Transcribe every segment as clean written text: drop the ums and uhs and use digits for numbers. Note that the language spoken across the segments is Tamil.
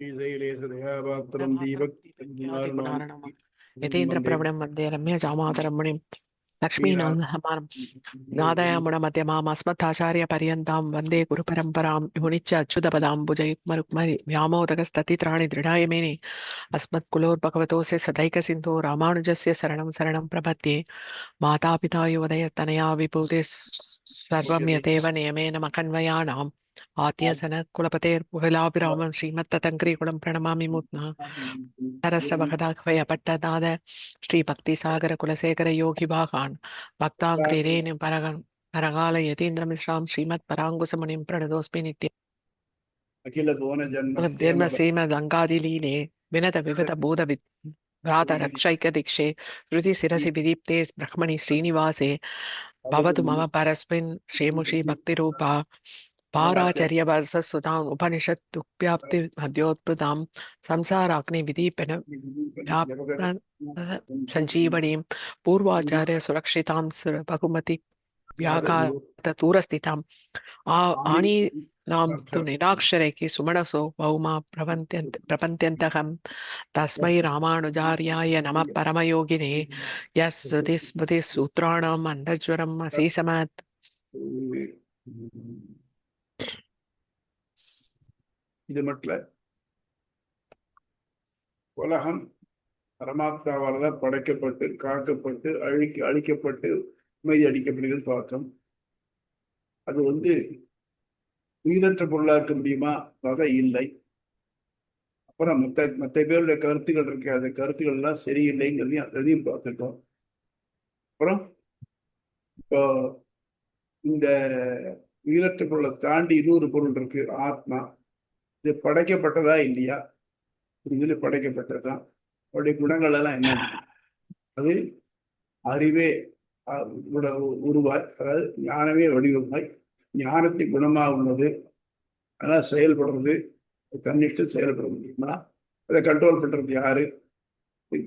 श्रीशैलेशदयापात्रं दीपक् यथेन्द्र वन्दे प्रवणं वन्दे रम्य जामातरमणिं लक्ष्मीनाथसमारं नादयामुणमध्यमाम् अस्मत्ताचार्यपर्यन्तां वन्दे गुरुपरम्परां मुनिच्च अच्युतपदाम्बुजयुग्मरुक्मरि व्यामोदकस्ततित्राणि दृढाय मेने अस्मत्कुलोर्भगवतोऽस्य सदैकसिन्धो रामानुजस्य शरणं शरणं प्रपद्ये मातापिता युवदयतनया विभूते सर्वं यथेव नियमेन मखन्वयानाम् आद्यसन कुलपतेर्मुहलाभिरामं श्रीमत्ततङ्क्रीकुलं प्रणमामि मूर्ध्ना सरस्वभगदाह्वय पट्टनाद श्री भक्तिसागर कुलशेखर योगी भागान् भक्ताङ्क्रीरेण परगाल यतीन्द्रमिश्रां श्रीमत्पराङ्कुशमुनिं प्रणतोऽस्मि नित्यम् अखिल भुवन जन्म श्रीमदङ्गादिलीले विनत विविध बोध भ्रात रक्षैक दीक्षे श्रुति शिरसि विदीप्ते ब्रह्मणि श्रीनिवासे भवतु मम परस्मिन् श्रीमुषी भक्तिरूपा पाराचर्य वर्षसुताम् उपनिषत्तुप्याप्ति मध्योत्पृतां संसाराग्नि विदीपन संजीवनीं पूर्वाचार्य सुरक्षितां बहुमति व्याघात दूरस्थिताम् आनी नाम तु निराक्षरैः सुमनसो बहुमा प्रपन्त्यन्तहं तस्मै रामानुजार्याय नमः परमयोगिने यस्मृतिस्मृतिसूत्राणाम् अन्तर्ज्वरम् असीसमत् இது மட்டும் உலகம் பரமாத்மாவால் தான் படைக்கப்பட்டு காக்கப்பட்டு அழிக்கப்பட்டு அமைதி அளிக்கப்படுகிறது பார்த்தோம். அது உயிரற்ற பொருளாக இருக்க முடியுமா? இல்லை. அப்புறம் மற்ற பேருடைய கருத்துக்கள் இருக்கு, அந்த கருத்துக்கள் எல்லாம் சரியில்லைங்கிறதையும் அதையும் பார்த்துட்டோம். அப்புறம் இப்போ இந்த உயிரற்ற பொருளை தாண்டி இது ஒரு பொருள் இருக்கு, ஆத்மா. இது படைக்கப்பட்டதா இல்லையா? இதுல படைக்கப்பட்டதுதான். அவருடைய குணங்கள் எல்லாம் என்ன? அது அறிவே உருவாய், அதாவது ஞானமே வடிவமாய் ஞானத்தின் குணமாக உள்ளது. அதெல்லாம் செயல்படுறது, தன்னிஷ்டம் செயல்பட முடியுமா? அதை கண்ட்ரோல் பண்றது யாரு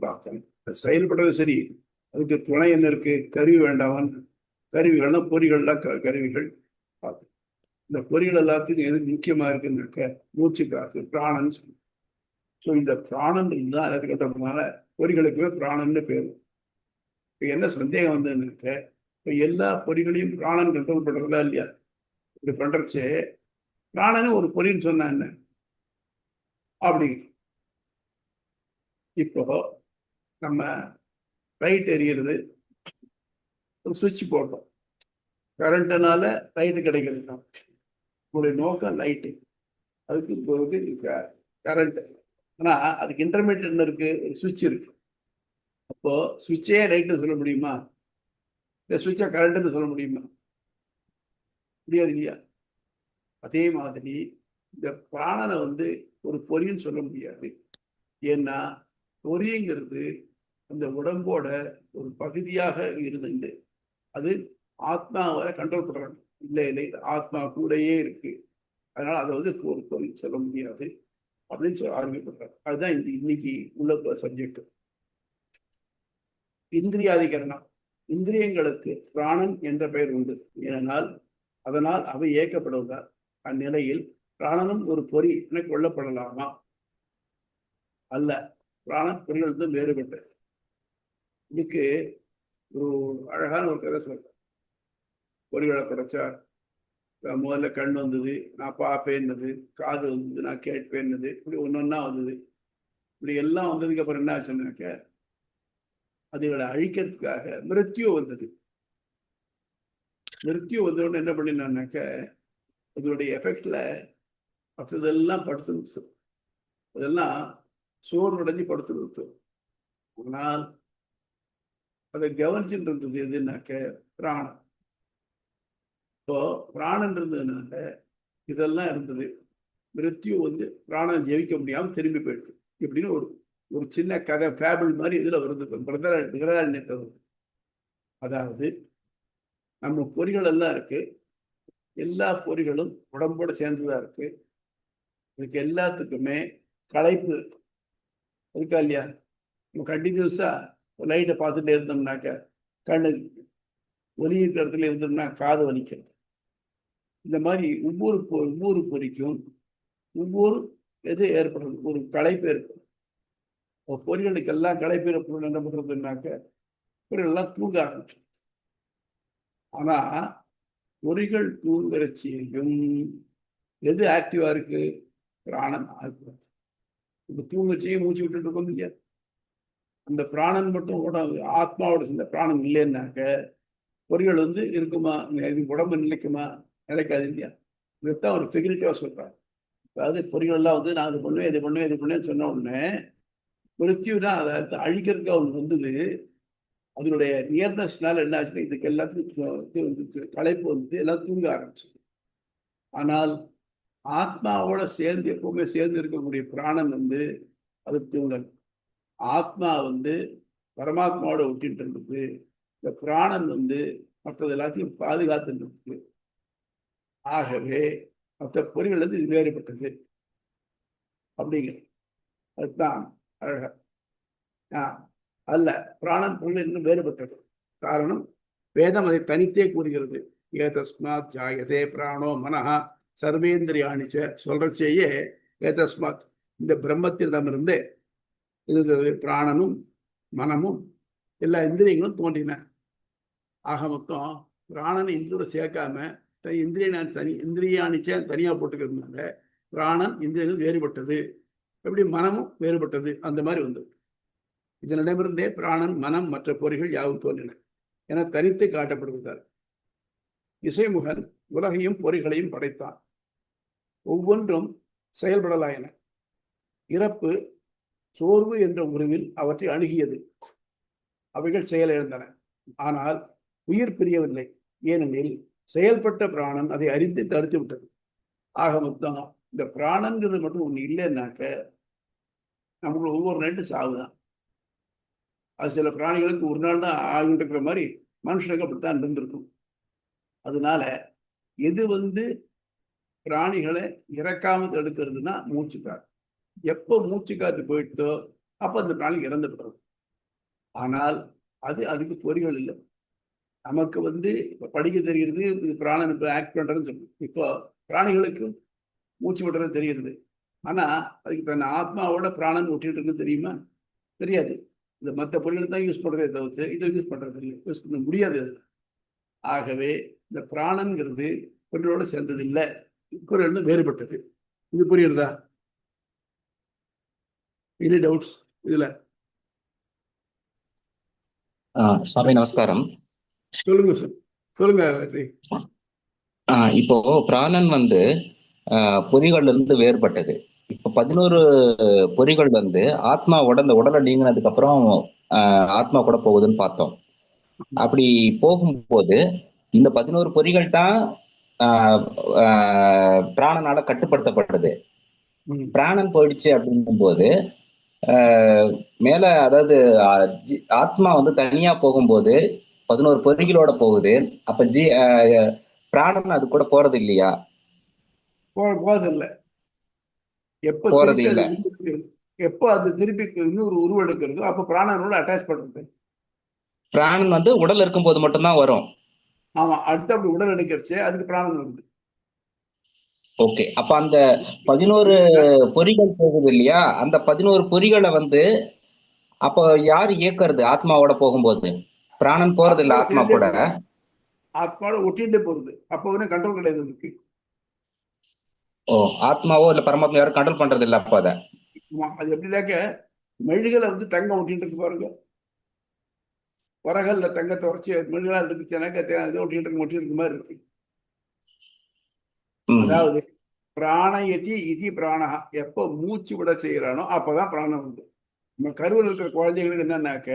பார்த்தேன். அது செயல்படுறது சரி, அதுக்கு துணை என்ன இருக்கு? கருவி வேண்டாமன். கருவிகள்லாம் பொறிகள்லாம் கருவிகள் பார்த்தேன். இந்த பொறிகள் எல்லாத்துக்கும் எது முக்கியமா இருக்குன்னாக்க மூச்சு காத்து, பிராணன். ஸோ இந்த பிராணன் தான் அதை கட்டதுனால பொறிகளுக்குமே பிராணன்னு பேர். இப்போ என்ன சந்தேகம் வந்ததுன்னாக்க, இப்போ எல்லா பொறிகளையும் பிராணன் கண்ட்ரோல் பண்றதா இல்லையா? இப்படி பண்றச்சு பிராணனு ஒரு பொறின்னு சொன்ன என்ன அப்படி. இப்போ நம்ம லைட் எரிகிறது, ஒரு சுவிட்ச் போட்டோம், கரண்ட்னால லைட்டு கிடைக்கிறது. உங்களுடைய நோக்கம் லைட்டு, அதுக்கு கரண்ட். ஆனா அதுக்கு இன்டர்மீடியட் இருக்கு, ஒரு சுவிட்ச் இருக்கு. அப்போ சுவிட்சே லைட்டு சொல்ல முடியுமா? இந்த சுவிட்சை கரண்ட்னு சொல்ல முடியுமா? முடியாது இல்லையா? அதே மாதிரி இந்த பிராணனை ஒரு பொறின்னு சொல்ல முடியாது. ஏன்னா பொறிங்கிறது அந்த உடம்போட ஒரு பகுதியாக இருந்துண்டு அது ஆத்மாவை கண்ட்ரோல் பண்றாங்க. இல்லை ஆத்மா கூடயே இருக்கு, அதனால அதை ஒரு பொறின்னு சொல்ல முடியாது அப்படின்னு சொல்லி ஆரம்பிப்படுறாங்க. அதுதான் இன்னைக்கு உள்ள சப்ஜெக்ட். இந்திரியாதிகரணம். இந்திரியங்களுக்கு பிராணன் என்ற பெயர் உண்டு. ஏனால் அதனால் அவை இயக்கப்படுவதால் அந்நிலையில் பிராணனும் ஒரு பொறி என கொள்ளப்படலாமா? அல்ல. பிராணன் பொறிகள் வேறுபட்டது. இதுக்கு ஒரு அழகான ஒரு கதை சொல்ற. பொறிகளை படைச்சார். முதல்ல கண் வந்தது, நான் பார்ப்பேன்னது. காது வந்தது, நான் கேட்பேன்னது. இப்படி ஒன்னொன்னா வந்தது. இப்படி எல்லாம் வந்ததுக்கு அப்புறம் என்ன ஆச்சுன்னாக்க, அதுகளை அழிக்கிறதுக்காக மிருத்யு வந்தது. மிருத்யு வந்தோடனே என்ன பண்ணினான்னாக்க, அதனுடைய எஃபெக்ட்ல மற்றதெல்லாம் படுத்து நிறுத்தும். அதெல்லாம் சோறு அடைஞ்சு படுத்து நிறுத்தும். ஆனால் அதை கவனிச்சுட்டு இருந்தது எதுனாக்க பிராணன். இப்போ பிராணன் இருந்ததுனால இதெல்லாம் இருந்தது. மிருத்யு பிராணன் ஜெயிக்க முடியாம திரும்பி போயிடுது. இப்படின்னு ஒரு சின்ன கதை ஃபேபிள் மாதிரி இதுல வருது. பிரகதாரண்யத்தை வருது. அதாவது நம்ம பொறிகள் எல்லாம் இருக்கு, எல்லா பொறிகளும் உடம்போட சேர்ந்துதான் இருக்கு. இதுக்கு எல்லாத்துக்குமே களைப்பு இருக்கு, இருக்கா இல்லையா? நம்ம கண்டினியூஸா லைட்டை பார்த்துட்டே இருந்தோம்னாக்க கண்ணு ஒலி இருக்கிற இடத்துல இருந்தோம்னா காது வலிக்கிறது. இந்த மாதிரி ஒவ்வொரு பொறிக்கும் ஒவ்வொரு எது ஏற்படுறது? ஒரு களைப்பு ஏற்படும். பொறிகளுக்கு எல்லாம் களைப்பு ஏற்படும். என்ன பண்றதுன்னாக்க பொறிகள் எல்லாம் தூங்க ஆரம்பிச்சு. ஆனா பொறிகள் தூங்குறச்சியும் எது ஆக்டிவா இருக்கு? பிராணன் ஆக்டிவா. இப்ப தூங்குறச்சியும் மூச்சு விட்டுட்டு இருக்கோம் இல்லையா? அந்த பிராணன் மட்டும் உடம்பு ஆத்மாவோட சேர்ந்த பிராணன் இல்லைன்னாக்க பொறிகள் இருக்குமா? இது உடம்பு நிலைக்குமா? நிலைக்காது இல்லையா? இதைத்தான் ஒரு ஃபிகரேட்டிவா சொல்றாங்க. அதாவது பொறிகள் எல்லாம் நான் இது பண்ணுவேன், இது பண்ணுவேன், இது பண்ணுவேன்னு சொன்ன உடனே மிருத்யுனா அதை அழிக்கிறதுக்கு அவங்க வந்தது. அதனுடைய நியர்னஸ்னால என்ன ஆச்சுன்னா இதுக்கு எல்லாத்துக்கும் களைப்பு எல்லாம் தூங்க ஆரம்பிச்சு. ஆனால் ஆத்மாவோட சேர்ந்து எப்பவுமே சேர்ந்து இருக்கக்கூடிய பிராணன் அது தூங்கல். ஆத்மா பரமாத்மாவோட ஒட்டிட்டு இருந்தது. இந்த பிராணன் மற்றது எல்லாத்தையும் பாதுகாத்து இருந்தது. ஆகவே மற்ற பொறிகள் இது வேறுபட்டது அப்படிங்கிற அதுதான் அழகா. அல்ல, பிராணன் பொருள் இன்னும் வேறுபட்டது. காரணம் வேதம் அதை தனித்தே கூறுகிறது. ஏதஸ்மாத் ஜாயதே பிராணோ மனஹா சர்வேந்திரியாணிச்ச சொல்றச்சேயே ஏதஸ்மாத் இந்த பிரம்மத்திடமிருந்தே இது பிராணனும் மனமும் எல்லா இந்திரியங்களும் தோன்றின. ஆக மொத்தம் பிராணனை இந்திரியோட சேர்க்காம இந்திரியாணிச்ச தனியா போட்டுக்கிறதுனால பிராணன் இந்திரியங்கள் வேறுபட்டது. எப்படி மனமும் வேறுபட்டது அந்த மாதிரி வந்தது. இதனிடமிருந்தே பிராணன் மனம் மற்ற பொறிகள் யாவும் தோன்றின என தனித்து காட்டப்படுவதால் இசைமுகன் உலகையும் பொறிகளையும் படைத்தான். ஒவ்வொன்றும் செயல்படலாயின. இறப்பு சோர்வு என்ற உருவில் அவற்றை அணுகியது. அவைகள் செயலிழந்தன. ஆனால் உயிர் பிரியவில்லை. ஏனெனில் செயல்பட்ட பிராணன் அதை அறிந்து தடுத்து விட்டது. ஆக மொத்தம் இந்த பிராணங்கிறது மட்டும் ஒண்ணு இல்லைன்னாக்க நமக்கு ஒவ்வொரு நைட்டு சாவுதான். அது சில பிராணிகளுக்கு ஒரு நாள் தான் ஆகிட்டு இருக்கிற மாதிரி மனுஷனுக்கு அப்படித்தான் இருந்திருக்கும். அதனால எது பிராணிகளை இறக்காம தடுக்கிறதுனா மூச்சு காற்று. எப்போ மூச்சு காற்று போயிட்டோ அப்ப அந்த பிராணி இறந்து விடுறது. ஆனால் அதுக்கு பொறிகள் இல்லை. நமக்கு படிக்க தெரிகிறது, இது பிராணன் இப்போ ஆக்ட் பண்றதுன்னு சொல்லணும். இப்போ பிராணிகளுக்கு மூச்சு விடுறது தெரிகிறது. ஆனா அதுக்கு தன் ஆத்மாவோட பிராணன் ஒட்டிட்டு இருக்கு தெரியுமா? தெரியாது. இந்த மற்ற பொருட்கள் தான் யூஸ் பண்றதே தவிர்த்து இதை யூஸ் பண்றது இல்லை, யூஸ் பண்ண முடியாது. ஆகவே இந்த பிராணங்கிறது பொருளோட சேர்ந்தது இல்லை, பொருள் வேறுபட்டது. இது புரியுறதா? எனி டவுட்ஸ் இதுல? சுவாமி நமஸ்காரம். சொல்லுங்க சார், சொல்லுங்க. இப்போ பிராணன் பொறிகள்ல இருந்து வேறுபட்டது. இப்ப 11 பொறிகள் ஆத்மாவோட இந்த உடலை நீங்கினதுக்கு அப்புறம் ஆத்மா கூட போகுதுன்னு பார்த்தோம். அப்படி போகும்போது இந்த 11 பொறிகள் தான் பிராணனால கட்டுப்படுத்தப்படுறது. பிராணன் போயிடுச்சு அப்படிங்கும் போது மேல, அதாவது ஆத்மா தனியா போகும்போது 11 பொறிகளோட போகுது. அப்ப பிராணன் அது கூட போறது இல்லையா? போறது இல்லை. போறது இல்ல. எப்போ அது திருப்பி இன்னொரு உருவெடுக்கிறதோ அப்ப பிராணனோட அட்டாச் பண்றது. பிராணன் உடல் இருக்கும் போது மட்டும்தான் வரும். ஆமா, அடுத்து அப்படி உடல் எடுக்கிறச்சு அதுக்கு பிராணன் வருது. ஓகே, அப்ப அந்த 11 பொறிகள் போகுது இல்லையா? அந்த 11 பொறிகளை அப்ப யாரு இயக்குறது? ஆத்மாவோட போகும்போது பிராணன் போறது இல்ல, ஆத்மா கூட ஆத்மாவோட ஒட்டிட்டு போறது. அப்ப கண்ட்ரோல் கிடையாது அதுக்கு. ஓ, ஆத்மாவோ இல்ல பரமாத்மா யாரும் கண்ட்ரோல் பண்றது இல்ல. அப்ப அது எப்படின்னாக்க மெழுகளை தங்கம் ஒட்டிட்டு இருக்கு பாருங்க. உரகல்ல தங்கத்தை உரைச்சி மெழுகலா எடுத்துச்சுனாக்க ஒட்டிட்டு இருக்க மாதிரி இருக்கு. அதாவது பிராணயதி இதி பிராணஹா, எப்போ மூச்சு விட செய்யறானோ அப்பதான் பிராணம் நம்ம கருவில் இருக்கிற குழந்தைகளுக்கு என்னன்னாக்க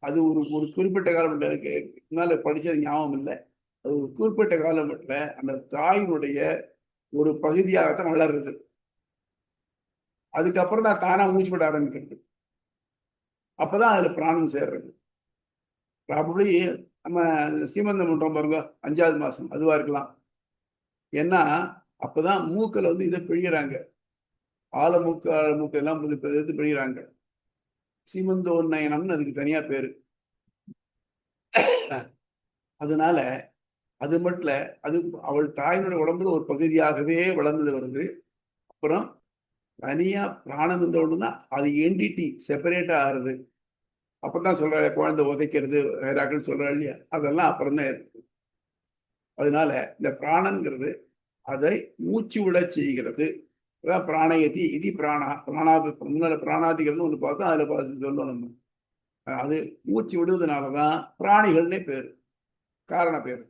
அது ஒரு குறிப்பிட்ட காலம் முன்னால படிச்சது ஞாபகம் இல்லை. அது ஒரு குறிப்பிட்ட காலம் அந்த தாயினுடைய ஒரு பகுதியாகத்தான் வளர்றது. அதுக்கப்புறம் தான் தானா மூச்சு விட ஆரம்பிக்கிறது. அப்பதான் அதுல பிராணம் சேர்றது. ப்ராபப்ளி நம்ம சீமந்தம் பண்றோம் பாருங்க, 5வது மாசம் அதுவா இருக்கலாம். ஏன்னா அப்பதான் மூக்கில் இதை பிழிகிறாங்க. ஆழமூக்கு ஆழமூக்கு எல்லாம் எடுத்து பிழிகிறாங்க. சீமந்தோன்னயனம்னு அதுக்கு தனியா பேரு. அதனால அது மட்டும் அது அவள் தாயினுடைய உடம்புல ஒரு பகுதியாகவே வளர்ந்தது வருது. அப்புறம் தனியா பிராணம் இருந்த ஒண்ணுன்னா அது என்டிட்டி செப்பரேட்டா ஆறுது. அப்பதான் சொல்ற குழந்தை உதைக்கிறது வேறாக்கள் சொல்ற இல்லையா, அதெல்லாம் அப்புறம் தான் இருக்கு. அதனால இந்த பிராணங்கிறது அதை மூச்சு விட செய்கிறது. அதான் பிராணயதி இது பிராணாதி முன்னால பிராணாதிகள்னு ஒன்று பார்த்தோம், அதில் பார்த்து சொல்லணும். அது மூச்சு விடுவதனாலதான் பிராணிகள்னே பேரு, காரண பேரு.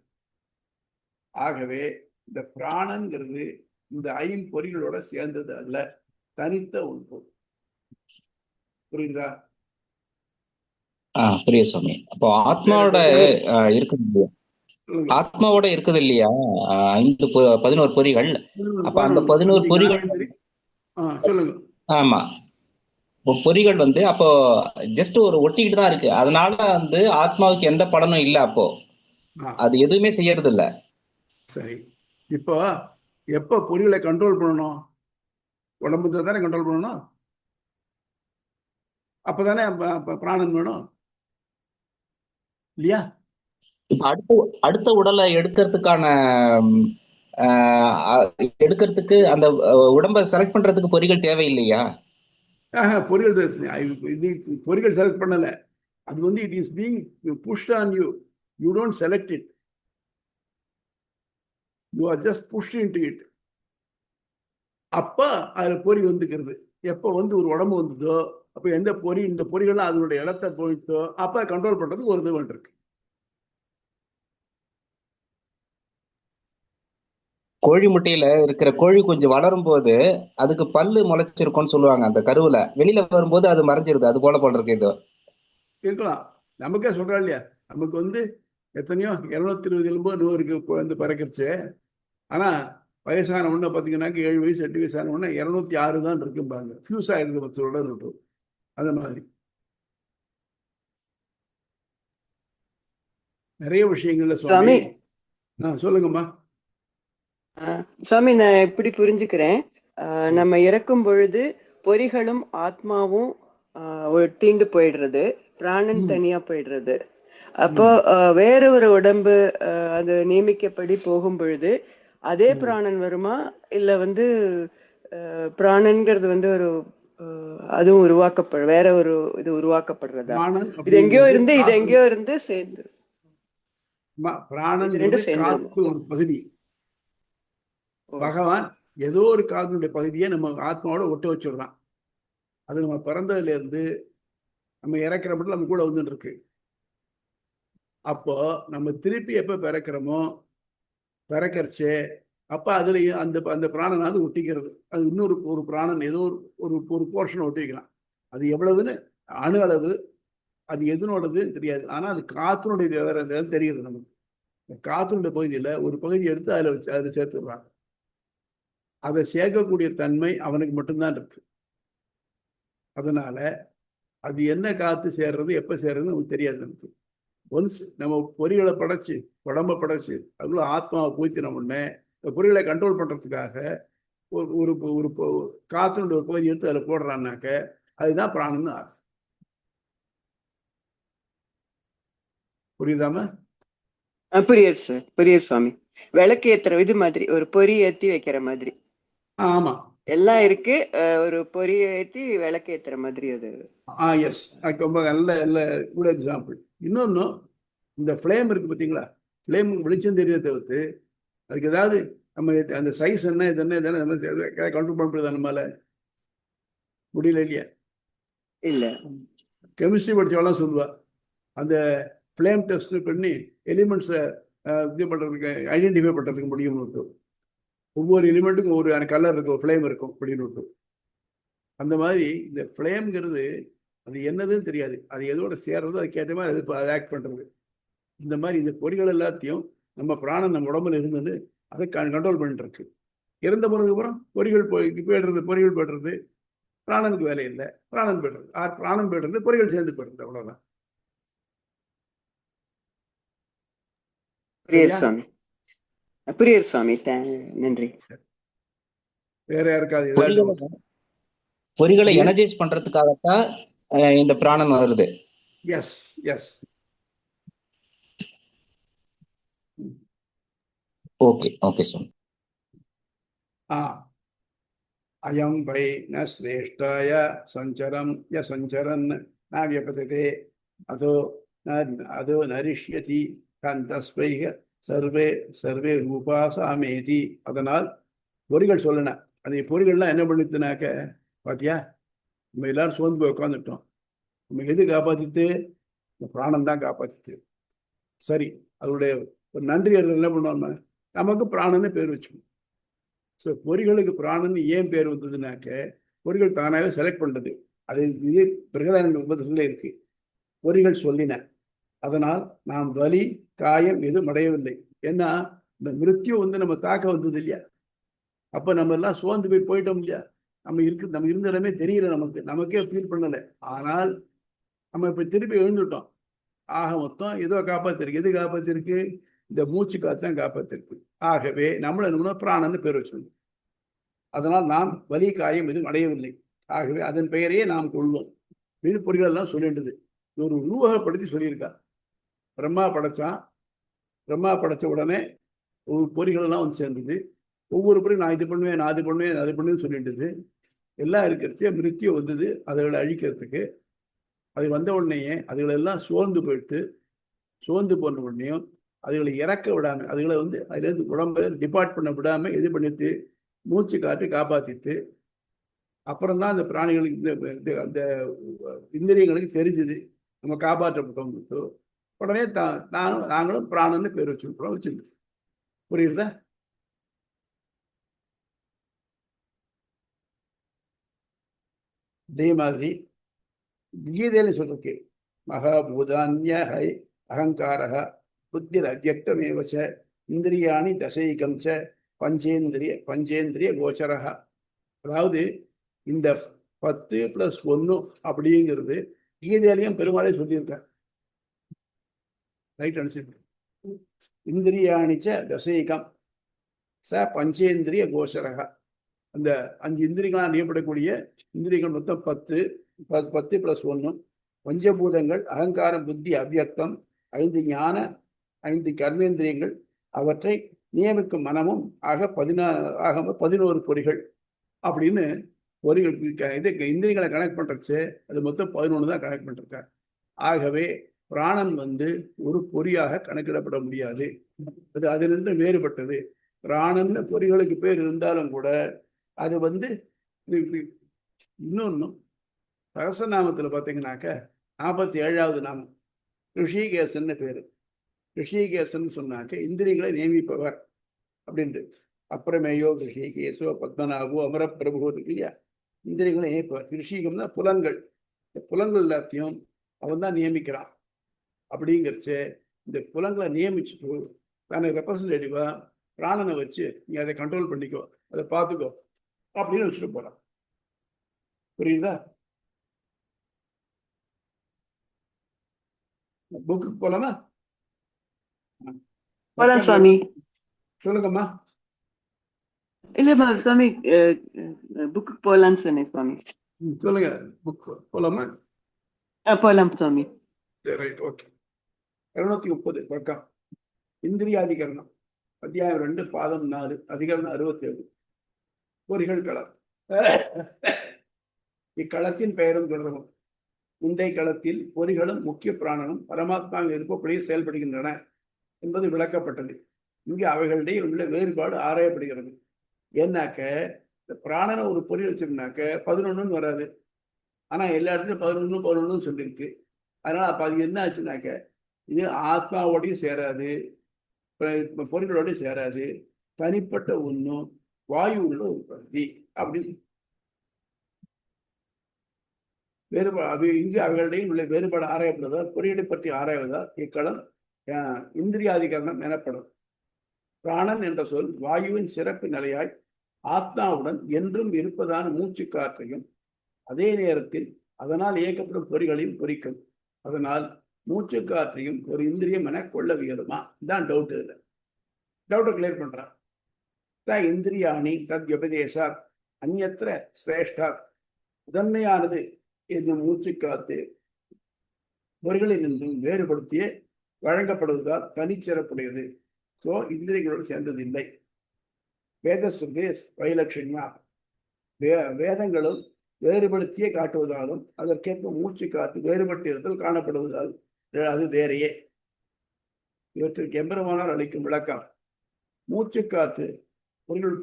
ஆகவே இந்த பிராணங்கிறது இந்த ஐம்பொறிகளோட சேர்ந்தது அல்ல, தனித்த ஒன்று. புரியுதா? புரியுது சுவாமி. அப்போ ஆத்மாவோட இருக்குது இல்லையா, ஆத்மாவோட இருக்குது இல்லையா 11 பொறிகள். அப்ப அந்த 11 பொறிகள் சொல்லுங்க. ஆமா, பொறிகள் அப்போ ஜஸ்ட் ஒரு ஒட்டிக்கிட்டு தான் இருக்கு. அதனால ஆத்மாவுக்கு எந்த பலனும் இல்ல. அப்போ அது எதுவுமே செய்யறது இல்ல. சரி, இப்போ எப்ப பொறிகளை கண்ட்ரோல் பண்ணணும்? உடம்பு தானே கண்ட்ரோல் பண்ணணும். அப்பதானே பிராணன் வேணும் இல்லையா? இப்ப அடுத்த உடலை எடுக்கிறதுக்கு அந்த உடம்பை செலக்ட் பண்றதுக்கு பொறிகள் தேவையில்லையா? பொறிகள் இது பொறிகள் செலக்ட் பண்ணல. அது it is being pushed on you. You don't select it, you are just pushed into it. அப்ப அதுல பொறி வந்துக்கிறது. எப்ப ஒரு உடம்பு வந்ததோ அப்ப எந்த பொறி, இந்த பொறிகள்லாம் அதனுடைய இடத்தை போயிட்டோ அப்ப கண்ட்ரோல் பண்றதுக்கு ஒரு இது இருக்கு. கோழி முட்டையில இருக்கிற கோழி குஞ்சு வளரும் போது அதுக்கு பல்லு முளைச்சிருக்கும்னு சொல்லுவாங்க. அந்த கருவுல வெளியில வரும்போது அது மறைஞ்சிருது. அது போல இருக்கு. இது இருக்கலாம். நமக்கே சொல்றா இல்லையா, நமக்கு எத்தனையோ 220 எலும்போ 100 பறக்கிறச்சு. ஆனா வயசான உடனே பார்த்தீங்கன்னாக்க 7 வயசு 8 வயசான உடனே 206 தான் இருக்கும்பாங்க. ஃபியூஸ் ஆயிடுது 10 இருக்கும். அந்த மாதிரி நிறைய விஷயங்கள்ல சுவாமி. சொல்லுங்கம்மா. சுவாமி, நான் எப்படி புரிஞ்சுக்கிறேன், நம்ம இறக்கும் பொழுது பொறிகளும் ஆத்மாவும் தீண்டு போயிடுறது, பிராணன் தனியா போயிடுறது. அப்போ வேற ஒரு உடம்பு அது நியமிக்கப்படி போகும் பொழுது அதே பிராணன் வருமா, இல்ல பிராணன்கிறது ஒரு அதுவும் வேற ஒரு இது உருவாக்கப்படுறதா? இது எங்கேயோ இருந்து சேர்ந்து பிராணன் ஒரு பகுதி. பகவான் ஏதோ ஒரு காதனுடைய பகுதியை நம்ம ஆத்மாவோட ஒட்ட வச்சுடுறான். அது நம்ம பிறந்ததுல இருந்து நம்ம இறக்குற மட்டும் நம்ம கூட வந்துட்டு இருக்கு. அப்போ நம்ம திருப்பி எப்ப பிறக்கிறச்சே அப்ப அதுல அந்த பிராணனாவது ஒட்டிக்கிறது. அது இன்னொரு ஒரு பிராணன் ஏதோ ஒரு போர்ஷனை ஒட்டி வைக்கலாம். அது எவ்வளவுன்னு அணு அளவு, அது எதுனோடதுன்னு தெரியாது. ஆனா அது காத்தினுடைய வேற தெரியுது நமக்கு. காத்தினுடைய பகுதியில ஒரு பகுதி எடுத்து அதில் சேர்த்துடுறாங்க. அதை சேர்க்கக்கூடிய தன்மை அவனுக்கு மட்டும்தான் இருக்கு. அதனால அது என்ன காத்து சேர்றது எப்ப சேர்றது நமக்கு தெரியாது. நமக்கு ஒன்ஸ் நம்ம பொறிகளை படைச்சு உடம்ப படைச்சு அதுக்குள்ள ஆத்மாவை பூத்தின உடனே பொறிகளை கண்ட்ரோல் பண்றதுக்காக ஒரு ஒரு காத்தினுடைய ஒரு பகுதி எடுத்து அதில் போடுறான்னாக்க அதுதான் பிராணன்னு அர்த்தம். புரியுதாம? புரியுது சார், புரியுது சுவாமி. விளக்கு ஏத்துற இது மாதிரி ஒரு பொறி ஏத்தி வைக்கிற மாதிரி. ஆமா, எல்லாம் இருக்கு, ஒரு பொறி ஏத்தி விளக்கு ஏத்துற மாதிரி அது. எஸ், ரொம்ப நல்ல குட் எக்ஸாம்பிள். இன்னொன்னு, இந்த ஃப்ளேம் இருக்கு பார்த்தீங்களா, ஃப்ளேம் வெளிச்சம் தெரியறதை தவிர்த்து அதுக்கு ஏதாவது நம்ம அந்த சைஸ் என்ன இது என்ன இதெல்லாம் கண்ட்ரோல் பண்ண முடியுதா? நம்மளால முடியல இல்லையா? இல்ல. கெமிஸ்ட்ரி படிச்சவெல்லாம் சொல்லுவா, அந்த ஃப்ளேம் டெஸ்ட் பண்ணி எலிமெண்ட்ஸை இது பண்ணுறதுக்கு ஐடென்டிஃபை பண்ணுறதுக்கு முடியும்னு. ஒவ்வொரு எலிமெண்ட்டுக்கும் ஒரு கலர் இருக்கும், ஃப்ளேம் இருக்கும் அப்படின்னு. அந்த மாதிரி இந்த ஃப்ளேம்ங்கிறது அது என்னதுன்னு தெரியாது. அது எதோட சேர்றதோ அதுக்கேற்ற மாதிரி அது ஆக்ட் பண்ணுறது. இந்த மாதிரி இந்த பொறிகள் எல்லாத்தையும் நம்ம பிராணம் நம்ம உடம்புல இருந்துன்னு அதை கண்ட்ரோல் பண்ணிட்டு இருக்கு. இறந்த போனதுக்கு அப்புறம் பொறிகள் போயிடுறது, பிராணனுக்கு வேலை இல்லை, பிராணன் போயிடுறது. பிராணம் போயிடுறது, பொறிகள் சேர்ந்து போயிடுறது, அவ்வளவுதான். புரியுது சுவாமி, நன்றி. வேற யாருக்காவது பொறிகளை எனர்ஜைஸ் பண்றதுக்காகத்தான் இந்த பிராணன் வருது. Yes yes. Okay okay sir. I am why ந சிரேஷ்டாய சஞ்சரம் ய சஞ்சரன் ந வியபததே அதோ அதோ நரிஷ்யதி கந்தஸ்வைக சர்வே சர்வே ரூபா சாமேதி. அதனால் பொறிகள் சொல்லன. அது பொறிகள்லாம் என்ன பண்ணிட்டுனாக்க பாத்தியா, நம்ம எல்லாரும் சோர்ந்து போய் உட்காந்துட்டோம். நம்ம எது காப்பாத்திட்டு? பிராணம் தான் காப்பாத்திட்டு. சரி, அதோடைய ஒரு நன்றி அறிதல் என்ன பண்ணுவோம்? நமக்கு பிராணன்னு பேர் வச்சுக்கணும். ஸோ பொறிகளுக்கு பிராணன்னு ஏன் பேர் வந்ததுனாக்க பொறிகள் தானாகவே செலக்ட் பண்ணுறது. அது இது பிரகதான உபதேசத்துல இருக்கு. பொறிகள் சொல்லின. அதனால் நாம் வலி காயம் எதுவும் அடையவில்லை. ஏன்னா இந்த மிருத்யு நம்ம தாக்க வந்தது இல்லையா? அப்ப நம்ம எல்லாம் சோர்ந்து போய் போயிட்டோம் இல்லையா? நம்ம இருந்த இடமே தெரியல, நமக்கே ஃபீல் பண்ணலை. ஆனால் நம்ம இப்ப திருப்பி எழுந்துட்டோம். ஆக மொத்தம் ஏதோ காப்பாத்திருக்கு. எது காப்பாத்திருக்கு? இந்த மூச்சு காத்தான் காப்பாத்திருக்கு. ஆகவே நம்மள பிராணன்னு பேர் வச்சிருந்தோம். அதனால் நாம் வலி காயம் எதுவும் அடையவில்லை. ஆகவே அதன் பெயரையே நாம் கொள்வோம். இது பொறிகள் எல்லாம் சொல்லிடுது. ஒரு உருவகப்படுத்தி சொல்லியிருக்கா. பிரம்மா படைச்சான். பிரம்மா படைச்ச உடனே ஒரு பொறிகள் எல்லாம் வந்து சேர்ந்தது. ஒவ்வொரு பொருளும் நான் இது பண்ணுவேன், நான் அது பண்ணுவேன், அது பண்ணுவேன்னு சொல்லிட்டுது. எல்லாம் இருக்கிறச்சு மிருத்யு வந்தது அதுகளை அழிக்கிறதுக்கு. அது வந்த உடனேயே அதுகளெல்லாம் சோர்ந்து போயிட்டு, சோர்ந்து போன உடனேயும் அதுகளை இறக்க விடாம, அதுகளை அதுலேருந்து உடம்பை டிபார்ட் பண்ண விடாம இது பண்ணிட்டு மூச்சு காட்டு காப்பாத்திட்டு, அப்புறம்தான் அந்த பிராணிகளுக்கு அந்த இந்திரியங்களுக்கு தெரிஞ்சுது நம்ம காப்பாற்றப்பட்டோம். உடனே நாங்களும் பிராணன்னு பேர் வச்சுருக்கோம். புரியுதா? அதே மாதிரி கீதையில சொல்லிருக்கு, மகாபூதான்ய ஹை அகங்காரக புத்திர் அவ்யக்தமேவச்ச இந்திரியாணி தசைகம் ச பஞ்சேந்திரிய கோச்சரக. அதாவது இந்த 10+1 அப்படிங்கிறது கீதையிலையும் பெருமாளே சொல்லியிருக்கார். ரைட் அனுப்பிச்சு. இந்திரியாணிச்ச தசைகம் ச பஞ்சேந்திரிய கோச்சரக. அந்த 5 இந்திரியங்களால் அறியப்படக்கூடிய இந்திரியங்கள் மொத்தம் 10+1. பஞ்சபூதங்கள் அகங்காரம் புத்தி அவ்யக்தம் 5 ஞான 5 கர்மேந்திரியங்கள் அவற்றை நியமிக்கும் மனமும் ஆக 11 பொறிகள் அப்படின்னு பொறிகள் இந்திரியங்களை கனெக்ட் பண்றச்சு. அது மொத்தம் 11 தான் கனெக்ட் பண்ணிருக்க. ஆகவே பிராணன் ஒரு பொறியாக கணக்கிடப்பட முடியாது. அது அதிலிருந்து வேறுபட்டது. பிராணன் பொறிகளுக்கு பேர் இருந்தாலும் கூட அது இன்னொன்னும் சகசநாமத்துல பாத்தீங்கன்னாக்க 47வது நாமம் ரிஷிகேசன் பேரு. ரிஷிகேசன் சொன்னாக்க இந்திரியங்களை நியமிப்பவர் அப்படின்ட்டு. அப்புறமேயோ ரிஷிகேசோ பத்மநாபோ அமரப்பிரபு இருக்கு இல்லையா? இந்திரியங்களை நியமிப்பவர். ரிஷிகம்னா புலன்கள். இந்த புலன்கள் எல்லாத்தையும் அவன் தான் நியமிக்கிறான். அப்படிங்கிறச்சு இந்த புலன்களை நியமிச்சுட்டு தனக்கு ரெப்ரசன்டேட்டிவா பிராணனை வச்சு நீ அதை கண்ட்ரோல் பண்ணிக்கோ, அதை பார்த்துக்கோ அப்படின்னு வச்சுட்டு போறான். புரியுதா? புக்கு போலாமா? போலாம் சுவாமி. சொல்லுங்கம்மா. இல்ல சுவாமி, புக்கு போலான்னு சொன்னேன் சுவாமி. சொல்லுங்க. புக் போலாமா? போலாம் சுவாமி. Right, okay. 230 பக்கம். இந்திரியாதிகரணம் அத்தியாயம் 2 பாதம் 4 அதிகரணம் 67. பொறிகள் களம். இக்களத்தின் பெயரும் தொடரும். முந்தைய களத்தில் பொறிகளும் முக்கிய பிராணனும் பரமாத்மாவின் விருப்பப்படியே செயல்படுகின்றன என்பது விளக்கப்பட்டது. இங்கு அவைகளிடையே உள்ள வேறுபாடு ஆராயப்படுகிறது. ஏன்னாக்க இந்த பிராணனை ஒரு பொறி வச்சிருந்தாக்க 11 வராது. ஆனா எல்லா இடத்துலையும் 11 சொல்லியிருக்கு. அதனால அப்ப அது என்ன ஆச்சுனாக்க இது ஆத்மாவோடையும் சேராது, பொறிகளோடையும் சேராது, தனிப்பட்ட ஒன்றும் வாயு உள்ள ஒரு பகுதி அப்படின்னு வேறுபாடு. இங்கு அவைகளிடையே உள்ள வேறுபாடு ஆராயப்படுவதால் பொறிகளை பற்றி ஆராய்வதால் இக்களம் இந்திரியாதிகரணம் எனப்படும். பிராணன் என்ற சொல் வாயுவின் சிறப்பு நிலையாய் ஆத்மாவுடன் என்றும் இருப்பதான மூச்சு காற்றையும் அதே நேரத்தில் அதனால் இயக்கப்படும் பொறிகளையும் குறிக்கும். அதனால் மூச்சு காற்றையும் ஒரு இந்திரியம் என கொள்ள வியலுமா? இதான் டவுட். இதுல டவுட்டை கிளியர் பண்றான். இந்திரியாணி தத் உபதேசார் அந்நியத்திர சிரேஷ்டார். முதன்மையானது என்னும் மூச்சு காத்து பொறிகளில் நின்றும் வேறுபடுத்தியே வழங்கப்படுவதால் தனிச்சிறப்புடையது. ஸோ இந்திரியங்களோடு சேர்ந்ததில்லை. வேத சுர்தேஸ் வைலட்சண்யா. வேதங்களும் வேறுபடுத்தியே காட்டுவதாலும் அதற்கேற்ப மூச்சு காற்று வேறுபட்டிருத்தல் காணப்படுவதால் அது வேறையே. இவற்றிற்கு எம்பெருமானார் அளிக்கும் விளக்கம்: மூச்சு காற்று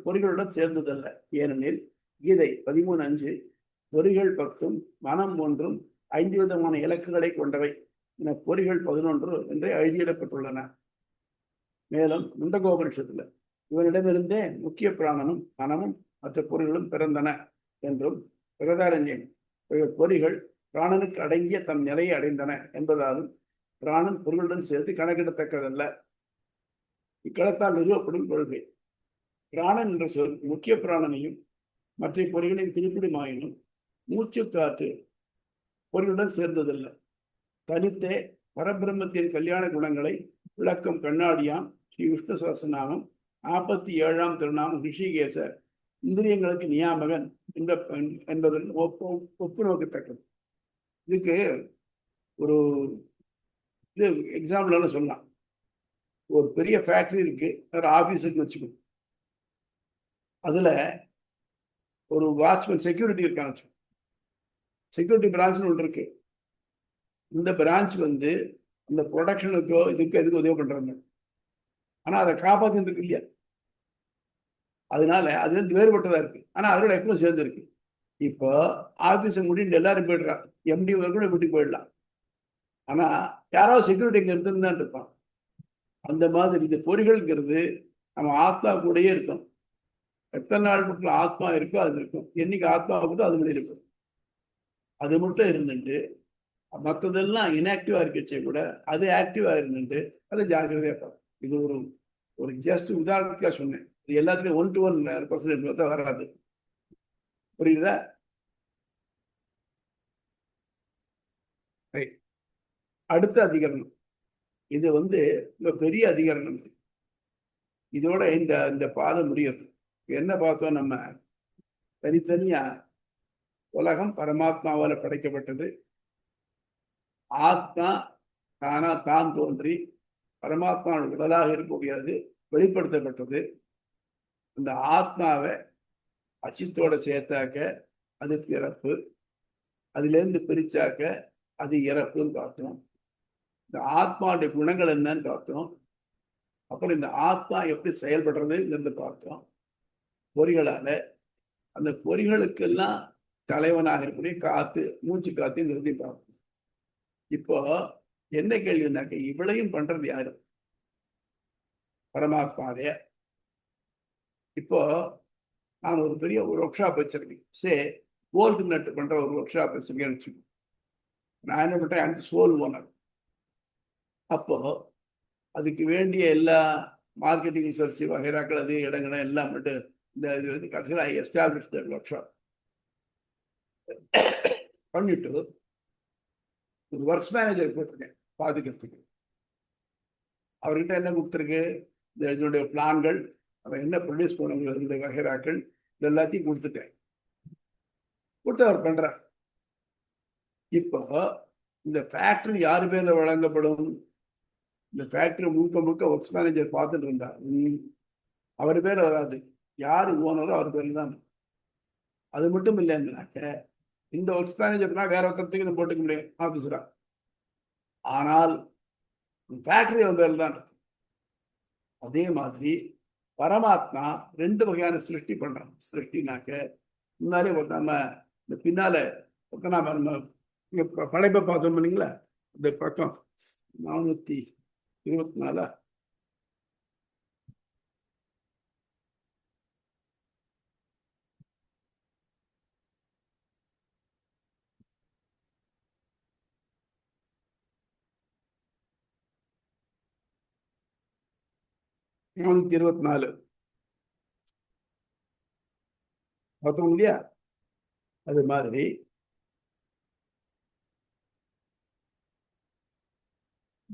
பொறிகளுடன் சேர்ந்ததல்ல. ஏனெனில் கீதை 13:5 பொறிகள் 10 மனம் 1 5 விதமான இலக்குகளை கொண்டவை என பொறிகள் 11 என்றே எழுதியிடப்பட்டுள்ளன. மேலும் முண்டகோபனிஷத்துல இவனிடமிருந்தே முக்கிய பிராணனும் மனமும் மற்ற பொறிகளும் பிறந்தன என்றும், பிரகதாரண்யம் பொறிகள் பிராணனுக்கு அடங்கிய தம் நிலையை அடைந்தன என்பதாலும் பிராணன் பொருளுடன் சேர்த்து கணக்கிடத்தக்கதல்ல. இக்களத்தால் நிறுவப்படும் கொள்கை. பிராணன் என்ற சொல் முக்கிய பிராணனையும் மற்ற பொறிகளையும் குறிப்பிடுமாயினும் மூச்சு காற்று பொருளுடன் சேர்ந்ததல்ல. தனித்தே பரபிரம்மத்தின் கல்யாண குணங்களை விளக்கம் கண்ணாடியாம் ஸ்ரீ விஷ்ணு சஹஸ்ரநாமம் 47ஆம் திருநாமம் ரிஷிகேச இந்திரியங்களுக்கு நியாமகன் என்பதன் ஒப்பு நோக்கத்தக்கது. இதுக்கு ஒரு இது எக்ஸாம்பிள் சொல்லலாம். ஒரு பெரிய ஃபேக்டரி இருக்கு, ஒரு ஆபீஸுக்கு வச்சுக்கணும். அதுல ஒரு வாட்ச்மேன் செக்யூரிட்டி இருக்காங்க. செக்யூரிட்டி பிரான்ச்னு ஒன்று இருக்கு. இந்த பிரான்ச் அந்த ப்ரொடக்ஷனுக்கோ எதுக்கு உதவி பண்றாங்க. ஆனா அதை காப்பாத்திட்டு இருக்கு இல்லையா? அதனால அது வேறுபட்டதா இருக்கு. ஆனா அதோட எப்பவும் சேர்ந்து இருக்கு. இப்போ ஆபீஸை முடிந்து எல்லாரும் போயிடுறாங்க, எம்டி கூட வீட்டுக்கு போயிடலாம். ஆனா யாராவது செக்யூரிட்டி இங்க இருந்துதான் இருப்பான். அந்த மாதிரி இந்த பொறிகள்ங்கிறது நம்ம ஆத்மா கூடயே இருக்கும். எத்தனை நாள் மட்டும் ஆத்மா இருக்கோ அது இருக்கும். என்னைக்கு ஆத்மா மட்டும் அது மாதிரி இருக்கும். அது மட்டும் இருந்துட்டு மற்றதெல்லாம் இன்ஆக்டிவா இருக்கச்சே கூட அது ஆக்டிவா இருந்துட்டு அதை ஜாக்கிரதையா பார்க்கும். இது ஒரு ஜஸ்ட் உதாரணத்துக்காக சொன்னேன். இது எல்லாத்துலயும் 1-to-1% வராது. புரியுதா? அடுத்த அதிகரணம் இது ரொம்ப பெரிய அதிகரணம். இதோட இந்த பாதம் முடியாது. என்ன பார்த்தோம்? நம்ம தனித்தனியா உலகம் பரமாத்மாவால படைக்கப்பட்டது. ஆத்மா தானா தான் தோன்றி பரமாத்மா உடலாக இருக்க முடியாது, வெளிப்படுத்தப்பட்டது. அந்த ஆத்மாவை அச்சித்தோட சேர்த்தாக்க அது பிறப்பு, அதிலிருந்து பிரிச்சாக்க அது இறப்புன்னு பார்த்தோம். இந்த ஆத்மாவுடைய குணங்கள் என்னன்னு பார்த்தோம். அப்புறம் இந்த ஆத்மா எப்படி செயல்படுறதுங்கிறது பார்த்தோம். பொறிகளால அந்த பொறிகளுக்கெல்லாம் தலைவனாக இருக்கக்கூடிய காத்து, மூச்சு காத்துங்கிறதையும் பார்த்தோம். இப்போ என்ன கேள்வினாக்க, இவ்வளையும் பண்றது யாரு? பரமாத்மாவே. இப்போ நான் ஒரு பெரிய ஒர்க் ஷாப் வச்சிருக்கேன். கோல்டு நட் பண்ற ஒரு ஒர்க் ஷாப் வச்சிருக்கேன்னு வச்சுக்கோ. நான் என்ன பண்றேன்? அந்த சோல் ஓனர். அப்போ அதுக்கு வேண்டிய எல்லா மார்க்கெட்டிங் ரிசர்ச் வகைராக்கள் அது இடங்கள் எல்லாம் மட்டும் இந்த இது கடைசியில் ஐ எஸ்டாப்ளிஷ் தட் ஒர்க் ஷாப் பண்ணிட்டு ஒரு ஒர்க்ஸ் மேனேஜர் போட்டிருக்கேன் பாதுகாத்துக்கு. அவர்கிட்ட என்ன கொடுத்துருக்கு? இதனுடைய பிளான்கள், அவன் என்ன ப்ரொடியூஸ் பண்ணுங்கிற வகைராக்கள் இது எல்லாத்தையும் கொடுத்துட்டேன். கொடுத்து அவர் பண்றார். இப்போ இந்த ஃபேக்டரி யாரு பேர்ல வழங்கப்படும்? இந்த ஃபேக்டரி முழுக்க ஒர்க்ஸ் மேனேஜர் பார்த்துட்டு இருந்தார். அவர் பேர் வராது. யாரு ஓனரோ அவர் பேர்ல தான். அது மட்டும் இல்லைன்னாக்க இந்த ஒர்க்ஸ் மேனேஜர்னா வேற ஒருத்தருக்கு போட்டுக்க முடியும் ஆபீசரா. ஆனால் ஃபேக்டரி அவர் பேர்ல தான் இருக்கு. அதே மாதிரி பரமாத்மா 2 வகையான சிருஷ்டி பண்றான். சிருஷ்டினாக்க முன்னாலே நம்ம இந்த பின்னால நம்ம படைப்பை பார்த்தோம் பண்ணீங்களா? இந்த பக்கம் 424 424 பார்த்தோம் இல்லையா? அது மாதிரி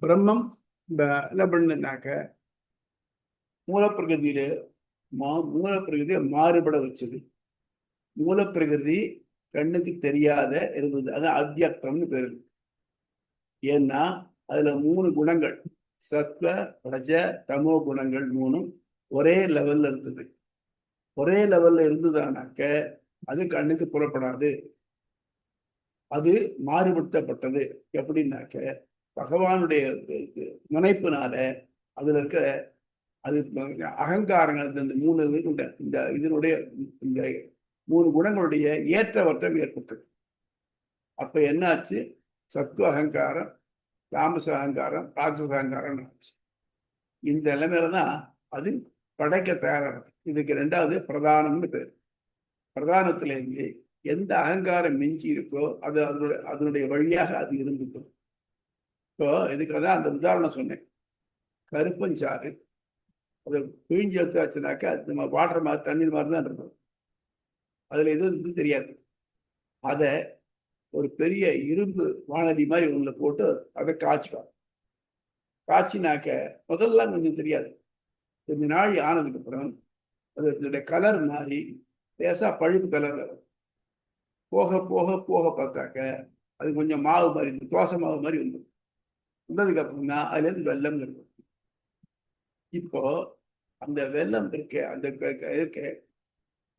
பிரம்மம் என்ன பண்ணுனாக்க மூலப்பிரகிருதியில மூலப்பிரகிருதியை மாறுபட வச்சது. மூலப்பிரகிருதி கண்ணுக்கு தெரியாத இருந்தது. அது அவ்யக்தம்னு பேரு. ஏன்னா அதுல 3 குணங்கள், சத்வ ரஜ தமோ குணங்கள் 3 ஒரே லெவல்ல இருந்தது. ஒரே லெவல்ல இருந்ததானாக்க அது கண்ணுக்கு புறப்படாது. அது மாறுபடுத்தப்பட்டது. எப்படின்னாக்க பகவானுடைய முனைப்பினால அதுல இருக்கிற அது அகங்காரங்கள் இந்த 3 இந்த இதனுடைய இந்த 3 குணங்களுடைய ஏற்றவற்றம் ஏற்பட்டது. அப்ப என்னாச்சு? சத்துவ அகங்காரம், தாமச அகங்காரம், ராட்சச அகங்காரம் ஆச்சு. இந்த நிலைமையில தான் அது படைக்க தயாரானது. இதுக்கு 2வது பிரதானம்னு பேர். பிரதானத்திலேருந்து எந்த அகங்காரம் மிஞ்சி இருக்கோ அது அதனுடைய வழியாக அது இருந்தது. இப்போ இதுக்கு தான் அந்த உதாரணம் சொன்னேன். கருப்பஞ்சாறு அதை பிழிஞ்சு எடுத்தாச்சுனாக்கா நம்ம வாட்டர் மாதிரி தண்ணீர் மாதிரி தான் இருக்கும். அதுல எதுவும் இது தெரியாது. அதை ஒரு பெரிய இரும்பு வானதி மாதிரி உள்ள போட்டு அதை காய்ச்சுவாங்க. காய்ச்சினாக்க முதல்லாம் கொஞ்சம் தெரியாது. கொஞ்ச நாள் ஆனதுக்கு அப்புறம் அதனுடைய கலர் மாறி லேசா பழுப்பு கலர்ல வரும். போக போக போக பார்த்தாக்க அது கொஞ்சம் மாவு மாதிரி, தோசை மாவு மாதிரி வந்துடும். வந்ததுக்கு அப்புறம் தான் அதுல இருந்து வெள்ளம் இருக்கும். இப்போ அந்த வெள்ளம் இருக்க அந்த இருக்க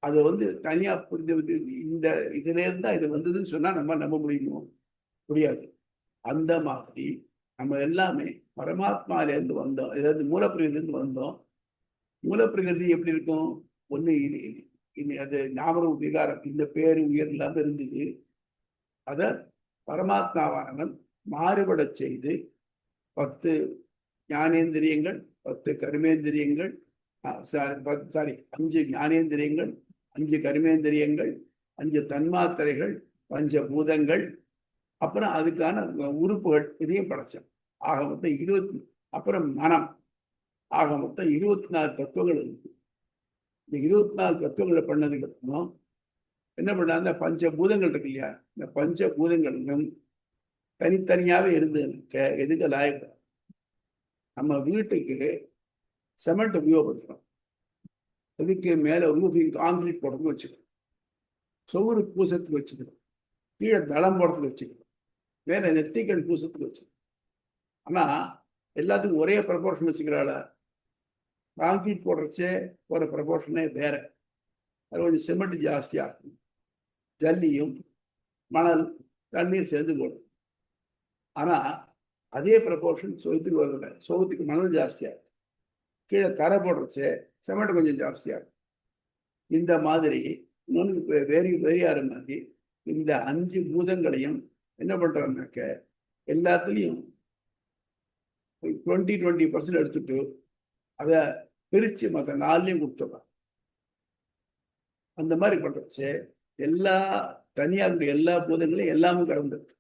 அதை தனியா புரிஞ்சு இந்த இதுல இருந்தா இது வந்ததுன்னு சொன்னா நம்ம நம்ப முடியுமோ? முடியாது. அந்த மாதிரி நம்ம எல்லாமே பரமாத்மால இருந்து வந்தோம். ஏதாவது மூலப்பிரகிருதியிலிருந்து வந்தோம். மூலப்பிரகிருதி எப்படி இருக்கும்? ஒண்ணு அது ஞாபகம் விகாரம், இந்த பேரு உயர் இல்லாம இருந்தது. அத பரமாத்மாவானவன் மாறுபட செய்து 10 ஞானேந்திரியங்கள், 10 கர்மேந்திரியங்கள், 5 ஞானேந்திரியங்கள், 5 கர்மேந்திரியங்கள், 5 தன்மாத்திரைகள், பஞ்சபூதங்கள், அப்புறம் அதுக்கான உறுப்புகள் இதையும் படைச்சான். ஆக மொத்தம் 20. அப்புறம் மனம். ஆக மொத்தம் 24 தத்துவங்கள் இருக்கு. இந்த 24 தத்துவங்களை பண்ணதுக்கு அப்புறம் என்ன பண்ண, அந்த பஞ்சபூதங்கள் இருக்கு இல்லையா, இந்த பஞ்சபூதங்களும் தனித்தனியாவே இருந்ததுக்க எதுக்கு லாயப்படாது. நம்ம வீட்டுக்கு சிமெண்ட் உபயோகப்படுத்துறோம். இதுக்கு மேல ரூஃபிங் கான்கிரீட் போடுறதுக்கு வச்சுக்கணும், சொவுறு பூசத்துக்கு வச்சுக்கணும், கீழே தளம் போடுறதுக்கு வச்சுக்கணும், மேல நெத்திக்கண் பூசத்துக்கு வச்சுக்கணும். ஆனா எல்லாத்துக்கும் ஒரே ப்ரப்போர்ஷன் வச்சுக்கிறாள? கான்கிரீட் போடுறச்சே ஒரு ப்ரப்போர்ஷனே வேற. அது கொஞ்சம் சிமெண்ட் ஜாஸ்தியாகும், ஜல்லியும் மணல் தண்ணீர் சேர்ந்து போடும். ஆனா அதே ப்ரப்போர்ஷன் சோகத்துக்கு வரல. சோகத்துக்கு மணல் ஜாஸ்தியாகும், கீழே தரை போடுறச்சே சிமெண்ட் கொஞ்சம் ஜாஸ்தியாகும். இந்த மாதிரி இன்னொன்று வேறியாரு மாதிரி இந்த 5 பூதங்களையும் என்ன பண்றாங்கனாக்க எல்லாத்துலேயும் 20% எடுத்துட்டு அதை பிரிச்சு மற்ற 4லையும் கொடுத்துடலாம். அந்த மாதிரி பண்றச்சு எல்லா தனியாருடைய எல்லா பூதங்களையும் எல்லாமே கலந்துருக்கு.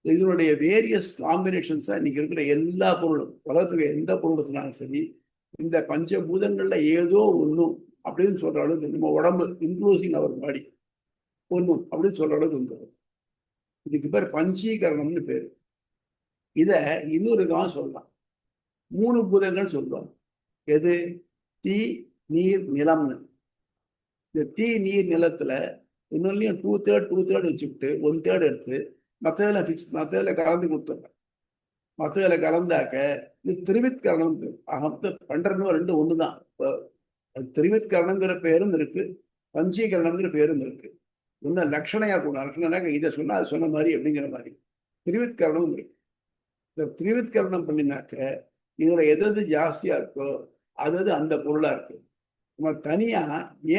இதனுடைய வேரியஸ் காம்பினேஷன்ஸா இன்னைக்கு இருக்கிற எல்லா பொருளும், உலகத்துக்கு எந்த பொருளுக்குனாலும் சரி, இந்த பஞ்சபூதங்கள்ல ஏதோ ஒன்றும் அப்படின்னு சொல்ற அளவுக்கு நம்ம உடம்பு இன்க்ளூசிங் அவர் பாடி ஒன்றும் அப்படின்னு சொல்ற அளவுக்கு வந்துடும். இதுக்கு பேர் பஞ்சீகரணம்னு பேரு. இத இன்னொரு விதமா சொல்லலாம். 3 பூதங்கள் சொல்லுவாங்க. எது? தீ, நீர், நிலம்னு. இந்த தீ, நீர், நிலத்துல இன்னொன்னையும் 2/3 வச்சுக்கிட்டு 1/3 எடுத்து மற்றதில் கலந்து கொடுத்துட்றேன். மற்றதில் கலந்தாக்க இது திரிவித்கரணம். பண்றதுன்னு 2 ஒண்ணுதான். திரிவித்கரணங்கிற பேரும் இருக்கு, பஞ்சீகரணம்ங்கிற பேரும் இருக்கு. இன்னும் லட்சணையா கூட, லட்சணனாக்க இதை சொன்னா அது சொன்ன மாதிரி அப்படிங்கிற மாதிரி திரிவித்கரணம் இருக்கு. இந்த திரிவித்கரணம் பண்ணினாக்க இதுல எது ஜாஸ்தியா இருக்கோ அது அந்த பொருளா இருக்கு. நம்ம தனியா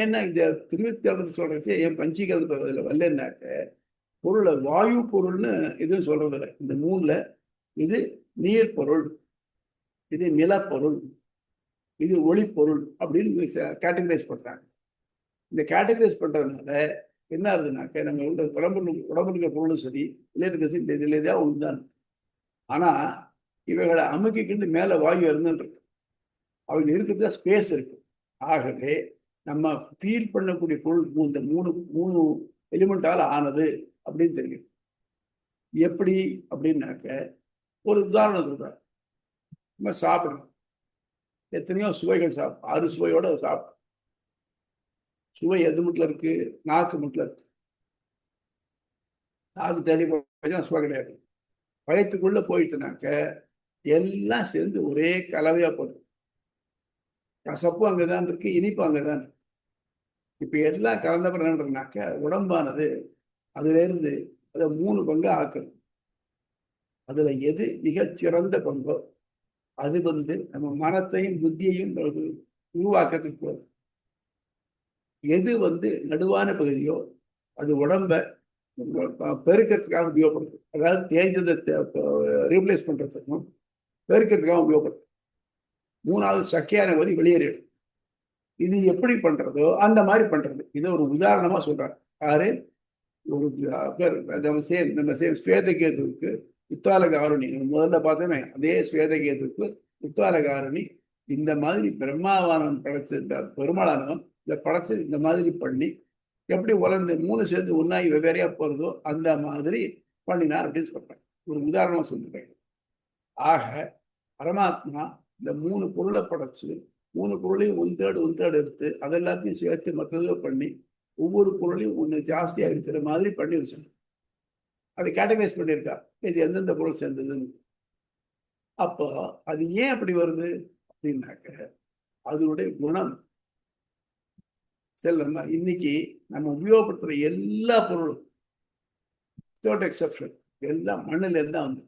ஏன்னா இந்த திரிவித்கரணத்தை சொல்றச்சு ஏன் பஞ்சீகரணத்தை வரலன்னாக்க பொருளை வாயு பொருள்னு எதுவும் சொல்றது இல்லை. இந்த 3ல இது நீர் பொருள், இது நிலப்பொருள், இது ஒளிப்பொருள் அப்படின்னு கேட்டகரைஸ் பண்றாங்க. இந்த கேட்டகரைஸ் பண்றதுனால என்ன ஆகுதுனாக்க நம்ம உடம்புல பொருளும் சரி, இல்லை இருக்க இந்த இதுல ஏதாவது ஒண்ணுதான். ஆனா இவைகளை அமுக்கிக்கிட்டு மேல வாயு இருந்துருக்கு, அவங்க இருக்கிறது ஸ்பேஸ் இருக்கு. ஆகவே நம்ம ஃபீல் பண்ணக்கூடிய பொருள் இந்த மூணு எலிமெண்டால ஆனது அப்படின்னு தெரியும். எப்படி அப்படின்னாக்க ஒரு உதாரணம் சொல்றேன். நம்ம சாப்பிடுறோம், எத்தனையோ சுவைகள் 6 சுவையோட சாப்பிடும். சுவை எது மட்டும் இருக்கு? நாக்கு மட்டும் இருக்கு. நாக்கு தேடி போச்சுன்னா சுவை கிடையாது. வயத்துக்குள்ள போயிடுச்சுனாக்க எல்லாம் சேர்ந்து ஒரே கலவையா போடும். கசப்பு அங்கதான் இருக்கு, இனிப்பு அங்கதான் இருக்கு. இப்ப எல்லாம் கலந்தப்பறம் என்னன்றனாக்க உடம்பானது அதுல இருந்து அதை 3 பங்கு ஆக்குது. அதுல எது மிகச் சிறந்த பங்கோ அது நம்ம மனத்தையும் புத்தியையும் உருவாக்கத்துக்கு போகுது. எது நடுவான பகுதியோ அது உடம்ப பெருக்கிறதுக்காக உபயோகப்படுது. அதாவது தேஞ்சதை ரீப்ளேஸ் பண்றதுக்கும் பெருக்கிறதுக்காக உபயோகப்படுது. 3வது சக்கையான பகுதி வெளியேறிடும். இது எப்படி பண்றதோ அந்த மாதிரி பண்றது. இதை ஒரு உதாரணமா சொல்றாரு. யாரு? ஒரு நம்ம ஸ்வேதகேதுவுக்கு உத்தாலகாருணி முதல்ல பார்த்தோமே, அதே ஸ்வேதகேதுவுக்கு உத்தாலகாருணி இந்த மாதிரி பிரம்மாவானவன் படைச்ச பெருமாளானவன் இதை படைச்சு இந்த மாதிரி பண்ணி எப்படி உலர்ந்து 3 சேர்ந்து ஒன்னாகி வெவ்வேறையா போறதோ அந்த மாதிரி பண்ணினார் அப்படின்னு சொல்றேன். ஒரு உதாரணமா சொல்லிட்டேன். ஆக பரமாத்மா இந்த 3 பொருளை படைச்சு 3 பொருளையும் 1/3 எடுத்து அது எல்லாத்தையும் சேர்த்து மற்றதோ பண்ணி ஒவ்வொரு பொருளையும் ஒன்று ஜாஸ்தியா இருக்கிற மாதிரி பண்ணி வச்சிருக்க. அதை கேட்டகரைஸ் பண்ணியிருக்கா, இது எந்தெந்த பொருள் சேர்ந்ததுன்னு. அப்போ அது ஏன் அப்படி வருது அப்படின்னாக்க அதனுடைய குணம். செல்லம்மா இன்னைக்கு நம்ம உபயோகப்படுத்துற எல்லா பொருளும் வித்தவுட் எக்ஸப்ஷன் எல்லாம் மண்ணில இருந்து தான் வந்து,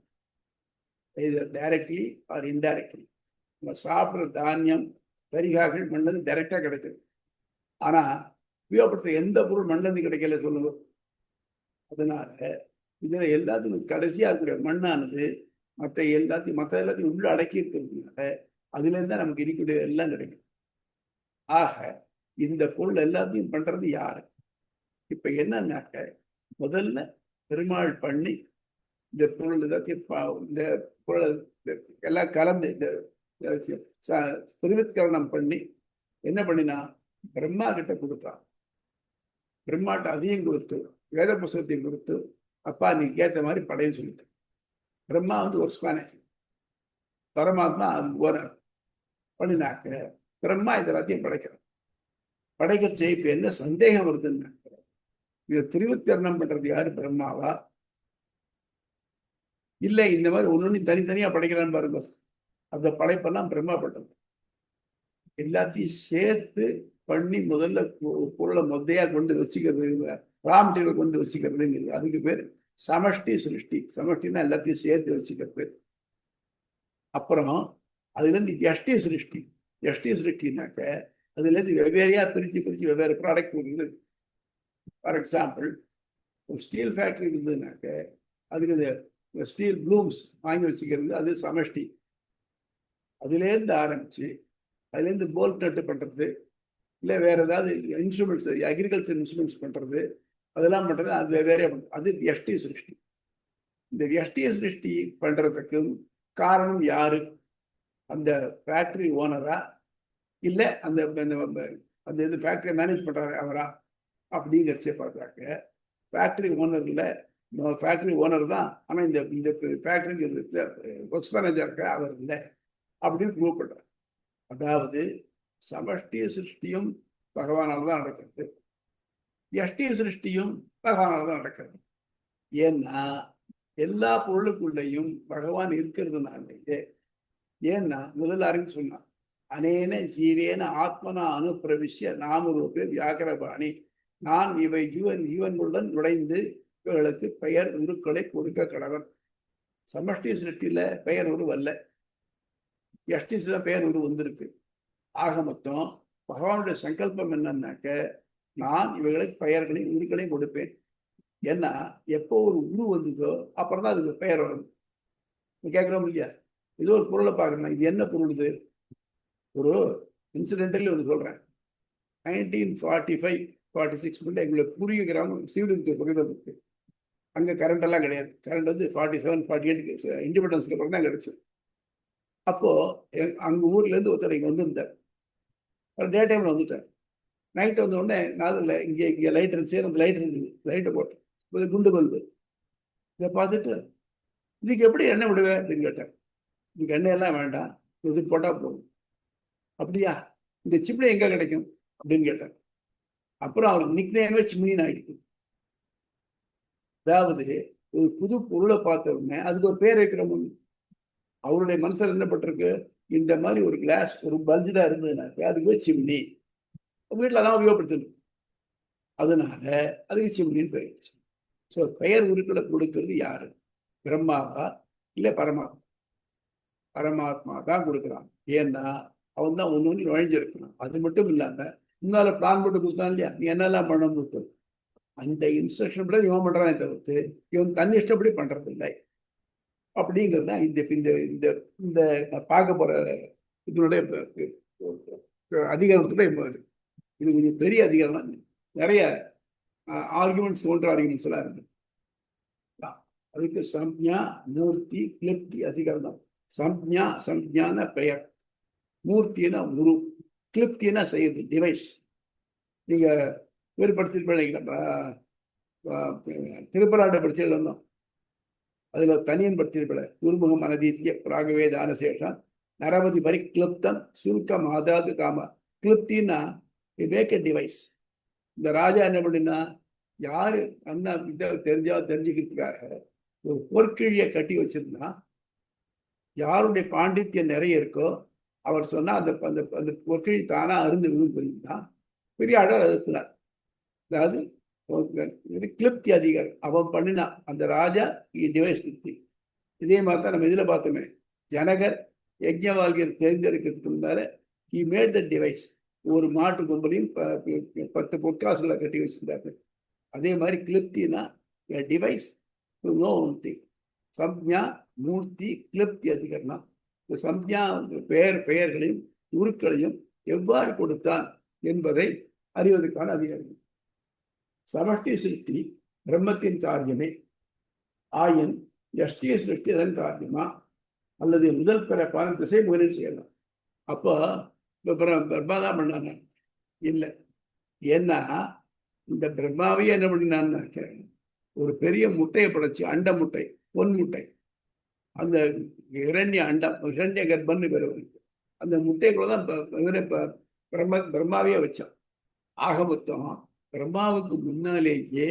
இது டைரக்ட்லி ஆர் இன்டைரக்ட்லி. நம்ம சாப்பிட்ற தானியம் கரிகாய்கள் மண்ணிலிருந்து டைரக்டா கிடைக்குது. ஆனா உபயோகப்படுத்துற எந்த பொருள் மண்ணிலிருந்து கிடைக்கல சொல்லுங்க. அதனால இதுல எல்லாத்துக்கும் கடைசியா இருக்கக்கூடிய மண்ணானது மற்ற எல்லாத்தையும் உள்ள அடக்கி இருக்கிறதுனால அதுல இருந்தா நமக்கு இருக்கக்கூடிய எல்லாம் கிடைக்கும். ஆக இந்த பொருள் எல்லாத்தையும் பண்றது யாரு? இப்ப என்னன்னாக்க முதல்ல பெருமாள் பண்ணி இந்த பொருள் எல்லாத்தையும் இந்த பொருளை எல்லாம் கலந்து இந்த திருவித்கரணம் பண்ணி என்ன பண்ணினா பிரம்மா கிட்ட கொடுத்தான். பிரம்மாட்ட அதையும் கொடுத்து வேத புஸ்தகத்தையும் கொடுத்து அப்பா நீங்க ஏற்ற மாதிரி படைன்னு சொல்லிட்டு பிரம்மா ஒரு ஸ்பானேஜ், பரமாத்மா அது ஓனர் பண்ணினாக்க பிரம்மா இதெல்லாத்தையும் படைக்கிறான். படைக்கிறச்சே இப்ப என்ன சந்தேகம் வருதுன்னு, இதை திருவித்கரணம் பண்றது யாரு? பிரம்மாவா? இல்ல இந்த மாதிரி ஒன்னொன்னு தனித்தனியா படைக்கிறான்னு பாருங்க. அந்த படைப்பெல்லாம் பிரம்மா பண்றது. எல்லாத்தையும் சேர்த்து பண்ணி முதல்ல பொருளை மொத்தையா கொண்டு வச்சுக்கிறது, ரா மெட்டீரியல் கொண்டு வச்சுக்கிறதுங்கிறது. அதுக்கு பேர் சமஷ்டி சிருஷ்டி. சமஷ்டினா எல்லாத்தையும் சேர்த்து வச்சுக்கிறது. அப்புறம் அதுல இருந்து எஷ்டி சிருஷ்டி. எஷ்டி சிருஷ்டினாக்க அதுல இருந்து வெவ்வேறையா பிரிச்சு வெவ்வேறு ப்ராடக்ட் வருது. ஃபார் எக்ஸாம்பிள் ஒரு ஸ்டீல் ஃபேக்டரி இருந்ததுனாக்க அதுக்கு ஸ்டீல் ப்ளூம்ஸ் வாங்கி வச்சுக்கிறது, அது சமஷ்டி. அதுலேருந்து ஆரம்பிச்சு அதுலேருந்து போல்ட் நட்டு பண்றது, இல்லை வேற ஏதாவது இன்ஸ்ட்ருமெண்ட்ஸ் அக்ரிகல்ச்சர் இன்ஸ்ட்ருமெண்ட்ஸ் பண்றது, அதெல்லாம் பண்றது அது வெவ்வேறையா பண்றது. அது எஷ்டி சிருஷ்டி. இந்த எஷ்டி சிருஷ்டி பண்றதுக்கும் காரணம் யாரு? அந்த ஃபேக்டரி ஓனரா, இல்ல அந்த அந்த இது ஃபேக்டரியை மேனேஜ் பண்றாரு அவரா அப்படிங்கிறச்சே பார்த்தாக்க ஃபேக்டரி ஓனர் இல்லை, ஃபேக்டரி ஓனர் தான். ஆனா இந்த இந்த ஃபேக்டரிக்கு ஒர்க்ஸ் மேனேஜர் இருக்க அவர் இல்லை அப்படின்னு ப்ரூவ் பண்றாரு. அதாவது சமஷ்டி சிருஷ்டியும் பகவானால் தான் நடக்கிறது, எஷ்டி சிருஷ்டியும் பகவானால் தான் நடக்கிறது. ஏன்னா எல்லா பொருளுக்குள்ளேயும் பகவான் இருக்கிறதுனாலே. ஏன்னா முதல்ல அறிந்து சொன்னான், அனேன ஜீவேன ஆத்மனா அனுப்பிரவிஷ்ய நாமரூபே வியாகரபாணி. நான் இவை ஜீவன்களுடன் நுழைந்து இவர்களுக்கு பெயர் உருக்களை கொடுக்க கடவன். சமஷ்டி சிருஷ்டியில பெயர் உருவல்ல, எஷ்டி சில பெயர் உரு வந்திருக்கு. ஆக மொத்தம் பகவானுடைய சங்கல்பம் என்னன்னாக்க நான் இவைகளுக்கு பெயர்களையும் உருக்களையும் கொடுப்பேன். ஏன்னா எப்போ ஒரு உரு வந்ததோ அப்புறம் தான் அதுக்கு பெயர் வரும். கேட்கிறோம் இல்லையா? ஏதோ ஒரு பொருளை பார்க்கணும், இது என்ன பொருள்? இது ஒரு இன்சிடென்டலி ஒன்று சொல்றேன். 1945-46 எங்களுக்கு பூர்வீக கிராமம் சீவலுக்கு பக்கத்தில் இருக்கு. அங்கே கரண்ட் எல்லாம் கிடையாது. கரண்ட் 47-48 இண்டிபெண்டன்ஸ்க்கு அப்புறம் தான் கிடைச்சு. அப்போ அங்க ஊர்ல இருந்து ஒருத்தர் இங்க வந்திருந்தார். டே டைம்ல வந்துட்டார். நைட் வந்த உடனே நான் இங்கே லைட் இருந்துச்சு, அந்த லைட் இருந்தது, லைட்டை போட்டேன். குண்டு பல்பு. இதை பார்த்துட்டு இதுக்கு எப்படி எண்ணெய் விடுவேன் அப்படின்னு கேட்டேன். இதுக்கு எண்ணெயெல்லாம் வேண்டாம், இது போட்டா போகும். அப்படியா? இந்த சிப்ளை எங்க கிடைக்கும் அப்படின்னு கேட்டார். அப்புறம் அவருக்கு நிக்னேமே சிம்னின்னு ஆயிடுச்சு. அதாவது ஒரு புது பொருளை பார்த்த உடனே அதுக்கு ஒரு பேர் வைக்கிற முன் அவருடைய மனசுல என்ன பட்டிருக்கு, இந்த மாதிரி ஒரு கிளாஸ் ஒரு பல்ஜடா இருந்ததுனாக்க அதுக்கு போய் சிம்னி வீட்டில் தான் உபயோகப்படுத்தணும். அதனால அதுக்கு சிம்னின்னு பெயர். ஸோ பெயர் உருக்களை கொடுக்கறது யாரு? பிரம்மாவா இல்லை பரமாத்மா? பரமாத்மா தான் கொடுக்குறான். ஏன்னா அவன் தான் ஒன்று நுழைஞ்சிருக்கிறான். அது மட்டும் இல்லாம முன்னால பிளான் போட்டு கொடுத்தான் இல்லையா, நீ என்னெல்லாம் பண்ண அந்த இன்ஸ்ட்ரக்ஷன் படி இவன் பண்றானே தவிர்த்து இவன் தன் இஷ்டப்படி பண்றது இல்லை. அப்படிங்கிறது தான் இந்த இந்த இந்த இந்த பார்க்க போற இதனுடைய அதிகாரத்துடைய இது கொஞ்சம் பெரிய அதிகாரம். நிறைய ஆர்குமெண்ட்ஸ், கவுண்டர் ஆர்குமெண்ட்ஸ் எல்லாம் இருக்கு. அதுக்கு சம்ஞா, மூர்த்தி, கிளிப்தி அதிகாரம். சம்ஞா, சம்ஞான பெயர், மூர்த்தினா குரு, கிளிப்தினா செய்யுது டிவைஸ். நீங்க வேறுபடுத்திருப்பீங்க, திருப்பராட்டை படிச்சிருந்தோம், அதுல தனியன் படுத்திருப்பட குருமுகம் அனதீத்திய பிராகவேதான சேஷம் நரவதி பரி கிளிப்தம் சுருக்கம் ஆதாது காம. கிளிப்தின்னா மேக் எ டிவைஸ். இந்த ராஜா என்ன பண்ணினா, யாரு அண்ணா இதை தெரிஞ்சுக்கிறதுக்காக ஒரு பொற்கிழியை கட்டி வச்சிருந்தா, யாருடைய பாண்டித்யம் நிறைய இருக்கோ அவர் சொன்னா அந்த அந்த அந்த பொற்கிழி தானா அருந்து விழுந்து சொல்லியிருந்தான். பெரிய ஆடர் அதுக்குனார். அதாவது இது கிளிப்தி அதிகாரம் அவன் பண்ணினா அந்த ராஜா டிவைஸ் கிளிப்தி. இதே மாதிரி தான் நம்ம இதுல பார்த்தோமே, ஜனகர் யஜ்ஞவால்கியர் தேர்ந்தெடுக்கிறதுக்கு முன்னால ஹி மேட் த டிவைஸ். ஒரு மாட்டு கும்பலையும் 10 பொற்காசுகளை கட்டி வச்சிருந்தாரு. அதே மாதிரி கிளிப்தினா டிவைஸ் நோ ஒன் திங். சம்ஞா, மூர்த்தி, கிளிப்தி அதிகரணம். இந்த சம்ஞா பெயர்களையும் உருக்களையும் எவ்வாறு கொடுத்தான் என்பதை அறிவதற்கான அதிகாரம். சமஷ்டி சிருஷ்டி பிரம்மத்தின் காரியமே ஆயின் எஷ்டிய சிருஷ்டி அதன் காரியமா, அல்லது முதல் பிறப்பான திசை முயற்சி செய்யலாம். அப்போ பிரம்மா தான் பண்ணாங்க இல்லை. ஏன்னா இந்த பிரம்மாவையே என்ன பண்ணினான்னு ஒரு பெரிய முட்டையை படைச்சு, அண்ட முட்டை, பொன் முட்டை, அந்த இரண்ய அண்டம், இரண்ய கர்ப்பன்னு பேர். அந்த முட்டைக்குள்ள தான் பிரம்மாவையே வச்சான். ஆக மொத்தம் பிரம்மாவுக்கு முன்னாலேயே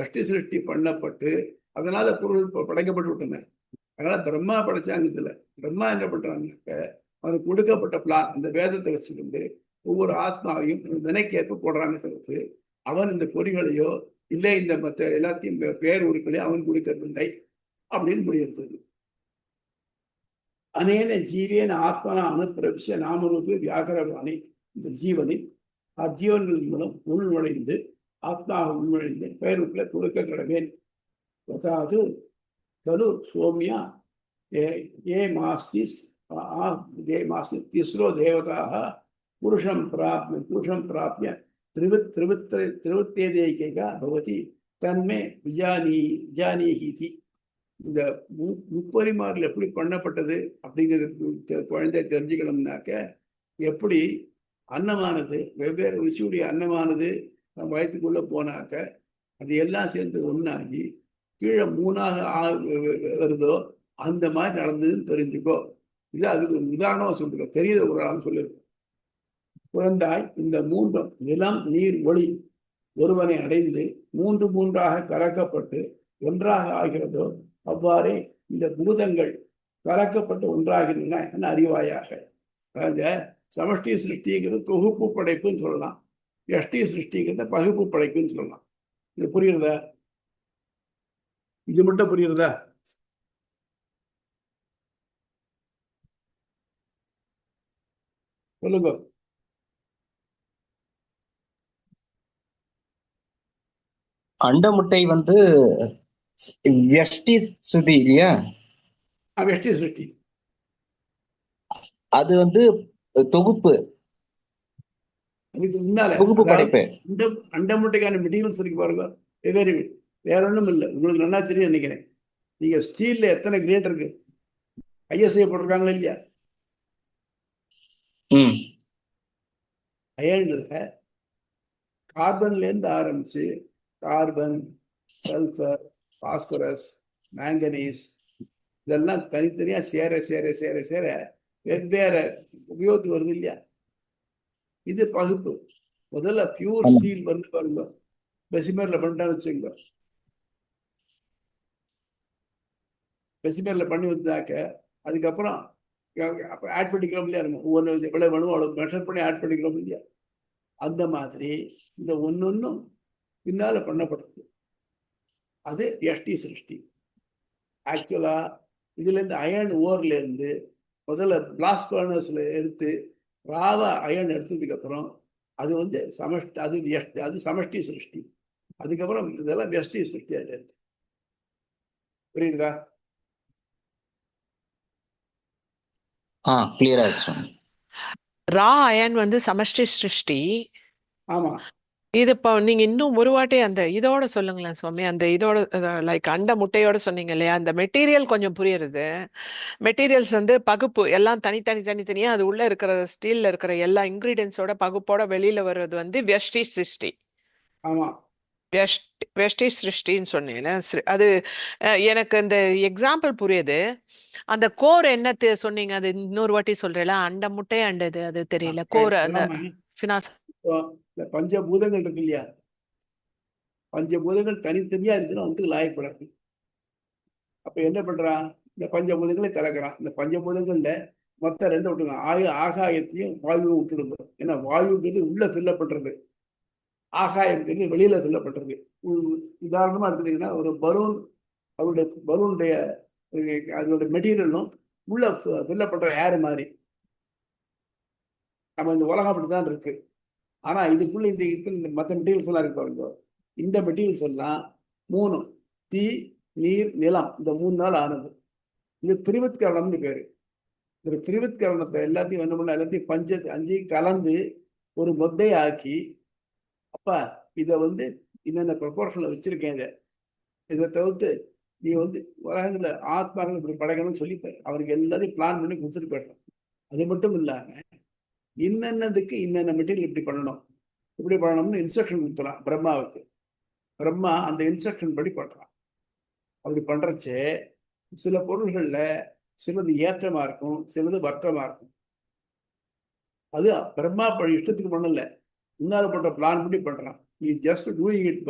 எஷ்டி சிருஷ்டி பண்ணப்பட்டு அதனால பொருள் படைக்கப்பட்டு விட்டன. அதனால பிரம்மா படைச்சாங்க. பிரம்மா என்ன பண்றாங்க, அவனுக்கு கொடுக்கப்பட்ட பிளான், அந்த வேதத்தை வச்சுக்கிட்டு ஒவ்வொரு ஆத்மாவையும் நினைக்கேற்ப போடுறாங்க தவிர்த்து அவன் இந்த பொறிகளையோ இல்லை இந்த மற்ற எல்லாத்தையும் பேர் உருக்களையும் அவன் கொடுக்கறதில்லை அப்படின்னு முடியிருந்தது. அனேன ஜீவேன ஆத்மனா அனுப்பிரவிஷ நாமரூபி வியாகரவாணி. இந்த ஜீவனில் அஜீவன்களின் மூலம் உள்நுழைந்து ஆத்மாக உள்நுழைந்து பெயருக்களை கொடுக்க கடவேன். அதாவது தலு சோமியா ஏ மாஸ்தி திஸ்ரோ தேவதாக புருஷம் பிராப்ய திருவத்தேதைகா பவதி தன்மே விஜானீஹி. இந்த முப்பரிமாறில் எப்படி பண்ணப்பட்டது அப்படிங்கிறது குழந்தை தெரிஞ்சுக்கணும்னாக்க, எப்படி அன்னமானது வெவ்வேறு ருசியுடைய அன்னமானது வயிற்றுக்குள்ள போனாக்க அது எல்லாம் சேர்ந்து ஒன்னாகி கீழே 3ஆக வருதோ அந்த மாதிரி நடந்ததுன்னு தெரிஞ்சுக்கோ. இது அதுக்கு ஒரு உதாரணமா சொல்லிருக்க, தெரியுத ஒரு ஆள் சொல்லியிருக்கோம். குழந்தாய், இந்த மூன்றும் நிலம், நீர், ஒளி ஒருவனை அடைந்து 3 கலக்கப்பட்டு ஒன்றாக ஆகிறதோ அவ்வாறே இந்த பூதங்கள் கலக்கப்பட்டு ஒன்றாகின்றன என அறிவாயாக. அதாவது சமஷ்டி சிருஷ்டிங்கிறது தொகுப்பு படைப்புன்னு சொல்லலாம், எஷ்டி சிருஷ்டிங்கிறத பகுப்பு படைப்புன்னு சொல்லலாம். இது புரியுறதா? இது மட்டும் புரியுறதா? சொல்லுங்க. அண்ட முட்டை வந்து வெஷ்டி சுதி இல்லையா? வெஷ்டி சிருஷ்டி அது வந்து தொகுப்பு, அதுக்கு முன்னால தொகுப்பு படைப்பு. அண்ட முட்டைக்கான மெட்டீரியல்ஸ் இருக்கு பாருங்க, வெவ்வேறு. வேற ஒன்றும் இல்லை, உங்களுக்கு நல்லா தெரியும் நினைக்கிறேன். நீங்க ஸ்டீல்ல எத்தனை கிரேட் இருக்கு, ஐஎஸ்ஐ போட்டிருக்காங்களா இல்லையா? அயன்ல கார்பன்ல இருந்து ஆரம்பிச்சு கார்பன், சல்ஃபர், பாஸ்பரஸ், மேங்கனீஸ் இதெல்லாம் தனித்தனியா சேர சேர சேர சேர வெவ்வேறு உபயோகத்துக்கு வருது இல்லையா? இது பகுப்பு. முதல்ல பியூர் ஸ்டீல் வந்து பாருங்க, பெசிமர்ல பண்ணிட்டான்னு வச்சுங்க. பெசிமர்ல பண்ணி வந்தாக்க அதுக்கப்புறம் ஆட் பண்ணிக்கிறோம் இல்லையா? நம்ம ஒவ்வொன்று எவ்வளவு வேணுமோ அவ்வளவு மெஷர் பண்ணி ஆட் பண்ணிக்கிறோம் இல்லையா? அந்த மாதிரி இந்த ஒன்னொன்னும் பின்னால பண்ணப்படுறது. அது எஷ்டி சிருஷ்டி. ஆக்சுவலா இதுல இருந்து அயன் ஓர்ல இருந்து முதல்ல பிளாஸ்ட் ஃபர்னஸ்ல எடுத்து ராவா அயன் எடுத்ததுக்கு அப்புறம் அது வந்து சமஷ்டி, அது சமஷ்டி சிருஷ்டி. அதுக்கப்புறம் இதெல்லாம் வெஷ்டி சிருஷ்டி. அதுல இருந்து புரியுதா? கிளியர் ஆயிடுச்சு. ரா அயன் வந்து சமஷ்டி சிருஷ்டி. ஆமா, இது இப்போ நீங்க இன்னும் ஒரு வாட்டி அந்த இதோட சொல்லுங்களேன் சுவாமி. அந்த இதோட லைக் அண்ட முட்டையோட சொன்னீங்க இல்லையா, அந்த மெட்டீரியல் கொஞ்சம் புரியுறது. மெட்டீரியல்ஸ் வந்து பகுப்பு எல்லாம் தனித்தனியா அது உள்ள இருக்கிற ஸ்டீல்ல இருக்கிற எல்லா இன்கிரீடியன்ஸோட பகுப்போட வெளியில வர்றது வந்து வெஷ்டி சிருஷ்டி. ஆமா. வெஷ்டி சிருஷ்டின்னு சொன்னேன். அது எனக்கு இந்த எக்ஸாம்பிள் புரியுது. அந்த கோர் என்ன சொன்னீங்க, அது இன்னொரு வாட்டி சொல்றேன். அண்ட முட்டை அண்டது அது தெரியல. கோர் அந்த ஃபினாஸ் பஞ்சபூதங்கள் இருக்கு இல்லையா, பஞ்சபூதங்கள் தனித்தனியா இருக்குன்னு வந்து லாயப்படாது. அப்ப என்ன பண்றான், இந்த பஞ்சபூதங்களை கலக்கிறான். இந்த பஞ்சபூதங்கள்ல மொத்தம் ரெண்டு விட்டுருங்க, ஆகாயத்தையும் வாயுவும் விட்டுடுங்க. ஏன்னா வாயுங்கிறது உள்ள ஃபில்ல பண்றது, ஆகாயங்கிறது வெளியில ஃபில்ல பண்றது. உதாரணமா எடுத்துட்டீங்கன்னா ஒரு பலூன், அவருடைய பலூனுடைய அதோட மெட்டீரியலும் உள்ள ஃபில்ல பண்ற ஏர் மாதிரி. நம்ம இந்த உலகம் அப்படிதான் இருக்கு. ஆனா இதுக்குள்ள இந்த மற்ற மெட்டீரியல்ஸ் எல்லாம் இருக்கு பாருங்க. இந்த மெட்டீரியல்ஸ் எல்லாம் மூணு, தீ, நீர், நிலம், இந்த 3 நாள் ஆனது. இது திரிவித்கரணம்னு பேரு. இந்த திரிவித்கரணத்தை எல்லாத்தையும் என்ன பண்ண, எல்லாத்தையும் 5 கலந்து ஒரு மொத்தையை ஆக்கி, அப்பா இதை வந்து இந்த ப்ரொபோர்ஷன்ல வச்சிருக்கேன், இதை தவிர்த்து நீ வந்து உலகத்துல ஆத்மாக்கள் இப்படி படைக்கணும்னு சொல்லி அவருக்கு எல்லாத்தையும் பிளான் பண்ணி கொடுத்துட்டு போயிடணும். அது மட்டும் இல்லாம இன்னதுக்கு இன்னென்ன மெட்டீரியல் இப்படி பண்ணணும், இப்படி பண்ணணும்னு இன்ஸ்ட்ரக்ஷன் கொடுத்துறான் பிரம்மாவுக்கு. பிரம்மா அந்த இன்ஸ்ட்ரக்ஷன் படி பண்றான். அப்படி பண்றச்சே சில பொருள்கள்ல சிலது ஏற்றமா இருக்கும், சிலது வர்க்கமா இருக்கும். அது பிரம்மா இஷ்டத்துக்கு பண்ணல, முன்னால பண்ற பிளான் படி பண்றான். He just doing it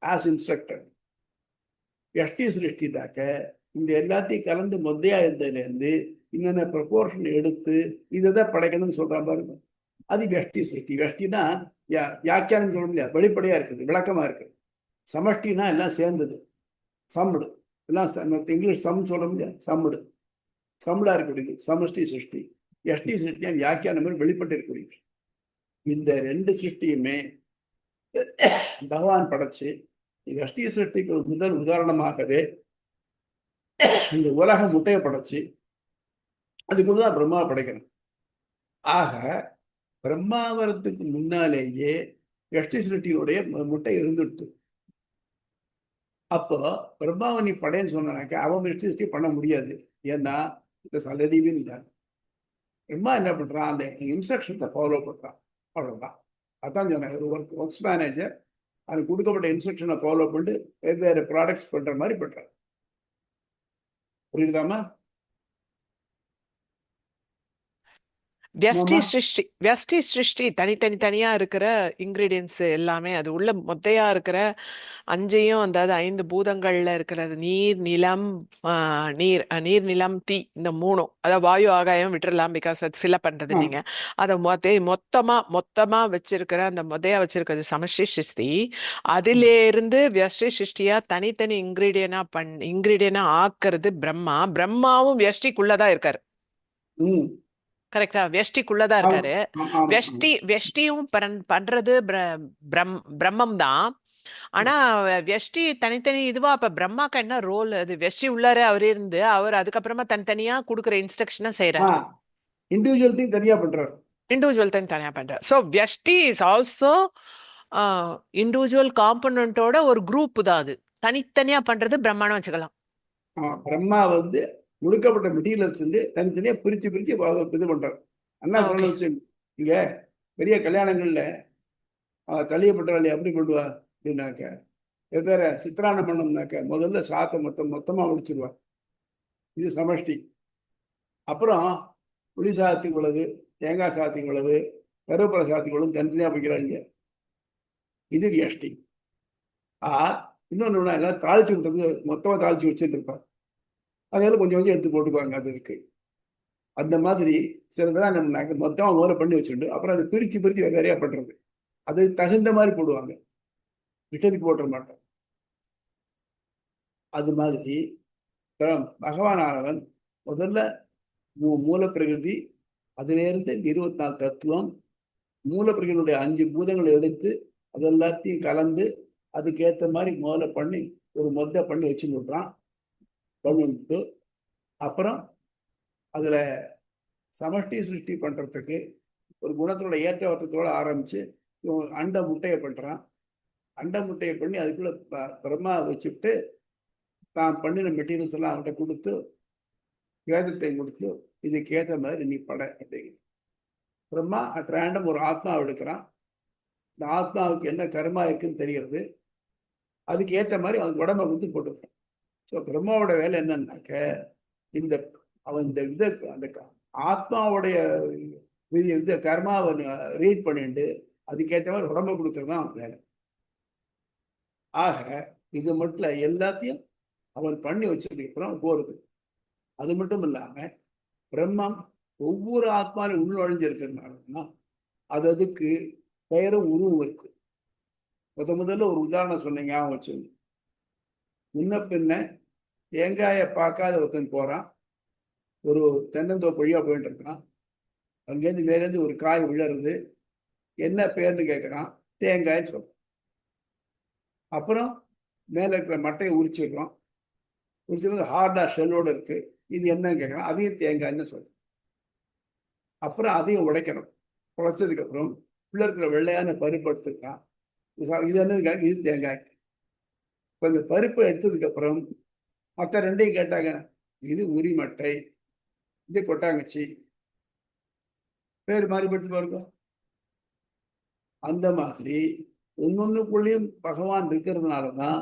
as instructed. எஷ்டி சிருஷ்டிட்டாக்க இந்த எல்லாத்தையும் கலந்து மொத்தையா இருந்ததுல இருந்து இன்னென்ன ப்ரொபோர்ஷன் எடுத்து இதை தான் படைக்கணும்னு சொல்றான் பாருங்க, அது வெஷ்டி சிருஷ்டி. வெஷ்டினா வியாக்கியானம் சொல்ல முடியாது, வெளிப்படையா இருக்குது, விளக்கமா இருக்கு. சமஷ்டினா எல்லாம் சேர்ந்தது, சம்முடு எல்லாம் இங்கிலீஷ் சம் சொல்ல முடியாது, சம்முடு சம்முடா இருக்கக்கூடியது சமஷ்டி சிருஷ்டி. எஷ்டி சிருஷ்டியா வியாக்கியானம் வெளிப்பட்டு இருக்கக்கூடியது. இந்த 2 சிருஷ்டியுமே பகவான் படைச்சு, எஷ்டி சிருஷ்டிக்கு முதல் உதாரணமாகவே இந்த உலக முட்டையை படைச்சு அதுக்குள்ளதான் பிரம்மா படைக்கணும். ஆக பிரம்மாவரத்துக்கு முன்னாலேயே எஷ்டி சிருஷ்டியுடைய முட்டை இருந்துட்டு, அப்போ பிரம்மாவை நீ படையன்னு சொன்னாக்க அவன் எஷ்டி சிருஷ்டி பண்ண முடியாது. ஏன்னா ஆல்ரெடிவே இருந்தாங்க. பிரம்மா என்ன பண்றான், அந்த இன்ஸ்ட்ரக்ஷன்ஸை ஃபாலோ பண்றான், அவ்வளவுதான். அதான் சொன்னேன், ஒரு ஒர்க்ஸ் மேனேஜர் அதுக்கு கொடுக்கப்பட்ட இன்ஸ்ட்ரக்ஷனை ஃபாலோ பண்ணிட்டு வெவ்வேறு ப்ராடக்ட்ஸ் பண்ற மாதிரி பண்றாங்க. புரியுதாமா? வியஷ்டி சிருஷ்டி தனியா இருக்கிற இன்கிரீடியன்ஸ் எல்லாமே அது உள்ள மொத்தையா இருக்கிற 5ஐயும், அதாவது 5 பூதங்கள்ல இருக்கிறது நீர், நிலம், நீர் நிலம், தீ, இந்த 3, அதாவது வாயு ஆகாயம் விட்டுறலாம், பிகாஸ் அது ஃபில் பண்றது நீங்க. அதை மொத்தமா வச்சிருக்கிற அந்த மொத்தையா வச்சிருக்கிறது சமஷ்டி சிருஷ்டி. அதுல இருந்து வியஷ்டி சிருஷ்டியா தனித்தனி இன்கிரீடியனா ஆக்குறது பிரம்மா. பிரம்மாவும் வியஷ்டிக்குள்ளதான் இருக்காரு. கரெக்டா? வெஷ்டிக்குள்ளதான் இருக்காரு. வெஷ்டியும் பண்றது பிரம்மம் தான். ஆனா வெஷ்டி தனித்தனி இதுவா. அப்ப பிரம்மாக்கு என்ன ரோல்? அது வெஷ்டி உள்ளாரு அவரே இருந்து அவர் அதுக்கப்புறமா தனித்தனியா கொடுக்குற இன்ஸ்ட்ரக்ஷனை செய்யறாரு. இண்டிவிஜுவல் திங் தனியா பண்றாரு. இண்டிவிஜுவல் திங் தனியா பண்றாரு. சோ வெஷ்டி இஸ் ஆல்சோ இண்டிவிஜுவல் காம்பனண்டோட ஒரு குரூப் தான். அது தனித்தனியா பண்றது பிரம்மான்னு வச்சுக்கலாம். பிரம்மா வந்து முழுக்கப்பட்ட மெட்டீரியல்ஸ் வந்து தனித்தனியா பிரிச்சு இது பண்றாரு. அண்ணா சொல்ல வச்சு, இங்க பெரிய கல்யாணங்கள்ல தளியப்பட்டாளி எப்படி பண்ணுவா அப்படின்னாக்க, வெவ்வேறு சித்திரானம் பண்ணோம்னாக்க முதல்ல சாத்தை மொத்தமா முடிச்சிருவா, இது சமஷ்டி. அப்புறம் புளி சாதத்துக்கு உள்ளது, தேங்காய் சாதத்துக்கு உள்ளது, கருவேப்பிலை சாதத்துக்கு உள்ளது தனித்தனியா வைக்கிறாங்க, இது வியஷ்டி. இன்னொன்னு எல்லாம் தாளிச்சு விட்டது மொத்தமா தாளிச்சு வச்சுட்டு இருப்பார், அதனால கொஞ்சம் எடுத்து போட்டுக்குவாங்க. அதுக்கு அந்த மாதிரி சிலதெல்லாம் நம்ம மொத்தமா முதல்ல பண்ணி வச்சுட்டு அப்புறம் அதை பிரிச்சு வேறையா பண்றது, அது தகுந்த மாதிரி போடுவாங்க. இஷ்டத்துக்கு போட்டுற மாட்டோம். அது மாதிரி பகவானானவன் முதல்ல மூல பிரகிருதி, அதிலிருந்து 24 தத்துவம், மூல பிரகிருதியுடைய 5 பூதங்களை எடுத்து அது எல்லாத்தையும் கலந்து அதுக்கேற்ற மாதிரி முதல்ல பண்ணி ஒரு மொத்த பண்ணி வச்சு விடுறான். பண்ணிட்டு அப்புறம் அதுல சமஷ்டி சிருஷ்டி பண்றதுக்கு ஒரு குணத்தோட ஏற்றவற்றத்தோட ஆரம்பிச்சு அண்ட முட்டையை பண்றான். அண்ட முட்டையை பண்ணி அதுக்குள்ள பிரம்மா வச்சுட்டு தான் பண்ணின மெட்டீரியல்ஸ் எல்லாம் அவன்கிட்ட கொடுத்து வேதத்தை கொடுத்து இதுக்கேற்ற மாதிரி நீ பட அப்படிங்க. பிரம்மா அட் ரேண்டம் ஒரு ஆத்மாவை எடுக்கிறான். இந்த ஆத்மாவுக்கு என்ன கர்மா இருக்குன்னு தெரிகிறது. அதுக்கு ஏற்ற மாதிரி அவனுக்கு உடம்பை கொடுத்து போட்டுருக்கான். ஸோ பிரம்மாவோட வேலை என்னன்னாக்க இந்த அவன் இந்த இதை அந்த ஆத்மாவுடைய இதை கர்மாவை ரீட் பண்ணிட்டு அதுக்கேற்ற மாதிரி உடம்பை கொடுக்கறது தான் அவன் வேலை. ஆக இது மட்டும் எல்லாத்தையும் அவன் பண்ணி வச்சதுக்கு அப்புறம் போறது. அது மட்டும் இல்லாம பிரம்மம் ஒவ்வொரு ஆத்மாவிலும் உள்நுழைஞ்சிருக்கிறதுனால அதுக்கு பெயரும் உருவம் இருக்கு. முதல்ல ஒரு உதாரணம் சொன்னீங்க, ஞாபகம் வச்சு. முன்ன பின்ன தேங்காயை பார்க்காத ஒருத்தன் போறான், ஒரு தென்னந்தோப்பு வழியா போயிட்டு இருக்கான். அங்கேருந்து மேலேருந்து ஒரு காய் விழறது, என்ன பேர்னு கேட்கறான், தேங்காய்ன்னு சொல்றான். அப்புறம் மேல இருக்கிற மட்டையை உரிச்சிடுறோம். உரிச்சிட்டு ஹார்டா ஷெல்லோடு இருக்கு, இது என்னன்னு கேட்கறான், அதையும் தேங்காய்ன்னு சொல்றோம். அப்புறம் அதையும் உடைக்கணும். உடைச்சதுக்கு அப்புறம் உள்ள இருக்கிற வெள்ளையான பருப்பு எடுத்துருக்கான், இது என்ன, இது தேங்காய். இப்போ இந்த பருப்பை எடுத்ததுக்கு அப்புறம் மற்ற ரெண்டையும் கேட்டாங்க, இது உரிமட்டை, இது கொட்டாங்கச்சி, பேர் மாறிப்படுத்தி பாருங்க. அந்த மாதிரி ஒன்னொன்னுக்குள்ளேயும் பகவான் இருக்கிறதுனாலதான்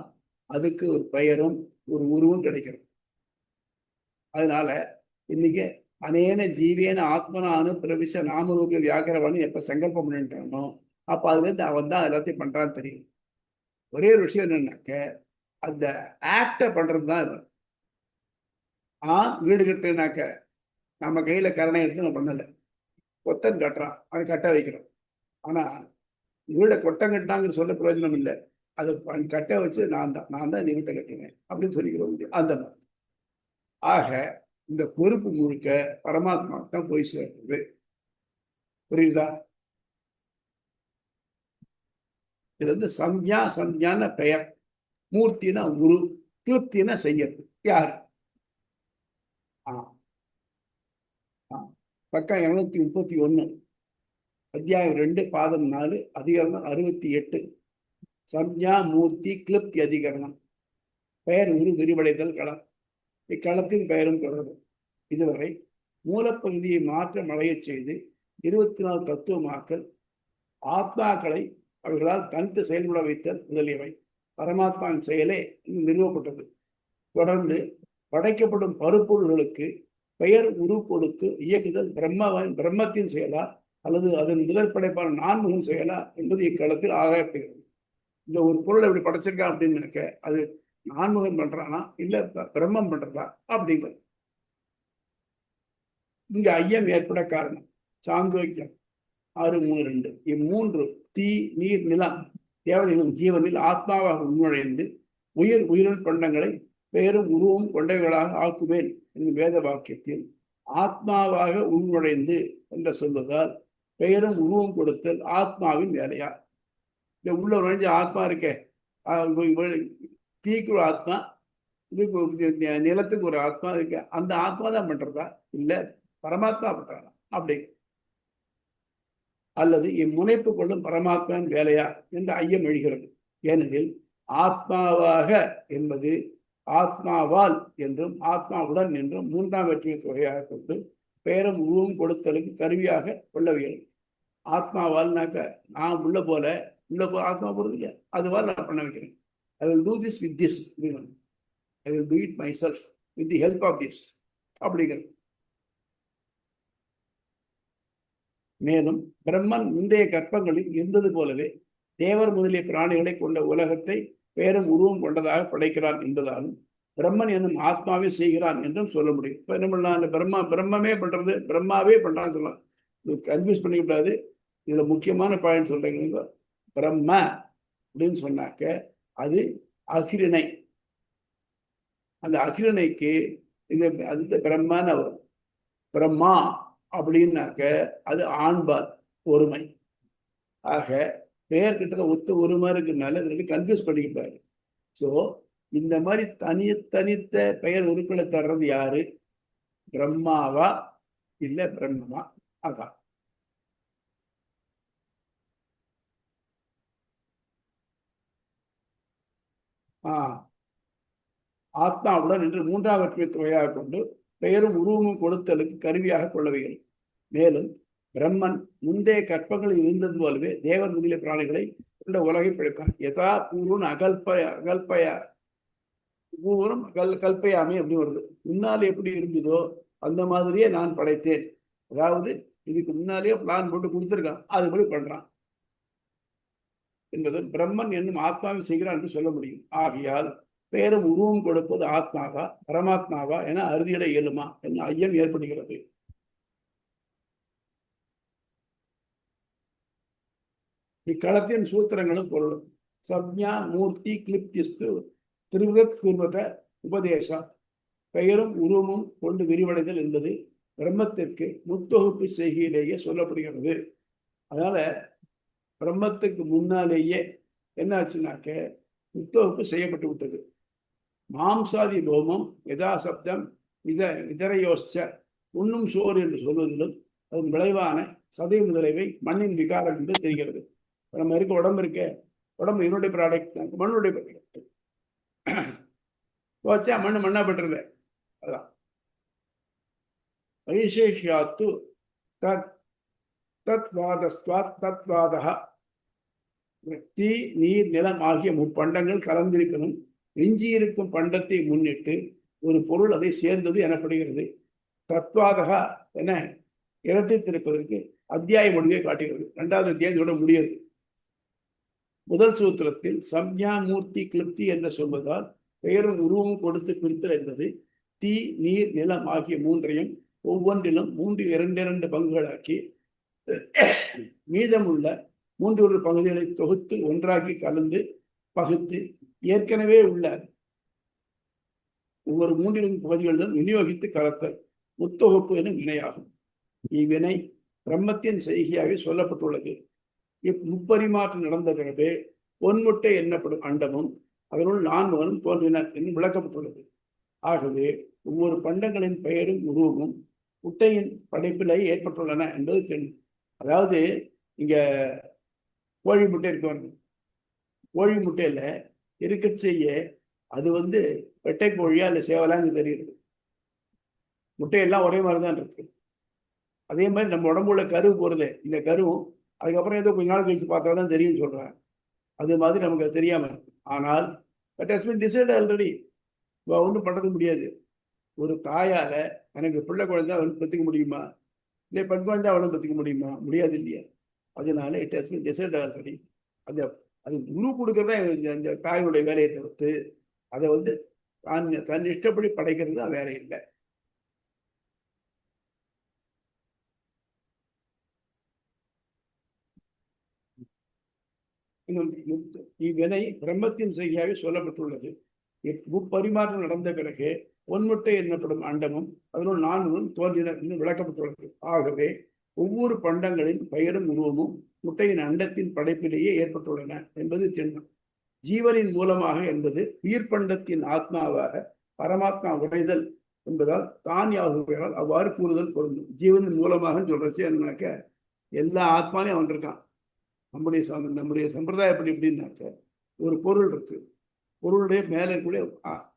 அதுக்கு ஒரு பெயரும் ஒரு உருவம் கிடைக்கிறது. அதனால இன்னைக்கு அனேன ஜீவேன ஆத்மனானு பிரவிச நாமரூப வியாக்கரவான்னு எப்ப சங்கல்பம் பண்ணிட்டானோ அப்ப அதுல இருந்து அவன் தான் எல்லாத்தையும் பண்றான்னு தெரியும். ஒரே ஒரு விஷயம் என்னன்னாக்க அந்த ஆக்ட பண்றதுதான் இது. வீடு கட்டுனாக்க நம்ம கையில கரணை எடுத்து நம்ம பண்ணல, கொத்தன் கட்டுறான், அதை கட்ட வைக்கிறோம். ஆனா வீடை கொட்டம் கட்டினாங்கிற சொல்ல பிரயோஜனம் இல்லை. அதை கட்ட வச்சு நான் தான் இந்த வீட்டை கட்டினேன் அப்படின்னு சொல்லிக்கிறோம். அந்த மாதிரி ஆக இந்த பொறுப்பு முழுக்க பரமாத்மா தான் போய் சேர்றது. புரியுதா? இது வந்து சம்யா, சம்யான பெயர், மூர்த்தினா குரு, கிருப்தினா செய்யறது. யாரு? பக்கம் 231, அத்தியாயம் 2, பாதம் 4, அதிகரணம் 68. சம்யா மூர்த்தி கிளிப்தி அதிகரணம். பெயர் உரு விரிவடைதல் களம். இக்களத்தின் பெயரும் தொடரும். இதுவரை மூலப்பகுதியை மாற்றம் அடையச் செய்து 24 தத்துவமாக்கல், ஆத்மாக்களை அவர்களால் தனித்து செயல்பட வைத்தல் முதலியவை பரமாத்மாவின் செயலே நிறுவப்பட்டது. தொடர்ந்து படைக்கப்படும் பருப்பொருள்களுக்கு பெயர் உரு கொடுத்து இயக்குதல் பிரம்மத்தின் செயலா அல்லது அதன் முதல் படைப்பான நான்முகன் செயலா என்பது இக்களத்தில் ஆராயப்படுகிறது. இந்த ஒரு பொருளை எப்படி படைச்சிருக்கான் அப்படின்னு அது நான்முகன் பண்றானா இல்ல பிரம்மம் பண்றதா அப்படிங்கிறது இங்க ஐயம் ஏற்பட காரணம். சாந்தோக்கியம் 6:3-2. இம்மூன்று தீ, நீர், நிலம் தேவதைகளும் ஜீவனில் ஆத்மாவாக உள்நுழைந்து உயிரில் பண்டங்களை பெயரும் உருவம் கொண்டவைகளாக ஆக்குவேன் என்னும் வேத வாக்கியத்தில் ஆத்மாவாக உள்நுழைந்து என்று சொல்வதால் பெயரும் உருவம் கொடுத்தல் ஆத்மாவின் வேலையா? இந்த உள்ள நுழைஞ்ச ஆத்மா இருக்கே, தீக்கு ஒரு ஆத்மா, இதுக்கு நிலத்துக்கு ஒரு ஆத்மா இருக்கு, அந்த ஆத்மா தான் பண்றதா இல்ல பரமாத்மா பண்றாங்க அப்படி? அல்லது இம்முனைப்பு கொள்ளும் பரமாத்மாவின் வேலையா என்று ஐயம் எழுகிறது. ஏனெனில் ஆத்மாவாக என்பது ஆத்மாவால் என்றும் ஆத்மாவுடன் என்றும் 3ஆம் வெற்றியை தொகையாக கொண்டு பெயரும் உருவம் கொடுத்தலுக்கு கருவியாக கொள்ளவில்லை. ஆத்மாவால்னாக்க நான் உள்ள போல ஆத்மா போறது இல்லையா, அதுவால் நான் பண்ண வைக்கிறேன். I will do this with this. I will do it myself with the help of this. அப்படிங்கிறது. மேலும் பிரம்மன் முந்தைய கற்பங்களில் இருந்தது போலவே தேவர் முதலிய பிராணிகளை கொண்ட உலகத்தை பேரும் உருவம் கொண்டதாக படைக்கிறான் என்பதாலும் பிரம்மன் என்னும் ஆத்மாவே செய்கிறான் என்றும் சொல்ல முடியும். இப்ப என்ன பண்ணலாம், பிரம்மமே பண்றது, பிரம்மாவே பண்றான்னு சொல்லலாம். இது கன்ஃபியூஸ் பண்ணிக்கூடாது. இதுல முக்கியமான பாயிண்ட் சொல்றீங்க. பிரம்ம அப்படின்னு சொன்னாக்க அது அகிரிணை. அந்த அகிரிணைக்கு இந்த அந்த பிரம்மன்னு வரும். பிரம்மா அப்படின்னாக்க அது ஆண்பால் ஒருமை. ஆக பெயர் கிட்ட ஒத்து ஒருமை இருக்குனால கன்ஃபியூஸ் பண்ணிக்கிட்டாரு. ஸோ இந்த மாதிரி தனித்த பெயர் உருக்களை தர்றது யாரு? பிரம்மாவா இல்ல பிரம்மமா? அதான் ஆத்மாவுடன் என்று மூன்றாம் வெற்றியை தொகையாக கொண்டு பெயரும் உருவமும் கொடுத்தலுக்கு கருவியாக கொள்ளவைகள். மேலும் பிரம்மன் முந்தைய கற்பங்களில் இருந்தது போலவே தேவர் முதலிய பிராணிகளை உள்ள உலகை படைத்தான். யதா பூர்வன் அகல்பய பூர்வம் கல்பயாமே அப்படின்னு வருது. முன்னாலே எப்படி இருந்ததோ அந்த மாதிரியே நான் படைத்தேன். அதாவது இதுக்கு முன்னாலேயே பிளான் போட்டு கொடுத்துருக்கான், அதுபடி பண்றான் என்பது பிரம்மன் என்னும் ஆத்மாவை செய்கிறான் என்று சொல்ல முடியும். ஆகையால் பெயரும் உருவம் கொடுப்பது ஆத்மாவா பரமாத்மாவா என அறுதியிட இயலுமா என ஐயம் ஏற்படுகிறது. இக்களத்தின் சூத்திரங்களும் பொருளும் சப்ஞா மூர்த்தி கிளிப்திஸ்து திருவித உபதேசா பெயரும் உருவமும் கொண்டு விரிவடைதல் என்பது பிரம்மத்திற்கு முத்தொகுப்பு செய்கையிலேயே சொல்லப்படுகிறது. அதனால பிரம்மத்துக்கு முன்னாலேயே என்ன ஆச்சுனாக்க முத்தொகுப்பு செய்யப்பட்டு விட்டது. மாம்சாதி லோமம் யதாசப்தம் இதரையோச்ச உண்ணும் சோறு என்று சொல்வதிலும் அதன் விளைவான சதை முதலைவை மண்ணின் விகாரம் என்று தெரிகிறது. நம்ம இருக்க உடம்பு இருக்க உடம்பு என்னுடைய ப்ராடக்ட், மண்ணுடைய ப்ராடக்ட். வச்சா மண்ணா பெற்றது. அதான் வைசேஷியாத்து தத்வாதா தீ நீர் நிலம் ஆகிய முப்பண்டங்கள் கலந்திருக்கணும். எஞ்சியிருக்கும் பண்டத்தை முன்னிட்டு ஒரு பொருள் அதை சேர்ந்தது எனப்படுகிறது. தத்வாதகா என இரட்டித்திருப்பதற்கு அத்தியாய முடிவை காட்டுகிறது. இரண்டாவது அத்தியாயத்தோட முடியாது. முதல் சூத்திரத்தில் சம்ஞா மூர்த்தி கிளிப்தி என்று சொல்வதால் பெயரும் உருவமும் கொடுத்து பிரித்தல் என்பது தீ நீர் நிலம் ஆகிய மூன்றையும் ஒவ்வொன்றிலும் 2 பங்குகளாக்கி மீதமுள்ள 3 பகுதிகளை தொகுத்து ஒன்றாக்கி கலந்து பகுத்து ஏற்கனவே உள்ள ஒவ்வொரு 3 பகுதிகளிலும் விநியோகித்து கலத்தல் முத்தொகுப்பு எனும் வினையாகும். இவ்வினை பிரம்மத்தின் செய்கையாக சொல்லப்பட்டுள்ளது. முப்பரிமாற்றம் நடந்த பிறகு பொன்முட்டை என்னப்படும் அண்டமும் அதனுள் 4 தோன்றினர் என்று விளக்கப்பட்டுள்ளது. ஆகவே ஒவ்வொரு பண்டங்களின் பெயரும் உருவமும் முட்டையின் படைப்பிலேயே ஏற்பட்டுள்ளன என்பது தெரியும். அதாவது இங்க கோழி முட்டை இருக்க, கோழி முட்டையில இருக்க செய்ய அது வெட்டை கோழியா இல்லை சேவலான்னு தெரியுது. முட்டையெல்லாம் ஒரே மாதிரி தான் இருக்கு. அதே மாதிரி நம்ம உடம்புல கரு போறது, இந்த கருவும் அதுக்கப்புறம் ஏதோ கொஞ்ச நாள் கழிச்சு பார்த்தா தான் தெரியும் சொல்றேன். அது மாதிரி நமக்கு அது தெரியாம இருக்கு. ஆனால் டிசைட் ஆல்ரெடி ஒன்றும் பண்றது முடியாது. ஒரு தாயால எனக்கு பிள்ளை குழந்தை அவனுக்கு பெற்றுக்க முடியுமா? இல்லை பெண் குழந்தை அவனுக்கு பெற்றுக்க முடியுமா? முடியாது இல்லையா? அதனால it has been decide already. அது குரு கொடுக்கறதா இந்த தாயுடைய வேலையை தவிர்த்து அதை தன் இஷ்டப்படி படைக்கிறது தான் வேலை இல்லை. இவ்வினை பிரம்மத்தின் செய்தியாக சொல்லப்பட்டுள்ளது. முப்பரிமாற்றம் நடந்த பிறகு பொன்முட்டை என்னப்படும் அண்டமும் அதனுள் 4 தோன்றின என்று விளக்கப்பட்டுள்ளது. ஆகவே ஒவ்வொரு பண்டங்களின் பெயரும் உருவமும் முட்டையின் அண்டத்தின் படைப்பிலேயே ஏற்பட்டுள்ளன என்பது திண்ணம். ஜீவனின் மூலமாக என்பது உயிர்பண்டத்தின் ஆத்மாவாக பரமாத்மா உடைதல் என்பதால் தான் யாகுவதால் அவ்வாறு கூறுதல் பொருந்தும். ஜீவனின் மூலமாக சொல்றச்சு என்னன்னாக்க எல்லா ஆத்மாலையும் அவன் இருக்கான். நம்முடைய சம்பிரதாயப்படி எப்படின்னாக்க ஒரு பொருள் இருக்கு, பொருளுடைய மேலே கூட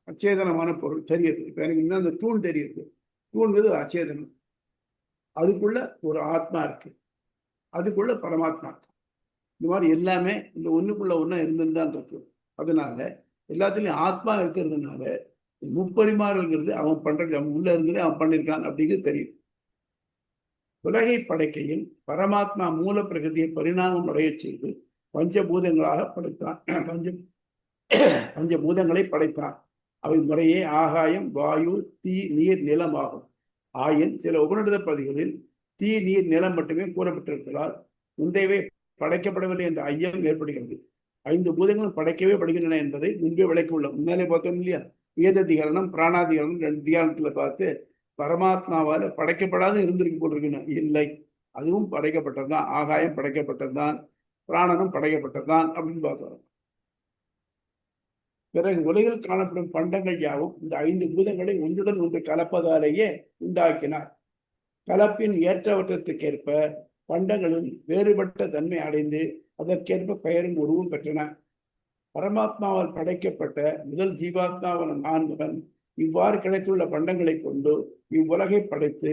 அச்சேதனமான பொருள் தெரியுது. இப்போ எனக்கு இன்னும் அந்த தூண் தெரியுது, தூண்கிறது அச்சேதனம். அதுக்குள்ள ஒரு ஆத்மா இருக்கு, அதுக்குள்ள பரமாத்மா இருக்கு. இந்த மாதிரி எல்லாமே இந்த ஒண்ணுக்குள்ள ஒன்றா இருந்துதான் இருக்கு. அதனால எல்லாத்துலேயும் ஆத்மா இருக்கிறதுனால முப்பரிமாறுங்கிறது அவன் பண்றது, அவன் உள்ள இருந்தே அவன் பண்ணியிருக்கான் அப்படிங்கிறது தெரியும். உலகை படைக்கையில் பரமாத்மா மூல பிரகிருதியை பரிணாமம் அடைய செய்து பஞ்சபூதங்களாக படைத்தான். பஞ்சபூதங்களை படைத்தான். அவை முறையே ஆகாயம், வாயு, தீ, நீர், நிலம் ஆகும். ஆயின் சில உபநிடத பதிகளில் தீ, நீர், நிலம் மட்டுமே கூறப்பட்டிருக்கிறார். முந்தையவை படைக்கப்படவில்லை என்ற ஐயம் ஏற்படுகிறது. 5 பூதங்களும் படைக்கவே படுகின்றன என்பதை முன்பே விளக்கியுள்ள முன்னாலே பார்த்தோம் இல்லையா? வேததிகரணம் பிராணாதிகரணம் 2 தியானத்துல பார்த்து பரமாத்மாவால படைக்கப்படாத இருந்திருக்கு போட்டிருக்கணும். இல்லை, அதுவும் படைக்கப்பட்டதுதான். ஆகாயம் படைக்கப்பட்டதுதான், பிராணனும் படைக்கப்பட்டதுதான் அப்படின்னு பார்த்தோம். பிறகு உலகில் காணப்படும் பண்டங்கள் யாவும் இந்த 5 பூதங்களை ஒன்றுடன் ஒன்று கலப்பதாலேயே உண்டாக்கினார். கலப்பின் ஏற்றவற்றத்துக்கேற்ப பண்டங்களும் வேறுபட்ட தன்மை அடைந்து அதற்கேற்ப பெயரும் உருவும் பெற்றன. பரமாத்மாவால் படைக்கப்பட்ட முதல் ஜீவாத்மாவான நான்முகன் இவ்வாறு கிடைத்துள்ள பண்டங்களை கொண்டு இவ்வுலகை படைத்து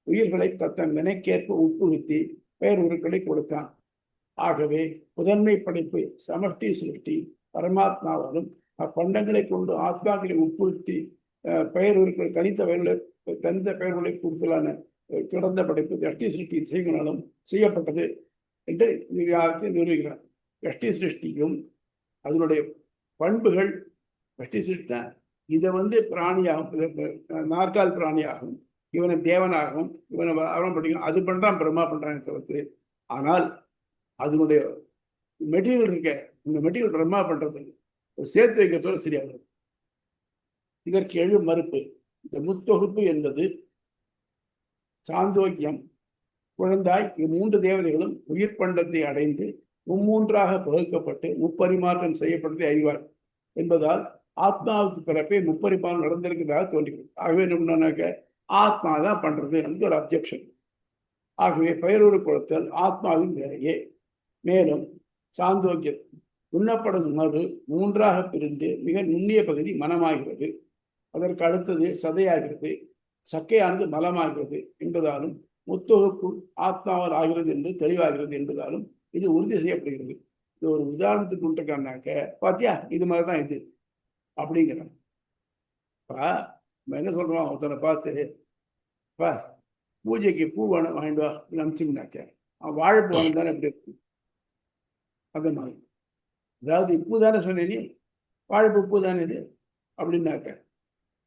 உயிர்களை தத்தன் வினைக்கேற்ப உட்புகுத்தி பெயர் உருக்களை கொடுத்தான். ஆகவே முதன்மை படைப்பு சமஷ்டி சிருஷ்டி பரமாத்மாவாலும் அப்பண்டங்களை கொண்டு ஆத்மாக்களை உட்புகுத்தி பெயர் உருக்கள் தனித்த பெயர்களை கொடுத்தலான தொடர்ந்த படைப்பு யஷ்டி சிருஷ்டி செய்வனாலும் செய்யப்பட்டது என்று நிறுவுகிறார். யஷ்டி சிருஷ்டியும் அதனுடைய பண்புகள் யஷ்டி சிருஷ்டி இதை பிராணியாகும், நாற்கால் பிராணியாகும், இவனை தேவனாகவும் இவனை அவன் படிக்கணும், அது பண்றான் பிரம்மா பண்றான் தவிர்த்து. ஆனால் அதனுடைய மெட்டீரியல் இருக்க, இந்த மெட்டீரியல் பிரம்மா பண்றது சேர்த்து வைக்கிறதோட சரியாகும். இதற்கு எழு மறுப்பு. இந்த முத்தொகுப்பு என்பது சாந்தோக்கியம் குழந்தாய் இம்மூன்று தேவதைகளும் உயிர் பண்டத்தை அடைந்து மும்மூன்றாக பகுக்கப்பட்டு முப்பரிமாற்றம் செய்யப்பட்டதை அறிவார் என்பதால் ஆத்மாவுக்கு பிறப்பே முப்பரிமாற்றம் நடந்திருக்கிறதாக தோன்றுகிறது. ஆகவே என்னன்னாக்க ஆத்மா தான் பண்றது, அதுக்கு ஒரு அப்ஜெக்ஷன். ஆகவே பெயரூறு கொடுத்தல் ஆத்மாவின் வேலையே. மேலும் சாந்தோக்கியம் உண்ணப்படும் உணவு 3ஆக பிரிந்து மிக நுண்ணிய பகுதி மனமாகிறது, அதற்கு அடுத்தது சதையாகிறது, சக்கையானது மலமாகிறது என்பதாலும் முத்தொகுப்பு ஆத்மாவால் ஆகிறது என்று தெளிவாகிறது என்பதாலும் இது உறுதி செய்யப்படுகிறது. இது ஒரு உதாரணத்துக்கு கொண்டிருக்காருனாக்க பாத்தியா இது மாதிரிதான் இது அப்படிங்கிறான். என்ன சொல்றோம், ஒருத்தனை பார்த்து பூஜைக்கு பூ வேணும் வாங்கிட்டு வா அனுப்பிச்சுனாக்க அவன் வாழைப்பூ வாங்கி தானே எப்படி இருக்கு? அந்த மாதிரி அதாவது பூ தானே சொன்னேன், வாழைப்பூ பூ தானே இது அப்படின்னாக்க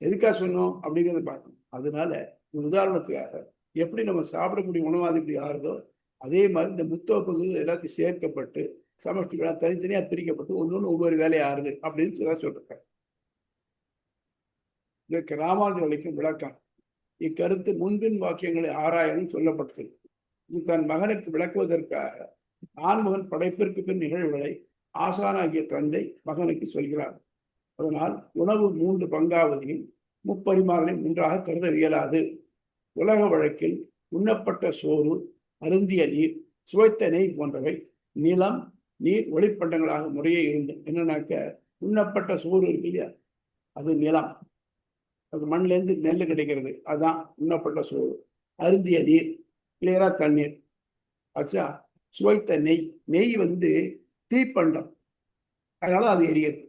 எதுக்காக சொன்னோம் அப்படிங்கிறத பார்க்கணும். அதனால உதாரணத்துக்காக எப்படி நம்ம சாப்பிடக்கூடிய உணவாது இப்படி ஆறுதோ அதே மாதிரி இந்த முத்தோப்புக்கு எல்லாத்தையும் சேர்க்கப்பட்டு சமஷ்டிகளாக தனித்தனியா பிரிக்கப்பட்டு ஒன்னொன்று ஒவ்வொரு வேலையை ஆறுது அப்படின்னு சொல்லிருக்காங்க. இதற்கு ராமானுஜர் அளிக்கும் விளக்கம். இக்கருத்து முன்பின் வாக்கியங்களை ஆராயணும் சொல்லப்பட்டது. இது தன் மகனுக்கு விளக்குவதற்காக ஆண்மகன் படைப்பிற்கு பின் நிகழ்வுகளை ஆசானாகிய தந்தை மகனுக்கு சொல்கிறார். அதனால் உணவு 3 பங்காவதையும் முப்பரிமாறனை ஒன்றாக கருத இயலாது. உலக வழக்கில் உண்ணப்பட்ட சோறு, அருந்திய நீர், சுவைத்த நெய் போன்றவை நிலம், நீர், ஒளிப்பண்டங்களாக முறையே இருந்தது. என்னன்னாக்க உண்ணப்பட்ட சோறு இருக்கு இல்லையா, அது நிலம், அது மண்ணிலேருந்து நெல் கிடைக்கிறது, அதுதான் உண்ணப்பட்ட சோறு. அருந்திய நீர் கிளியரா தண்ணீர். ஆச்சா, சுவைத்த நெய், நெய் தீப்பண்டம், அதனால அது எரியுது.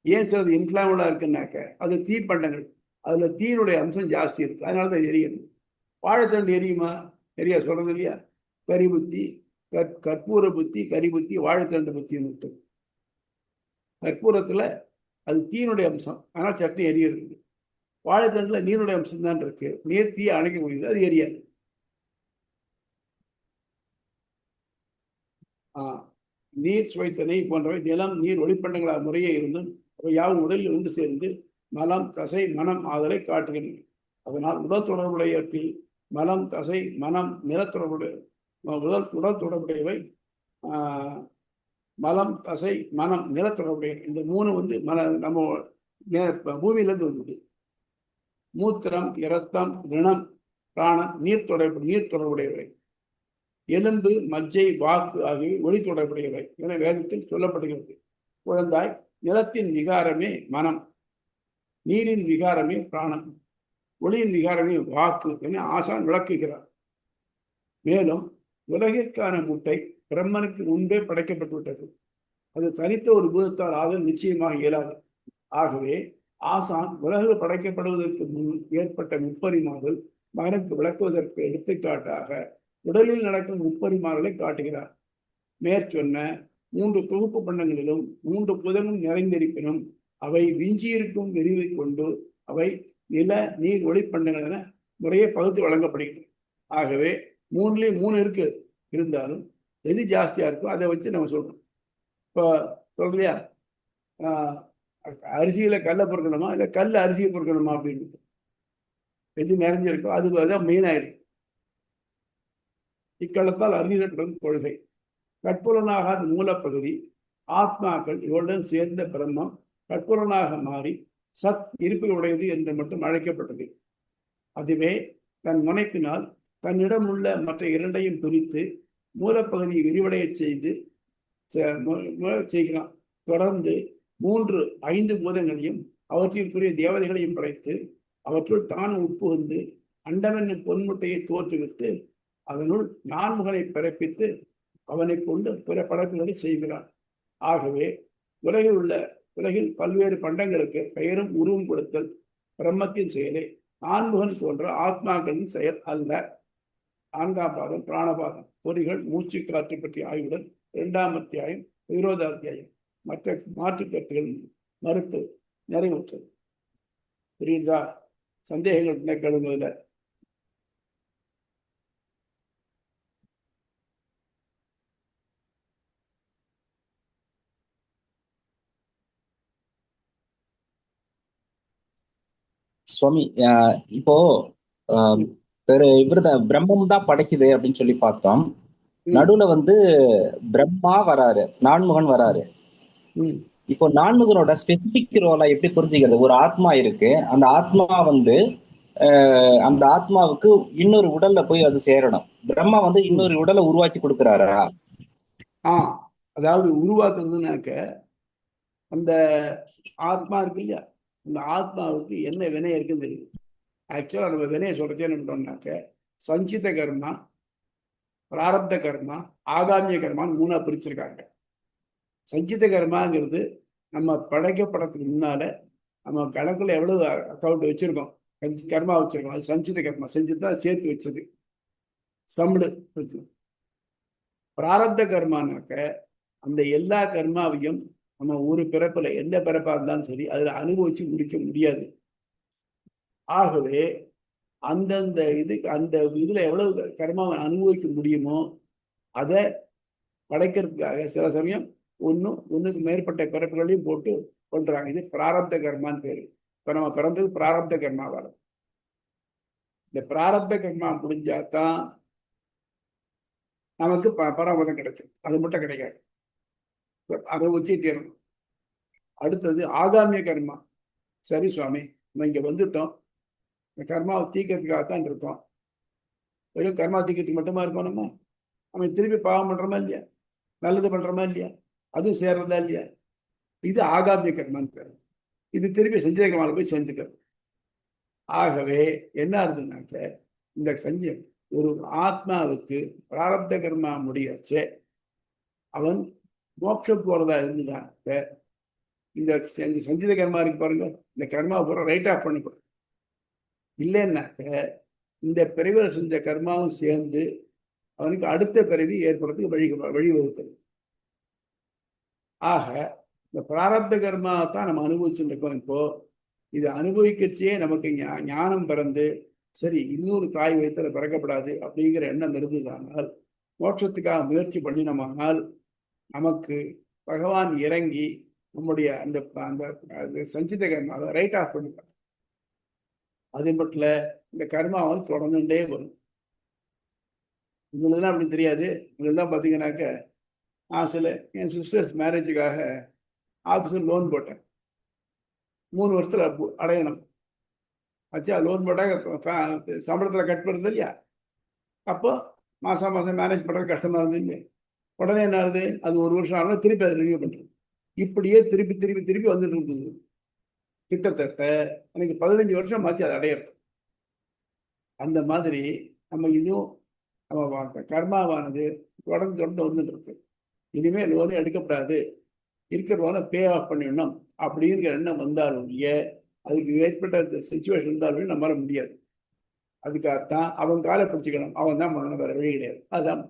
ஏன் சார் அது இன்ஃப்ளாமபிளா இருக்குன்னாக்க அது தீப்பண்டங்கள், அதுல தீனுடைய அம்சம் ஜாஸ்தி இருக்கு, அதனால தான் எரியுது. வாழைத்தண்டு எரியுமா? எரியா சொல்றது இல்லையா? கரி புத்தி, கற்பூர புத்தி, கரி புத்தி, வாழைத்தண்டு புத்தின்னு விட்டு. கற்பூரத்துல அது தீனுடைய அம்சம், ஆனால் சட்னி எரியுது. வாழைத்தண்டுல நீருடைய அம்சம் தான் இருக்கு, நீர் தீயை அணைக்கக்கூடியது, அது எரியாது. நீர், சுவைத்த நெய் போன்றவை நிலம், நீர், ஒளிப்பண்டங்களாக முறையே இருந்தும் அவை யாவும் உடலில் ஒன்று சேர்ந்து மலம், தசை, மனம் ஆதலை காட்டுகின்றன. அதனால் உடல் தொடர்புடையவற்றில் மலம், தசை, மனம், நிலத்தொடர்புடைய உடல் தொடர்புடையவை மலம், தசை, மனம், நிலத்தொடர்புடைய இந்த 3 நம்ம பூமியிலிருந்து வந்தது. மூத்திரம், இரத்தம், ரிணம், பிராணம் நீர் தொடர்புடையவை. எலும்பு, மஜ்ஜை, வாக்கு ஆகியவை ஒளி தொடர்புடையவை என வேதத்தில் சொல்லப்படுகிறது. குழந்தாய், நிலத்தின் விகாரமே மனம், நீரின் விகாரமே பிராணம், ஒளியின் விகாரமே வாக்கு என ஆசான் விளக்குகிறார். மேலும் உலகிற்கான முட்டை பிரம்மனுக்கு முன்பே படைக்கப்பட்டு விட்டது. அது தனித்த ஒரு பூதத்தால் ஆதல் நிச்சயமாக இயலாது. ஆகவே ஆசான் உலகு படைக்கப்படுவதற்கு முன் ஏற்பட்ட முப்பரிமாறல் மகனுக்கு விளக்குவதற்கு எடுத்துக்காட்டாக உடலில் நடக்கும் முப்பரிமாறலை காட்டுகிறார். மேற்சொன்ன 3 தொகுப்பு பண்டங்களிலும் 3 புதனும் நிறைந்திருப்பினும் அவை விஞ்சியிருக்கும் விரிவை கொண்டு அவை நில, நீர், ஒளிப்பண்டங்கள் என முறையே பகுத்து வழங்கப்படுகிறது. ஆகவே 3லயும் 3 இருக்கு, இருந்தாலும் எது ஜாஸ்தியா இருக்கோ அதை வச்சு நம்ம சொல்றோம். இப்போ சொல்றியா அரிசியில கல்லை பொறுக்கணுமா இல்லை கல் அரிசியை பொறுக்கணுமா அப்படின்னு எது நிறைஞ்சிருக்கோ அதுதான் மெயின் ஆயிடுது. இக்களத்தால் அறிஞர்களும் கொள்கை கற்புலனாகாத மூலப்பகுதி ஆத்மாக்கள் இவருடன் சேர்ந்த பிரம்மம் கற்புலனாக மாறி சத் இருப்பு உடையது என்று மட்டும் அழைக்கப்பட்டது. அதுவே தன் முனைப்பினால் தன்னிடம் உள்ள மற்ற இரண்டையும் பிரித்து மூலப்பகுதியை விரிவடைய செய்கிறான். தொடர்ந்து 5 பூதங்களையும் அவற்றிற்குரிய தேவதைகளையும் படைத்து அவற்றுள் தானும் உட்புகுந்து அண்டவனின் பொன்முட்டையை தோற்றுவித்து அதனுள் நான்முகனை பிறப்பித்து அவனை கொண்டு பிற படைப்புகளை செய்கிறான். ஆகவே உலகில் பல்வேறு பண்டங்களுக்கு பெயரும் உருவம் கொடுத்தல் பிரம்மத்தின் செயலே நான்முகன் போன்ற ஆத்மாக்களின் செயல் அல்ல. 4ஆம் பாதம் பிராணபாதம் பொறிகள் மூச்சு காற்று பற்றிய ஆய்வுடன் 2ஆம் அத்தியாயம் விரோத அத்தியாயம் மற்ற மாற்று கருத்துகள் மறுப்பு நிறைவுற்றது. புரியுதா? சந்தேகங்கள் இருந்தால் கேளுங்க. சுவாமி இப்போ இவருதான் பிரம்மம் தான் படைக்குது அப்படின்னு சொல்லி பார்த்தோம். நடுவுல பிரம்மா வராரு, நான்முகன் வராரு. இப்போ நான்முகனோட ஸ்பெசிபிக் ரோலை எப்படி புரிஞ்சுக்கிறது? ஒரு ஆத்மா இருக்கு, அந்த ஆத்மா அந்த ஆத்மாவுக்கு இன்னொரு உடல்ல போய் அது சேரணும். பிரம்மா இன்னொரு உடலை உருவாக்கி கொடுக்குறாரா? அதாவது உருவாக்குறதுனாக்க அந்த ஆத்மா இருக்கு இல்லையா, அந்த ஆத்மாவுக்கு என்ன வினை இருக்குன்னு தெரியுது. ஆக்சுவலா நம்ம வினையை சொல்றது என்ன பண்ணோம்னாக்க சஞ்சித கர்மா, பிராரப்த கர்மா, ஆகாமிய கர்மான்னு 3ஆ பிரிச்சிருக்காங்க. சஞ்சித கர்மாங்கிறது நம்ம படைக்கப்படத்துக்கு முன்னால நம்ம கணக்குல எவ்வளவு அக்கௌண்ட் வச்சிருக்கோம், கர்மா வச்சிருக்கோம், அது சஞ்சித கர்மா. செஞ்சுதான் சேர்த்து வச்சது, சம்டு வச்சு. பிராரப்த கர்மானாக்க அந்த எல்லா கர்மாவையும் நம்ம ஒரு பிறப்புல எந்த பிறப்பா இருந்தாலும் சரி அதுல அனுபவிச்சு முடிக்க முடியாது. ஆகவே அந்தந்த அந்த இதுல எவ்வளவு கர்மாவை அனுபவிக்க முடியுமோ அதை படைக்கிறதுக்காக சில சமயம் ஒண்ணுக்கு மேற்பட்ட பிறப்புகளையும் போட்டு கொள்றாங்க. இது பிராரப்த கர்மான்னு பேரு. இப்ப நம்ம பிறந்தது பிராரப்த கர்மா வரும். இந்த பிராரப்த கர்மா முடிஞ்சாதான் நமக்கு பரமதம் கிடைக்கும். அது மட்டும் கிடைக்காது, அதை வச்சே தீரணும். அடுத்தது ஆகாமிய கர்மா. சரி சுவாமி, நம்ம இங்க வந்துட்டோம், இந்த கர்மாவை தீக்கிறதுக்காகத்தான் இருக்கோம். வெறும் கர்மா தீக்கிறதுக்கு மட்டுமா இருக்கோம்? நம்ம திருப்பி பாவம் பண்றோமா இல்லையா, நல்லது பண்றோமா இல்லையா, அதுவும் சேர்றதா இல்லையா? இது ஆகாமிய கர்மான்னு பேர். இது திருப்பி சஞ்சய கர்மாவில் போய் செஞ்சுக்கிறது. ஆகவே என்ன ஆகுதுன்னாக்க இந்த ஒரு ஆத்மாவுக்கு பிராரப்த கர்மா முடியாச்சே அவன் மோட்சம் போறதா இருந்துதானாக்க இந்த சஞ்சித கர்மா இருக்கு பாருங்க, இந்த கர்மா பூரா ரைட் ஆஃப் பண்ணப்படும். இல்லைன்னாக்க இந்த பிறவியில் செஞ்ச கர்மாவும் சேர்ந்து அவனுக்கு அடுத்த பிறவி ஏற்படுறதுக்கு வழிவகுக்கிறது. ஆக இந்த பிராரப்த கர்மா தான் நம்ம அனுபவிச்சுட்டு இருக்கோம். இப்போ இது அனுபவிக்கிறச்சே நமக்கு ஞானம் பிறந்து சரி இன்னொரு தாய் வயிற்றுல பிறக்கப்படாது அப்படிங்கிற எண்ணம் இருந்ததானால், மோட்சத்துக்காக முயற்சி பண்ணினோமானால் நமக்கு பகவான் இறங்கி நம்முடைய அந்த அந்த சஞ்சித கர்மாவை ரைட் ஆஃப் பண்ணிப்பாங்க. அது மட்டும் இல்ல, இந்த கர்மாவை தொடர்ந்துட்டே வரும். இவங்களுக்குதான் அப்படி தெரியாது. இவங்கெல்லாம் பார்த்தீங்கன்னாக்க நான் என் சிஸ்டர்ஸ் மேரேஜுக்காக ஆஃபீஸில் லோன் போட்டேன். 3 வருஷத்துல அடையணும் ஆச்சா. லோன் போட்டால் சம்பளத்தில் கட் பண்ணுறது இல்லையா, அப்போ மாதம் மேனேஜ் பண்ணுறது கஷ்டமாக இருந்தது இல்லையா. உடனே என்ன ஆகுது, அது 1 வருஷம் ஆனாலும் திருப்பி அதை ரினியூ பண்ணுறது. இப்படியே திருப்பி திருப்பி திருப்பி வந்துட்டு இருந்தது. கிட்டத்தட்ட எனக்கு 15 வருஷம் ஆச்சு அதை அடையிறது. அந்த மாதிரி நம்ம இதுவும் நம்ம கர்மாவானது தொடர்ந்து வந்துட்டு இருக்கு. இனிமேல் லோனை எடுக்கப்படாது, இருக்கிற லோனை பே ஆஃப் பண்ணிடணும் அப்படிங்கிற எண்ணம் வந்தாலும் அதுக்கு ஏற்பட்ட சிச்சுவேஷன் இருந்தாலும் நம்மளால முடியாது. அதுக்காகத்தான் அவன் காலை பிடிச்சிக்கணும், அவன் தான் பண்ணணும், வேற வழி கிடையாது. அதுதான்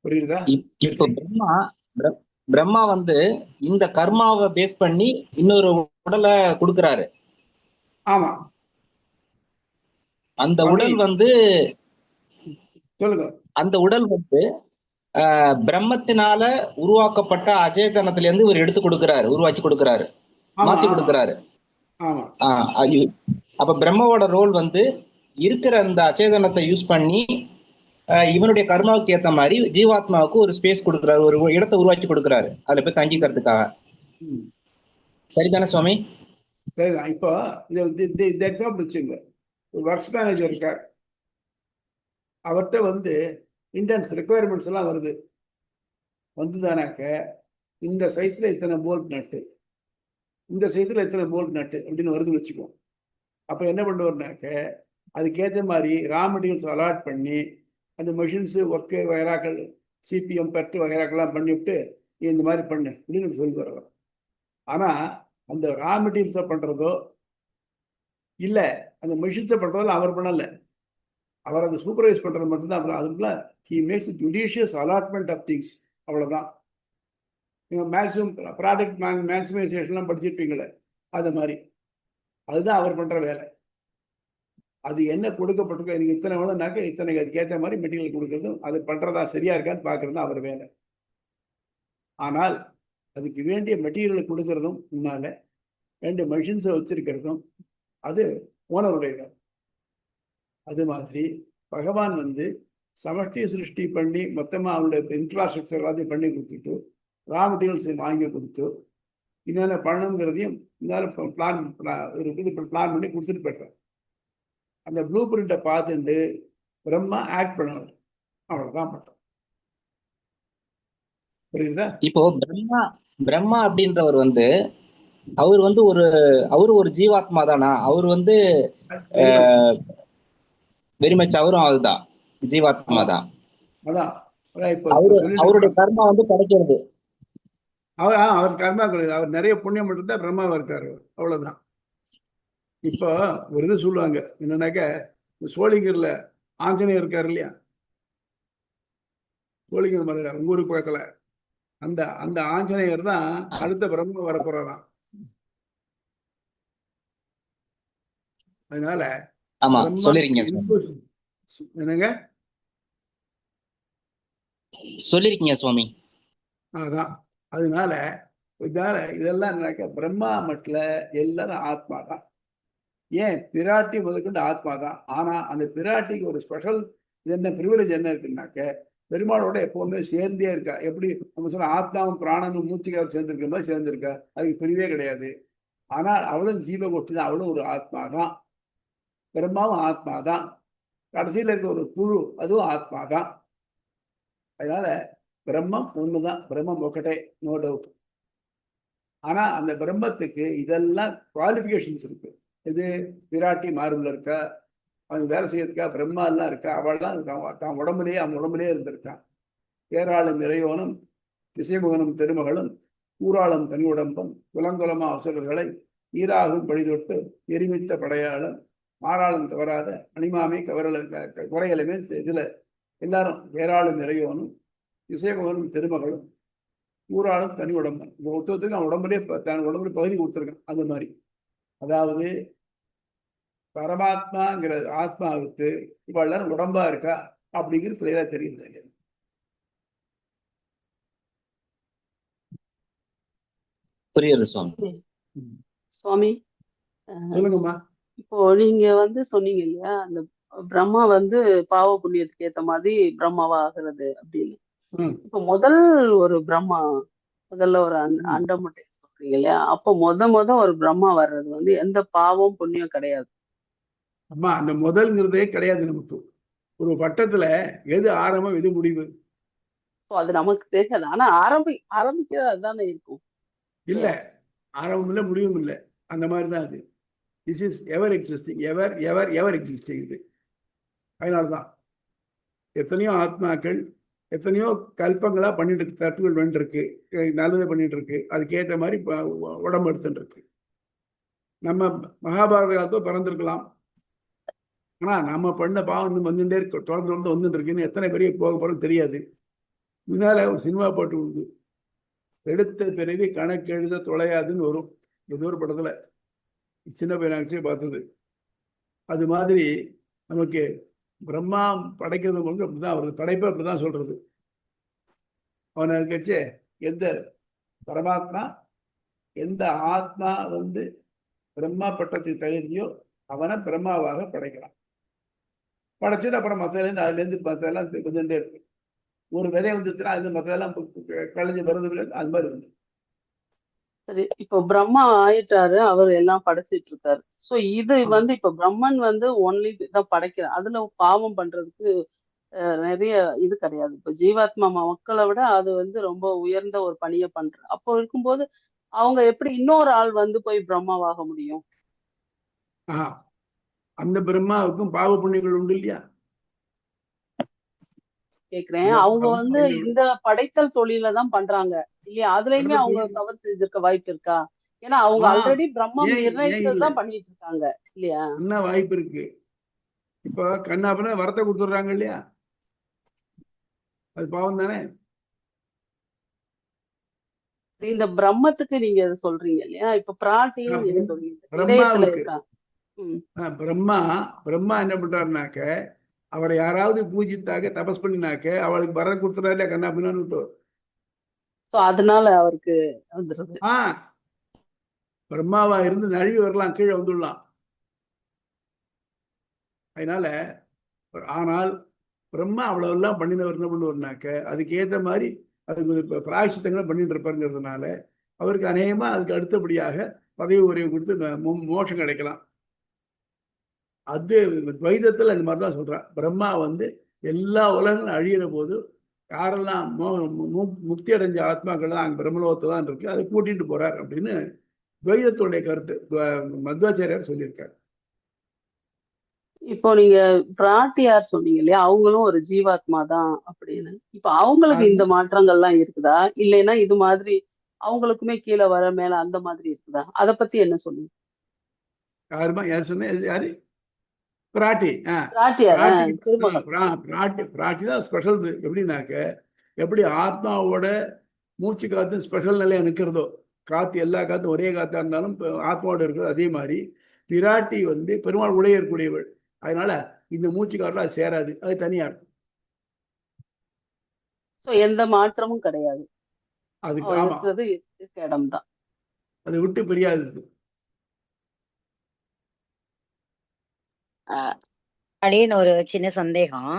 புரியுதா? இப்போ பிரம்மா இந்த கர்மாவை பேஸ் பண்ணி இன்னொரு உடலை கொடுக்கிறாரு. ஆமா, அந்த உடல் சொல்லுங்க. அந்த உடல் பிரம்மத்தினால உருவாக்கப்பட்ட அச்சேதனத்துல இருந்து இவர் எடுத்து கொடுக்கிறாரு, உருவாக்கி கொடுக்கிறாரு, மாத்தி கொடுக்கிறாரு. அப்ப பிரம்மாவோட ரோல் வந்து இருக்கிற அந்த அச்சேதனத்தை யூஸ் பண்ணி இவனுடைய கர்மாவுக்கு ஏத்த மாதிரி ஜீவாத்மாவுக்கு ஒரு ஸ்பேஸ் கொடுக்கிறாரு, ஒரு இடத்தை உருவாக்கி கொடுக்கிறாரு, அதுல போய் தங்கிக்கிறதுக்காக. சரிதானே சுவாமி? சரிதான். இப்போ இந்த எக்ஸாம்பிள் வச்சுங்க. ஒரு ஒர்க்ஸ் மேனேஜர் இருக்கார், அவர்கிட்ட வந்து இன்டென்ஸ் ரெக்குவயர்மெண்ட்ஸ் எல்லாம் வருது. வந்துதானாக்க இந்த சைஸ்ல இத்தனை போல்ட் நட்டு, இந்த சைஸ்ல இத்தனை போல்ட் நட்டு அப்படின்னு வருதுன்னு வச்சுக்குவோம். அப்போ என்ன பண்ணுவார்னாக்க அதுக்கேற்ற மாதிரி ரா மெட்டீரியல்ஸ் அலாட் பண்ணி அந்த மெஷின்ஸு ஒர்க்கு வகைராக்கள் சிபிஎம் பெர்ட் வகைராக்கெல்லாம் பண்ணிவிட்டு இந்த மாதிரி பண்ணு அப்படின்னு சொல்லி தருவார். ஆனால் அந்த ரா மெட்டீரியல்ஸை பண்ணுறதோ இல்லை அந்த மெஷின்ஸை பண்ணுறதோ அவர் பண்ணலை. அவர் அதை சூப்பர்வைஸ் பண்ணுறது மட்டும்தான். அப்புறம் அதுக்குள்ள he makes judicious allotment of things, அவ்வளோதான். நீங்கள் மேக்ஸிமம் ப்ராடக்ட் மேக்ஸிமைசேஷன்லாம் படிச்சிருப்பீங்களே, அது மாதிரி அதுதான் அவர் பண்ணுற வேலை. அது என்ன கொடுக்கப்பட்டிருக்கோ, எனக்கு இத்தனை வேணும்னாக்க இத்தனை அதுக்கேற்ற மாதிரி மெட்டீரியல் கொடுக்கறதும் அது பண்ணுறதா சரியா இருக்கான்னு பார்க்குறது அவர் வேலை. ஆனால் அதுக்கு வேண்டிய மெட்டீரியலை கொடுக்கறதும் முன்னால வேண்டிய மெஷின்ஸை வச்சிருக்கிறதும் அது ஓனருடைய வேலை. அது மாதிரி பகவான் வந்து சமஷ்டி சிருஷ்டி பண்ணி மொத்தமாக அவருடைய இன்ஃப்ராஸ்ட்ரக்சர் எல்லாத்தையும் பண்ணி கொடுத்துட்டு ரா மெட்டீரியல்ஸ் வாங்கி கொடுத்து என்னென்ன பண்ணணுங்கிறதையும் இதனால பிளான் பண்ணி கொடுத்துட்டு போய்ட்றார். அந்த ப்ளூ பிரிண்டை பார்த்துட்டு பிரம்மா ஆக்ட் பண்ணுவார், அவ்வளோதான் பண்றார். புரியுதா? இப்போ பிரம்மா அப்படின்றவர் வந்து அவர் வந்து அவரு ஒரு ஜீவாத்மா தானா? அவர் வந்து வெரிமச் அவரும் அதுதான் ஜீவாத்மா தான். அதான் அவருடைய கர்மா வந்து கிடைக்கிறது. அவர் கர்மா கிடையாது, அவர் நிறைய புண்ணியம் மட்டும்தான் பிரம்மாவா இருக்காரு, அவ்வளவுதான். இப்போ ஒரு இது சொல்லுவாங்க என்னன்னாக்க, சோழிங்கர்ல ஆஞ்சநேயர் இருக்காரு இல்லையா, சோழிங்கர் மலையில உங்க ஊருக்கு பக்கத்துல, அந்த ஆஞ்சநேயர் தான் அடுத்த பிரம்மா வரப்போறாராம். அதனால என்னங்க சொல்லிருக்கீங்க சுவாமி. அதான் அதனால இதெல்லாம் பிரம்மா மட்டும் எல்லாரும் ஆத்மா தான். ஏன் பிராட்டி முதற்கொண்டு ஆத்மா தான். ஆனா அந்த பிராட்டிக்கு ஒரு ஸ்பெஷல் இது என்ன ப்ரிவிலேஜ் என்ன இருக்குன்னாக்க, பெருமாளோட எப்பவுமே சேர்ந்தே இருக்கா. எப்படி நம்ம சொன்ன ஆத்மாவும் பிராணனும் மூச்சுக்காக சேர்ந்திருக்கிற மாதிரி சேர்ந்திருக்கா, அதுக்கு பிரிவே கிடையாது. ஆனால் அவளும் ஜீவகோஷ்டி தான், அவளும் ஒரு ஆத்மா தான். பிரம்மாவும் ஆத்மா தான். கடைசியில் இருக்க ஒரு புழு அதுவும் ஆத்மா தான். அதனால பிரம்மம் ஒண்ணுதான், பிரம்மம் ஒக்கட்டே, நோ டவுட். ஆனா அந்த பிரம்மத்துக்கு இதெல்லாம் குவாலிஃபிகேஷன்ஸ் இருக்கு. இது விராட்டி மாறுதல் இருக்கா, அவன் வேலை செய்யறதுக்கா, பிரம்மா எல்லாம் இருக்கா, அவள்லாம் தான் உடம்புலேயே அவன் உடம்புலேயே இருந்திருக்கான். ஏராளம் இறையோனும் திசைமுகனும் திருமகளும் ஊராளும் தனி உடம்பும் குலங்குலமா அசுரர்களை ஈராகும் பழிதொட்டு எரிமித்த படையாளம் மாறாளும் தவறாத அணிமாமை குறையலுமே இதுல எல்லாரும் ஏராளம் இறையோனும் திசைமுகனும் திருமகளும் ஊராளும் தனி உடம்பும் ஒருத்தருக்கு அவன் உடம்புலேயே தன் உடம்புல பகுதி கொடுத்துருக்கான். அது மாதிரி அதாவது பரமாத்மாங்கிற ஆத்மாவுக்கு இப்ப எல்லாரும் உடம்பா இருக்கா அப்படிங்கிறது கிளியரா தெரியுது. புரியுது சுவாமி. சுவாமி சொல்லுங்கம்மா. இப்போ நீங்க வந்து சொன்னீங்க இல்லையா, அந்த பிரம்மா வந்து பாவ புண்ணியத்துக்கு ஏத்த மாதிரி பிரம்மாவா ஆகிறது அப்படின்னு. இப்ப ஒரு பிரம்மா முதல்ல ஒரு அண்டமுட்டை சொல்றீங்க இல்லையா, அப்போ முத ஒரு பிரம்மா வர்றது வந்து எந்த பாவம் புண்ணியம் கிடையாது. அம்மா அந்த முதல்ங்கிறதே கிடையாது. நமக்கு ஒரு வட்டத்துல எது ஆரம்பம் எது முடிவு அது நமக்கு தெரியாது. ஆனா ஆரம்பிக்கிறது அதுதானே இருக்கும். இல்ல, ஆரம்பம் இல்லை முடிவும் இல்லை, அந்த மாதிரிதான் அது. This is ever existing, ever ever ever existing இது. அதனால்தான் எத்தனையோ ஆத்மாக்கள் எத்தனையோ கல்பங்களா பண்ணிட்டு இருக்கு, தட்டுகள் பண்ணிட்டு இருக்கு, நல்லது பண்ணிட்டு இருக்கு, அதுக்கேற்ற மாதிரி உடம்பு எடுத்துட்டு இருக்கு. நம்ம மகாபாரத காலத்தோ பிறந்திருக்கலாம், ஆனா நம்ம பண்ண பாவம் வந்துட்டே இருக்கு, தொடர்ந்து வந்துட்டு இருக்குன்னு எத்தனை பெரிய போக போறது தெரியாது. முன்னால ஒரு சினிமா பாட்டு உண்டு, எடுத்த பிறகு கணக்கு எழுத தொலையாதுன்னு வரும், ஏதோ ஒரு படத்துல சின்ன பையனாட்சியை பார்த்தது. அது மாதிரி நமக்கு பிரம்மா படைக்கிறது வந்து அப்படிதான் வருது, படைப்பை அப்படிதான் சொல்றது. அவனை இருக்கச்சு எந்த பரமாத்மா எந்த ஆத்மா வந்து பிரம்மா பட்டத்துக்கு தகுதியோ அவனை பிரம்மாவாக படைக்கிறான். படைச்சிட்டு அப்புறம் மற்றதுலேருந்து அதுலேருந்து மற்றதெல்லாம் வந்துட்டே இருக்கு. ஒரு விதை வந்துச்சுன்னா அது மற்றதெல்லாம் கழிஞ்சு வருது, அது மாதிரி வந்து. சரி, இப்போ பிரம்மா ஆயிட்டாரு, அவர் எல்லாம் படைச்சிட்டு இருக்காரு. சோ இது வந்து இப்ப பிரம்மன் வந்து ஒன்லி தான் படைக்கிறார். அதுல பாவம் பண்றதுக்கு நிறைய இது கிடையாது. இப்ப ஜீவாத்மா மக்களை விட அது வந்து ரொம்ப உயர்ந்த ஒரு பணியை பண்ற. அப்போ இருக்கும்போது அவங்க எப்படி இன்னொரு ஆள் வந்து போய் பிரம்மாவாக முடியும்? அந்த பிரம்மாவுக்கும் பாவ புண்ணியங்கள் உண்டு இல்லையா? கேக்குறேன். அவங்க வந்து இந்த படைத்தல் தொழில தான் பண்றாங்க இல்லையா? அதுலயுமே அவங்க கவர் செஞ்சிருக்க வாய்ப்பு இருக்கா? ஏன்னா அவங்க ஆல்ரெடி பிரம்மம் நிர்ணயிச்சது தான் பண்ணிட்டு இருக்காங்க இல்லையா? என்ன வாய்ப்பு இருக்கு? இப்ப கண்ணாபுரம் வரத்தை கொடுத்துடுறாங்க இல்லையா? அது பாவம் தானே. இந்த பிரம்மத்துக்கு நீங்க சொல்றீங்க இல்லையா? இப்ப பிராட்டியும் நீங்க சொல்றீங்க இதயத்துல இருக்கா? பிரம்மா என்ன பண்றாருனாக்க, அவரை யாராவது பூஜித்தாக்க தபஸ் பண்ணினாக்க அவளுக்கு வரத கொடுத்துறாரு இல்லையா கண்ணாபின்னு விட்டு. அதனால அவருக்கு வந்துருது. பிரம்மாவா இருந்து நழுவி வரலாம், கீழே வந்துடலாம். அதனால ஆனால் பிரம்மா அவ்வளவு எல்லாம் பண்ணினவர் என்ன பண்ணுவார்னாக்க அதுக்கு ஏற்ற மாதிரி அதுக்கு பிராயசித்தங்களை பண்ணிட்டு இருப்பாருங்கிறதுனால அவருக்கு அநேகமா அதுக்கு அடுத்தபடியாக பதவி உரையை கொடுத்து மோட்சம் கிடைக்கலாம். அது துவைதத்தில் அந்த மாதிரிதான் சொல்றான். பிரம்மா வந்து எல்லா உலகங்களும் அழியிற போது யாரெல்லாம் முக்தி அடைஞ்ச ஆத்மாக்கள்லாம் அங்கே பிரம்மலோகத்தை தான் இருக்கு, அதை கூட்டிட்டு போறார் அப்படின்னு துவைதத்துடைய கருத்து மத்வாச்சாரியார் சொல்லியிருக்காரு. இப்போ நீங்க பிராட்டியார் சொன்னீங்க இல்லையா, அவங்களும் ஒரு ஜீவாத்மா தான் அப்படின்னு. இப்ப அவங்களுக்கு இந்த மாற்றங்கள்லாம் இருக்குதா, இல்லைன்னா இது மாதிரி அவங்களுக்குமே கீழே வர மேல அந்த மாதிரி இருக்குதா? அதை பத்தி என்ன சொல்லுங்க. யாருமா யார் சொன்ன? யாரு? பிராட்டி. பிராட்டி தான் ஸ்பெஷல். எப்படின்னாக்க எப்படி ஆத்மாவோட மூச்சு காத்து ஸ்பெஷல் நிலையா நிற்கிறதோ, காத்து எல்லா காத்தும் ஒரே காத்தா இருந்தாலும் ஆத்மாவோட இருக்கிறது, அதே மாதிரி பிராட்டி வந்து பெருமாள் உடைய இருக்கக்கூடியவள். அதனால இந்த மூச்சு காட்டுல அது சேராது, அது தனியா இருக்கும். எந்த மாற்றமும் கிடையாது. அதுக்கு ஆமா, இடம் தான், அதை விட்டு பிரியாது. அப்படின்னு ஒரு சின்ன சந்தேகம்.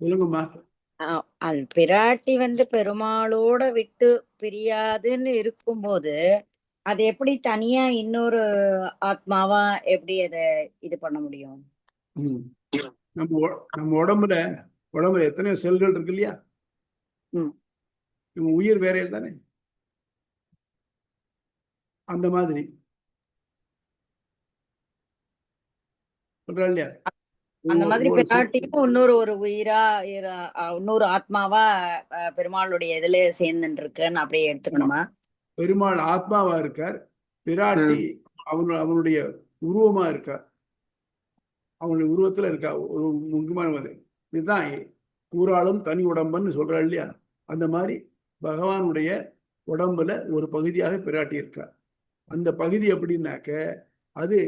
சொல்லுங்கம்மா. பிராட்டி வந்து பெருமாளோட விட்டு பிரியாதுன்னு இருக்கும்போது அது எப்படி தனியா இன்னொரு ஆத்மாவா எப்படி அதை இது பண்ண முடியும்? நம்ம உடம்புல எத்தனையோ செல்கள் இருக்கு இல்லையா? நம்ம உயிர் வேற தானே. அந்த மாதிரி சொல்றா இல்லையா? அந்த மாதிரி பிராட்டியும் இன்னொரு ஒரு உயிரா இன்னொரு ஆத்மாவா பெருமாளுடைய இதுல சேர்ந்துட்டு இருக்குன்னு அப்படியே எடுத்துக்கணுமா? பெருமாள் ஆத்மாவா இருக்கார், பிராட்டி அவனுடைய உருவமா இருக்கார், அவனுடைய உருவத்துல இருக்கா. ஒரு முக்கியமான இதுதான் கூறாலும் தனி உடம்புன்னு சொல்றா இல்லையா? அந்த மாதிரி பகவானுடைய உடம்புல ஒரு பகுதியாக பிராட்டி இருக்கார். அந்த பகுதி எப்படின்னாக்க அது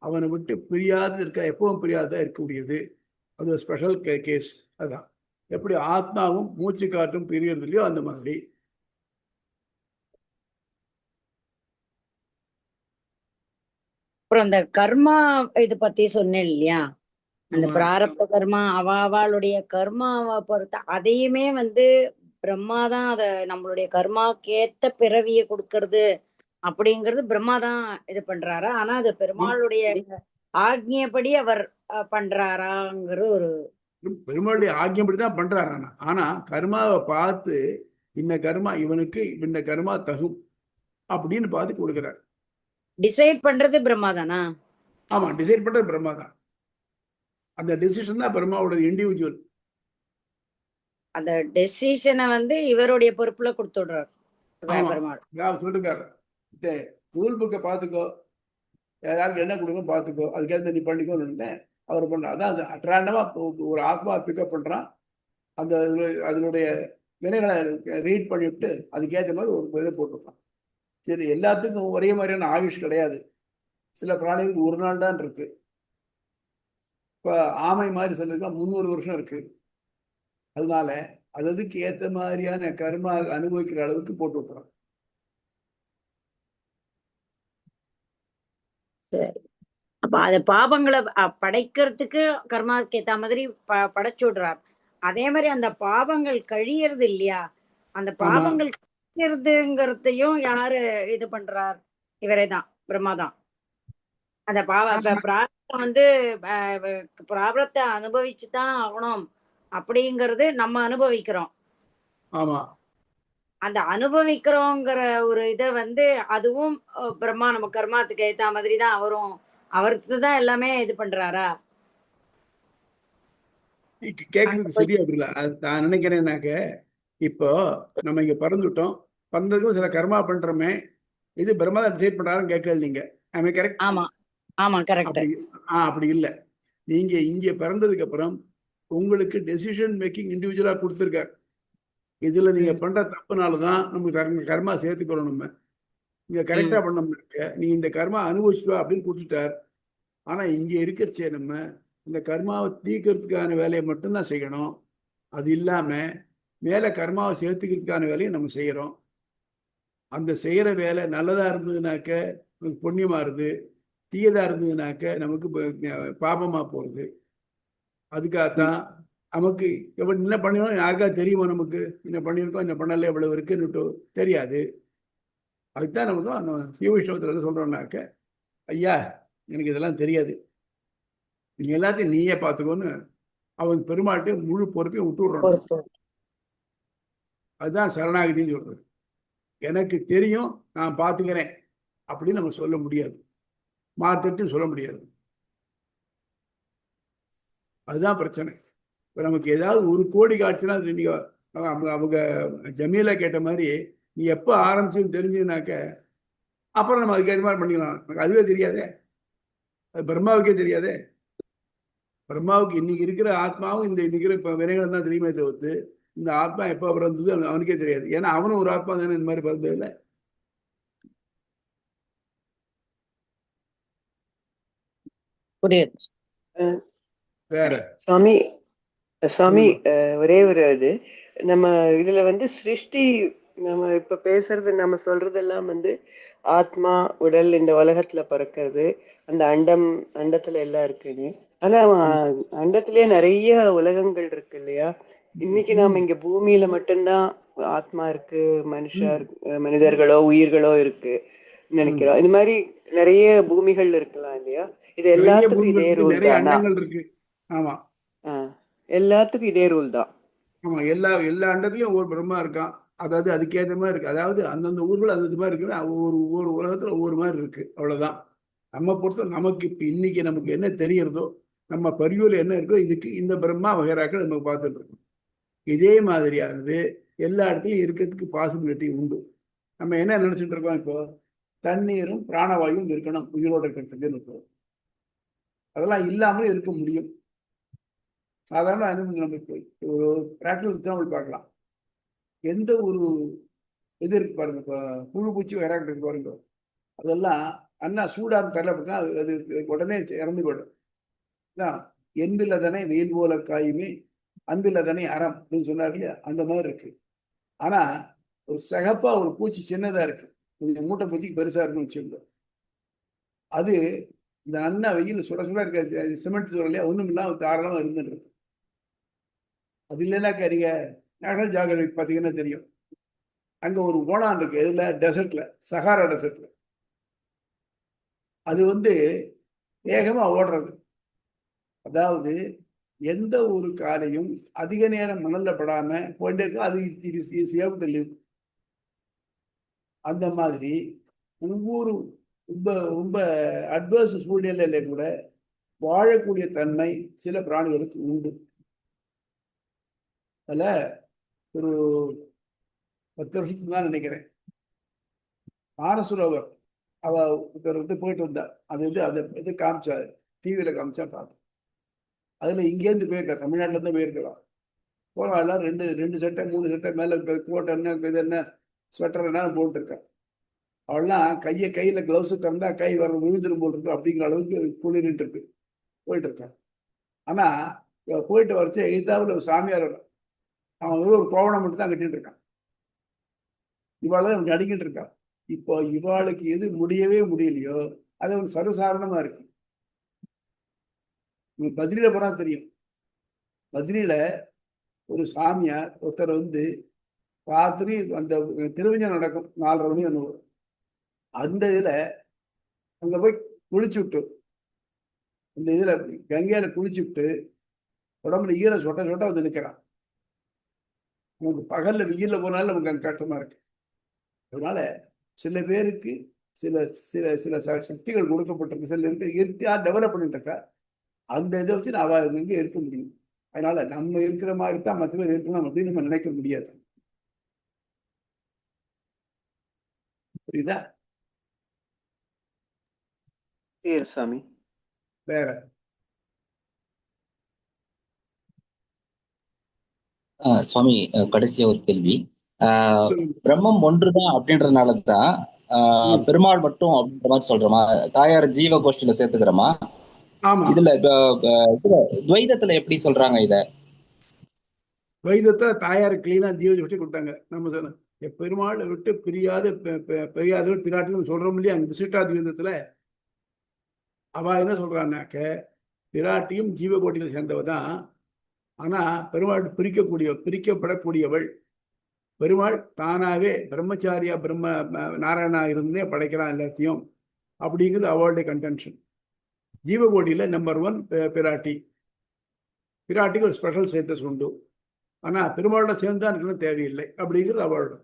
அவனை விட்டு பிரியாது இருக்க, எப்பவும் பிரியாததான் இருக்கக்கூடியது. அது ஒரு ஸ்பெஷல் கேஸ். அதான் எப்படி ஆத்மாவும் மூச்சு காற்றும் பிரியறது இல்லையோ அந்த மாதிரி. அப்புறம் அந்த கர்மா இது பத்தி சொன்னேன் இல்லையா, அந்த பிராரப்த கர்மா அவளுடைய கர்மாவை பொறுத்த அதையுமே வந்து பிரம்மாதான் அத நம்மளுடைய கர்மாக்கேத்த பிறவியை கொடுக்கறது அப்படிங்கிறது பிரம்மாதான் இது பண்றாரா? ஆனா அது பெருமாளுடைய ஆக்ஞைப்படி அவர் பண்றாராங்கிற ஒரு பெருமாளுடைய ஆக்ஞைப்படிதான் பண்றாரு. ஆனா கர்மாவை பார்த்து இந்த கர்மா இவனுக்கு இந்த கர்மா தகும் அப்படின்னு பார்த்து கொடுக்கிறார். டிசைட் பண்றது பிரம்மா தானா? ஆமா, டிசைட் பண்றது பிரம்மா தான். அந்த டெசிஷன் தான் பிரம்மாவோட இண்டிவிஜுவல். அந்த டெசிஷனை வந்து இவருடைய பொறுப்புல கொடுத்துடுறாரு பெருமாள். சொல்லிருக்காரு, ரூல் புக்கை பார்த்துக்கோ, யாருக்கு என்ன கொடுக்கும் பார்த்துக்கோ, அதுக்கேற்ற நீ பண்ணிக்கோன்னு அவர் பண்றார். அதான் அது அட்ராண்டமா ஒரு ஆத்மா பிக்கப் பண்றான். அந்த அதனுடைய வினைகளை ரீட் பண்ணிவிட்டு அதுக்கேற்ற மாதிரி ஒரு இதை போட்டுருக்கான். சரி, எல்லாத்துக்கும் ஒரே மாதிரியான ஆயுஷ் கிடையாது. சில பிராணிகளுக்கு ஒரு நாள் தான் இருக்கு. இப்போ ஆமை மாதிரி சொல்லிருக்கா 300 வருஷம் இருக்கு. அதனால அதுக்கு ஏத்த மாதிரியான கர்மா அனுபவிக்கிற அளவுக்கு போட்டு விட்டுறான். சரி. அப்ப அது பாபங்களை படைக்கிறதுக்கு கர்மாவுக்கு ஏத்த மாதிரி படைச்சு விடுறார். அதே மாதிரி அந்த பாபங்கள் கழியறது இல்லையா, அந்த பாபங்கள் கழியறதுங்கிறதையும் யாரு இது பண்றார்? இவரே தான், பிரம்மாதான். அந்த பிராரப்தம் வந்து பிராரப்தத்தை அனுபவிச்சுதான் ஆகணும் அப்படிங்கறது நம்ம அனுபவிக்கிறோம். ஆமா, அந்த அனுபவிக்கிறோங்கிற ஒரு இதை வந்து அதுவும் பிரம்மா நம்ம கர்மாத்துக்கு ஏத்த மாதிரி தான் அவரும் அவருக்கு தான் எல்லாமே இது பண்றாரா? கேட்கறதுக்கு சரியா இருக்குல்ல. நான் நினைக்கிறேன்னாக்க, இப்போ நம்ம இங்க பறந்துட்டோம், பறந்ததுக்கும் சில கர்மா பண்றோமே, இது பிரம்மா தான் டிசைட் பண்றாருன்னு கேட்கல நீங்க. கரெக்ட்? ஆமா ஆமா, கரெக்ட். அப்படி இல்ல. நீங்க இங்க பிறந்ததுக்கு அப்புறம் உங்களுக்கு டெசிஷன் மேக்கிங் இண்டிவிஜுவலா கொடுத்துருக்காரு. இதுல நீங்க பண்ற தப்புனாலதான் நமக்கு கர்மா சேர்த்துக்கிறோம். நம்ம இங்க கரெக்டா பண்ணோம்னாக்க நீ இந்த கர்மா அனுபவிச்சுட்டா அப்படின்னு கொடுத்துட்டார். ஆனா இங்க இருக்கிறச்சே நம்ம இந்த கர்மாவை தீக்கிறதுக்கான வேலையை மட்டும்தான் செய்யணும். அது இல்லாம மேல கர்மாவை சேர்த்துக்கிறதுக்கான வேலையை நம்ம செய்யறோம். அந்த செய்யற வேலை நல்லதா இருந்ததுனாக்க புண்ணியமா இருது, தீயதா இருந்ததுனாக்க நமக்கு பாபமா போறது. அதுக்காகத்தான் நமக்கு என்ன பண்ணினோம் யாருக்கா தெரியுமா? நமக்கு என்ன பண்ணியிருக்கோம் என்ன பண்ணல எவ்வளவு இருக்குன்னு தெரியாது. அதுதான் நம்ம தான் அந்த சிவவிஷ்ணவத்துல என்ன சொல்றோம்னாக்க, ஐயா எனக்கு இதெல்லாம் தெரியாது, நீ எல்லாத்தையும் நீயே பார்த்துக்கோன்னு அவன் பெருமாள்கிட்ட முழு பொறுப்பையும் விட்டு விடுறான். அதுதான் சரணாகதின்னு சொல்றது. எனக்கு தெரியும், நான் பார்த்துக்கிறேன் அப்படின்னு நம்ம சொல்ல முடியாது, மாத்திட்டு சொல்ல முடியாது. அதுதான் பிரச்சனை. இப்போ நமக்கு ஏதாவது ஒரு கோடி காட்சினா நீங்க அவங்க ஜமீலா கேட்ட மாதிரி நீ எப்போ ஆரம்பிச்சுன்னு தெரிஞ்சுனாக்க அப்புறம் நம்ம அதுக்கு ஏற்ற மாதிரி பண்ணிக்கலாம். நமக்கு அதுவே தெரியாதே, அது பிரம்மாவுக்கே தெரியாதே. பிரம்மாவுக்கு இன்னைக்கு இருக்கிற ஆத்மாவும் இந்த இன்னைக்கு இருக்கிற வினைகள் தான் தெரியுமே தவிர்த்து இந்த ஆத்மா எப்போ பிறந்தது அவனுக்கே தெரியாது. ஏன்னா அவனும் ஒரு ஆத்மா தானே இந்த மாதிரி பிறந்தது இல்லை. வேற சுவாமி சுவாமி ஒரே ஒரு இது நம்ம இதுல வந்து சிருஷ்டி நம்ம இப்ப பேசுறது நம்ம சொல்றதெல்லாம் வந்து ஆத்மா உடல் இந்த உலகத்துல பிறக்கிறது, அந்த அண்டத்துல எல்லாம் இருக்குன்னு. ஆனா அண்டத்திலேயே நிறைய உலகங்கள் இருக்கு இல்லையா? இன்னைக்கு நாம இங்க பூமியில மட்டும்தான் ஆத்மா இருக்கு, மனிதர்களோ உயிர்களோ இருக்கு நினைக்கிறோம். இது மாதிரி நிறைய பூமிகள் இருக்கலாம் இல்லையா? இது எல்லாத்துக்கும் இதே ரூல் தானா? ஆமா, எல்லாத்துக்கும் இதே ரூல் தான். ஆமா, எல்லா அண்டத்துலயும் ஒவ்வொரு பிரம்மா இருக்கான். அதாவது அதுக்கேற்ற மாதிரி இருக்கு. அதாவது அந்தந்த ஊர்கள் அந்த மாதிரி இருக்குது. ஒவ்வொரு உலகத்துல ஒவ்வொரு மாதிரி இருக்கு, அவ்வளவுதான். நம்ம பொறுத்த நமக்கு இப்ப இன்னைக்கு நமக்கு என்ன தெரியறதோ, நம்ம பரியூர்ல என்ன இருக்கோ, இதுக்கு இந்த பிரம்மா வகைராக்கள் நம்ம பார்த்துட்டு இருக்கோம். இதே மாதிரியானது எல்லா இடத்துலையும் இருக்கிறதுக்கு பாசிபிலிட்டி உண்டு. நம்ம என்ன நினைச்சிட்டு இருக்கோம்? இப்போ தண்ணீரும் பிராணவாயும் இருக்கணும் உயிரோடு இருக்கிறதுக்குன்னு இருக்கோம். அதெல்லாம் இல்லாமலும் இருக்க முடியும். சாதாரண அனுபவம் நம்ம போய் ஒரு பிராக்டிகல் எக்ஸாம்பிள் பார்க்கலாம். எந்த ஒரு இது இருக்கு பாருங்க, இப்போ புழு பூச்சி வராக்கிட்டு இருக்கு பாருங்க, அதெல்லாம் அண்ணா சூடாக தரப்பட்டா அது உடனே இறந்து போயிடும். என்பில்லதனை வெயில் போல காயுமே அன்பில்லதனை அறம் அப்படின்னு சொன்னார் இல்லையா? அந்த மாதிரி இருக்கு. ஆனா ஒரு சகப்பா ஒரு பூச்சி சின்னதா இருக்கு, கொஞ்சம் மூட்டை பூச்சிக்கு பெருசா இருக்குன்னு வச்சுக்கோங்க. அது இந்த அண்ணா வெயில் சுட சுட இருக்க சிமெண்ட் தூரலையா ஒண்ணும் இல்லாம தாராளமா இருந்துட்டு இருக்கு. அது இல்லைன்னா கரிங்க நேஷனல் ஜியோகிராஃபிக் பார்த்தீங்கன்னா தெரியும், அங்க ஒரு ஓணான் இருக்கு. எதுல? டெசர்ட்ல, சஹாரா டெசர்ட்ல. அது வந்து வேகமா ஓடுறது. அதாவது எந்த ஒரு காலையும் அதிக நேரம் மணல்ல படாம போயிட்டே இருக்கும். அது அந்த மாதிரி ஒவ்வொரு ரொம்ப ரொம்ப அட்வர்ஸ் சூழ்நிலையில கூட வாழக்கூடிய தன்மை சில பிராணிகளுக்கு உண்டு. அதுல ஒரு 10 வருஷத்துக்கு தான் நினைக்கிறேன், மானசரோவர் அவ போயிட்டு வந்தா. அது இது காமிச்சா, டிவியில காமிச்சா பார்த்தேன். அதுல இங்கேருந்து போயிருக்கா, தமிழ்நாட்டுல இருந்து போயிருக்கலாம். போறவாள் ரெண்டு சட்டை 3 சட்டை மேல கோட் என்ன இது என்ன ஸ்வெட்டர் என்ன போட்டுருக்கா. அவள்லாம் கையில கிளவுஸ் திறந்தா கை வர விழுந்துடும் போல் இருக்கு, அப்படிங்கிற அளவுக்கு குளிரிட்டு இருக்கு, போயிட்டு இருக்கா. ஆனா போயிட்டு வரைச்சு எதிர்த்தாப்புல ஒரு சாமியார் அவன் ஏதோ ஒரு கோவணம் மட்டும் தான் கட்டிட்டு இருக்கான். இவாள் அடிக்கிட்டு இருக்கா. இப்போ இவாளுக்கு எது முடியவே முடியலையோ அது ஒரு சர்வசாதாரணமா இருக்கு. பத்ரியில போனா தெரியும். பத்ரியில ஒரு சாமியார் ஒருத்தர் வந்து ராத்திரி அந்த திருவிழா நடக்கும் 4:30 மணி ஒன்று. அந்த இதுல அங்க போய் குளிச்சு விட்டு, இந்த இதுல கங்கையில குளிச்சு விட்டு உடம்புல ஈர சொட்ட சொட்ட வந்து நிற்கிறான். நமக்கு பகல்ல வெயில்ல போனாலும் நமக்கு அங்க கஷ்டமா இருக்கு. அதனால சில பேருக்கு சில சில சில சக்திகள் கொடுக்கப்பட்டிருக்கு. சில இருக்கு இயற்கையா டெவலப் பண்ணிட்டு இருக்கா. அந்த இதை வச்சு நான் அவ இங்கே இருக்க முடியும். அதனால நம்ம இருக்கிற மாதிரி தான் மற்ற பேர் இருக்கணும் அப்படின்னு நம்ம நினைக்க முடியாது. புரியுதா? சாமி வேற சுவாமி, கடைசியா ஒரு கேள்வி. சொல்லுங்க. பிரம்மம் ஒன்றுதான் அப்படின்றதுனாலதான் பெருமாள் மட்டும் அப்படின்ற மாதிரி சொல்றோமா? தாயார் ஜீவ கோஷ்டியில சேர்த்துக்கிறோமா? ஆமா, இதுல துவைதத்துல எப்படி சொல்றாங்க இத? துவைதத்தை தாயார் கிளீனா ஜீவ கோஷ்டி கொடுத்தாங்க. நம்ம சொன்ன பெருமாளை விட்டு பிரியாதவள் பிராட்டின்னு சொல்றோம் இல்லையா? அந்த விசிஷ்டாத்வைதத்துல அவ என்ன சொல்றான்னாக்க பிராட்டியும் ஜீவகோட்டியில சேர்ந்தவ தான். ஆனா பெருமாள் பிரிக்கப்படக்கூடியவள். பெருமாள் தானாவே பிரம்மச்சாரியா நாராயணா இருந்தே படைக்கிறான் எல்லாத்தையும் அப்படிங்கிறது அவளுடைய கன்டென்ஷன். ஜீவகோடியில நம்பர் 1 பிராட்டி. பிராட்டிக்கு ஒரு ஸ்பெஷல் ஸ்டேட்டஸ் உண்டு. ஆனா பெருமாளோட சேர்ந்தா இருக்கணும் தேவையில்லை அப்படிங்கிறது அவளோட.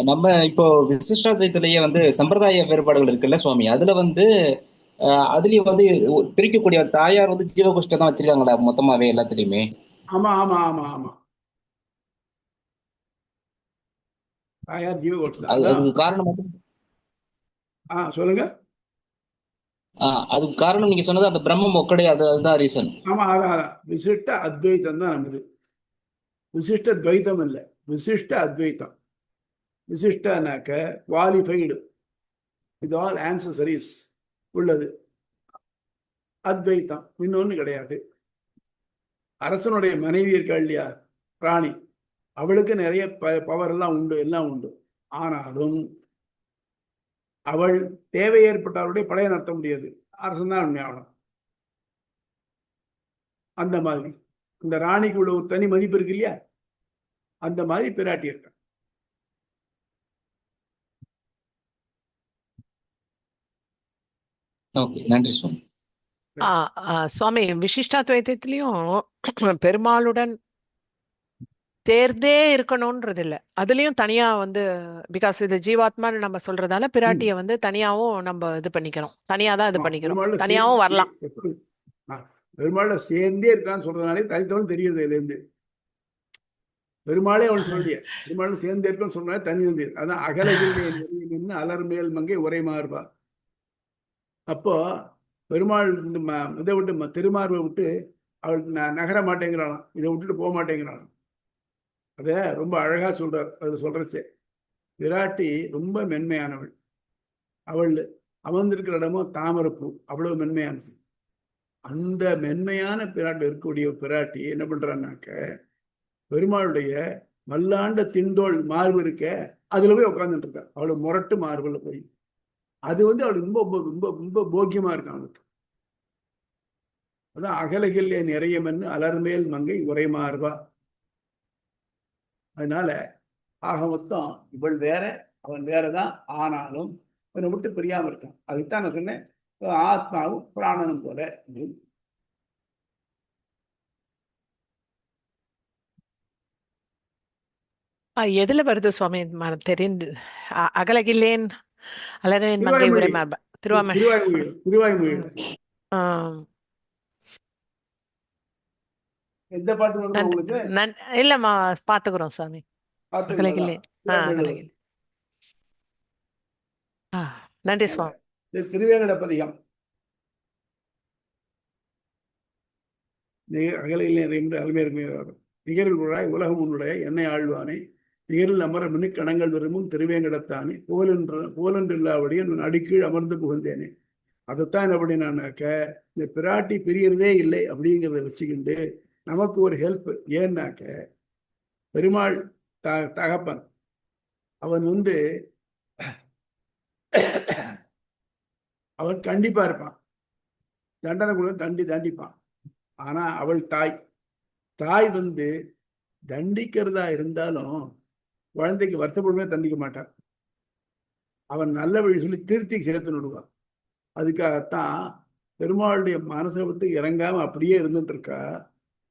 நம்ம இப்போ விசிஷ்டாத்வைத்திலேயே வந்து சம்பிரதாய வேறுபாடுகள் இருக்குல்ல சுவாமி, அதுல வந்து அதுலயும் வந்து பிரிக்கக்கூடிய தாயார் வந்து ஜீவகோஷ்டை தான் வச்சிருக்காங்களா மொத்தமாவே எல்லாத்துலயுமே? ஆமா ஆமா ஆமா ஆமா, தாயார் ஜீவகோஷ்டி. அதுக்கு காரணம் சொல்லுங்க. அதுக்கு காரணம் நீங்க சொன்னது அந்த பிரம்மம் ஒக்கடை, அதுதான் ரீசன். ஆமா, அதான் விசிஷ்ட அத்வைத்தம் தான் நமது. விசிஷ்ட துவைத்தம் இல்லை, விசிஷ்ட அத்வைத்தம். விசிஷ்டனாக்க குவாலிஃபைடு, இது ஆல் ஆன்சசரிஸ் உள்ளது. அத்வைத்தம் இன்னொன்னு கிடையாது. அரசனுடைய மனைவி இருக்கா இல்லையா, ராணி, அவளுக்கு நிறைய பவர் எல்லாம் உண்டு, எல்லாம் உண்டு. ஆனாலும் அவள் தேவை ஏற்பட்டவருடைய படையை நடத்த முடியாது. அரசன் தான் உண்மையாகணும். அந்த மாதிரி இந்த ராணிக்கு உள்ள ஒரு தனி மதிப்பு இருக்கு இல்லையா, அந்த மாதிரி பிராட்டி இருக்க. நன்றி சுவாமி. சுவாமி, விசிஷ்டாத்வைத்திலையும் பெருமாளுடன் தேர்ந்தே இருக்கணும்ன்றது இல்ல. அதுலயும் தனியா வந்து பிகாஸ் இது ஜீவாத்மான்னு நம்ம சொல்றதால பிராட்டிய வந்து தனியாவும் நம்ம இது பண்ணிக்கிறோம். தனியாதான் இது பண்ணிக்கிறோம். தனியாவும் வரலாம். பெருமாள சேர்ந்தே இருக்கான்னு சொல்றதுனாலே தனித்தவன் தெரியுது. இதுல இருந்து பெருமாளே அவன் சொல்லிய பெருமாள் சேர்ந்தே இருக்கான்னு சொல்றதுனால தனி வந்து அதான் அகலகில் அலர்மேல் மங்கை உரை மாறுபா. அப்போ பெருமாள் இதை விட்டு திருமார்பை விட்டு அவள் நகர மாட்டேங்கிறாளாம், இதை விட்டுட்டு போக மாட்டேங்கிறாளாம். அத ரொம்ப அழகா சொல்றார். அது சொல்றச்சே விராட்டி ரொம்ப மென்மையானவள். அவள் அமர்ந்திருக்கிற இடமும் தாமரப்பூ, அவ்வளவு மென்மையானது. அந்த மென்மையான பிராட்டி இருக்கக்கூடிய பிராட்டி என்ன பண்றான்னாக்க பெருமாளுடைய மல்லாண்ட திண்டோள் மார்பு இருக்க அதுல போய் உட்காந்துட்டு இருக்கா. அவளு முரட்டு மார்புல போய் அது வந்து அவளுக்கு ரொம்ப ரொம்ப ரொம்ப போக்கியமா இருக்கான் அவளுக்கு. அதான் அகலகில் நிறைய மண்ணு அலர்மேல் மங்கை உரை மார்பா. அதனால ஆக மொத்தம் இவள் வேற அவன் வேறதான், ஆனாலும் அவனை விட்டு பிரியாம இருக்கான். அதுதான் நான் சொன்னேன், ஆத்மாவும் பிராணனும் போல. எதுல வருது சுவாமி தெரிந்து? அகலகில்லேன் அலர்மேல் மங்கை உரை மார்பா, திருவாய்மொழியில எந்த பாட்டு வருது உங்களுக்கு? இல்லம்மா, பாத்துக்கிறோம் சாமி. அகலகில்லேன். நன்றி சுவாமி. திருவேங்கடபதிகம். அகலையில் என்று அல்மேர் நிகரில் உழாய் உலகம் உன்னுடைய என்னை ஆழ்வானே, நிகரில் அமர மினுக்கணங்கள் விரும்பும் திருவேங்கடத்தானே, போலென்றில்லாவடியே நான் அடிக்கீழ் அமர்ந்து புகுந்தேனே. அதைத்தான் என்ன பண்ணினாக்க, இந்த பிராட்டி பிரியறதே இல்லை அப்படிங்கிறத வச்சுக்கிண்டு நமக்கு ஒரு ஹெல்ப். ஏன்னாக்க பெருமாள் தகப்பன் அவன் அவன் கண்டிப்பா இருப்பான், தண்டனை கூட தண்டிப்பான். ஆனா அவள் தாய் தண்டிக்கிறதா இருந்தாலும் குழந்தைக்கு வருத்தப்படுமே தண்டிக்க மாட்டான். அவன் நல்ல வழி சொல்லி திருத்தி சேர்த்து விடுவான். அதுக்காகத்தான் பெருமாளுடைய மனசை விட்டு இறங்காம அப்படியே இருந்துட்டு இருக்கா.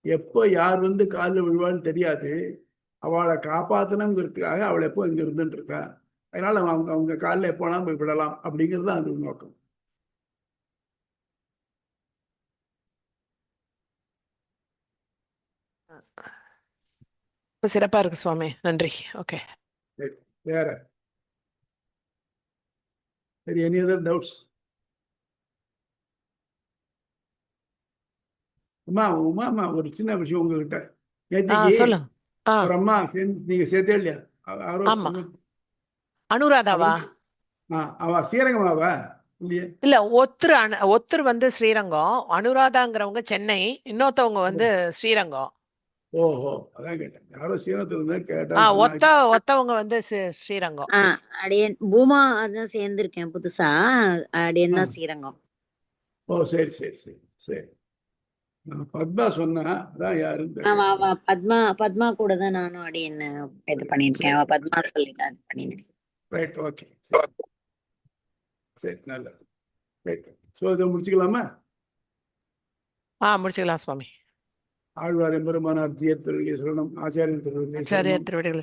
எப்போ யார் காலில் விழுவான்னு தெரியாது. அவளை காப்பாற்றணுங்கிறதுக்காக அவள் எப்போ இங்க இருந்துட்டு இருக்கா. அதனால அவங்க காலில் எப்போலாம் போய் விடலாம் அப்படிங்கிறது தான் அது நோக்கம். சிறப்பா இருக்கு சுவாமி, நன்றி. ஓகே, வேற சரி, எனி அதர் டவுட்ஸ்? உமா ஒரு சின்ன விஷயம் உங்ககிட்ட. நேற்றுக்கு சொல்லுங்க. ஒரு அம்மா நீங்க சேர்த்தே இல்லையா? ஆமா, அனுராதாவா? அவ ஸ்ரீரங்கமாவா? இல்ல, ஒருத்தர் ஸ்ரீரங்கம், அனுராதாங்கிறவங்க சென்னை, இன்னொருத்தவங்க ஸ்ரீரங்கம். ஓஹோ, அதான் கேட்டேன். யாரோ ஸ்ரீரங்கத்துல இருந்தா கேட்டா. ஒத்தவங்க ஸ்ரீரங்கம். அடியன் பூமா அதான் சேர்ந்திருக்கேன் புதுசா. அடியன் தான் ஸ்ரீரங்கம். ஓ, சரி சரி சரி சரி. நான் பத்மா சொன்னா அதான் யாருன்னு பத்மா கூட தான் நானும் அடியன் இது பண்ணிருக்கேன். பத்மா சொல்லி தான் பண்ணிருக்கேன். ரைட், ஓகே, சரி, நல்லது. ரைட், ஸோ இதை முடிச்சுக்கலாமா? முடிச்சுக்கலாம் சுவாமி. ஆழ்வார் எம்பெருமானார் திருவடிகளே ஆச்சாரியன் திருவடிகளே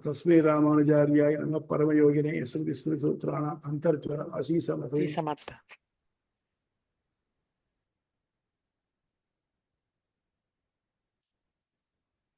தஸ்மை ராமானுஜாரியாய நம பரமயோகினே ஸ்ருதி ஸ்மிருதி சூத்ராணாம் அந்தர்ஜ்வரம் அசீசமதே.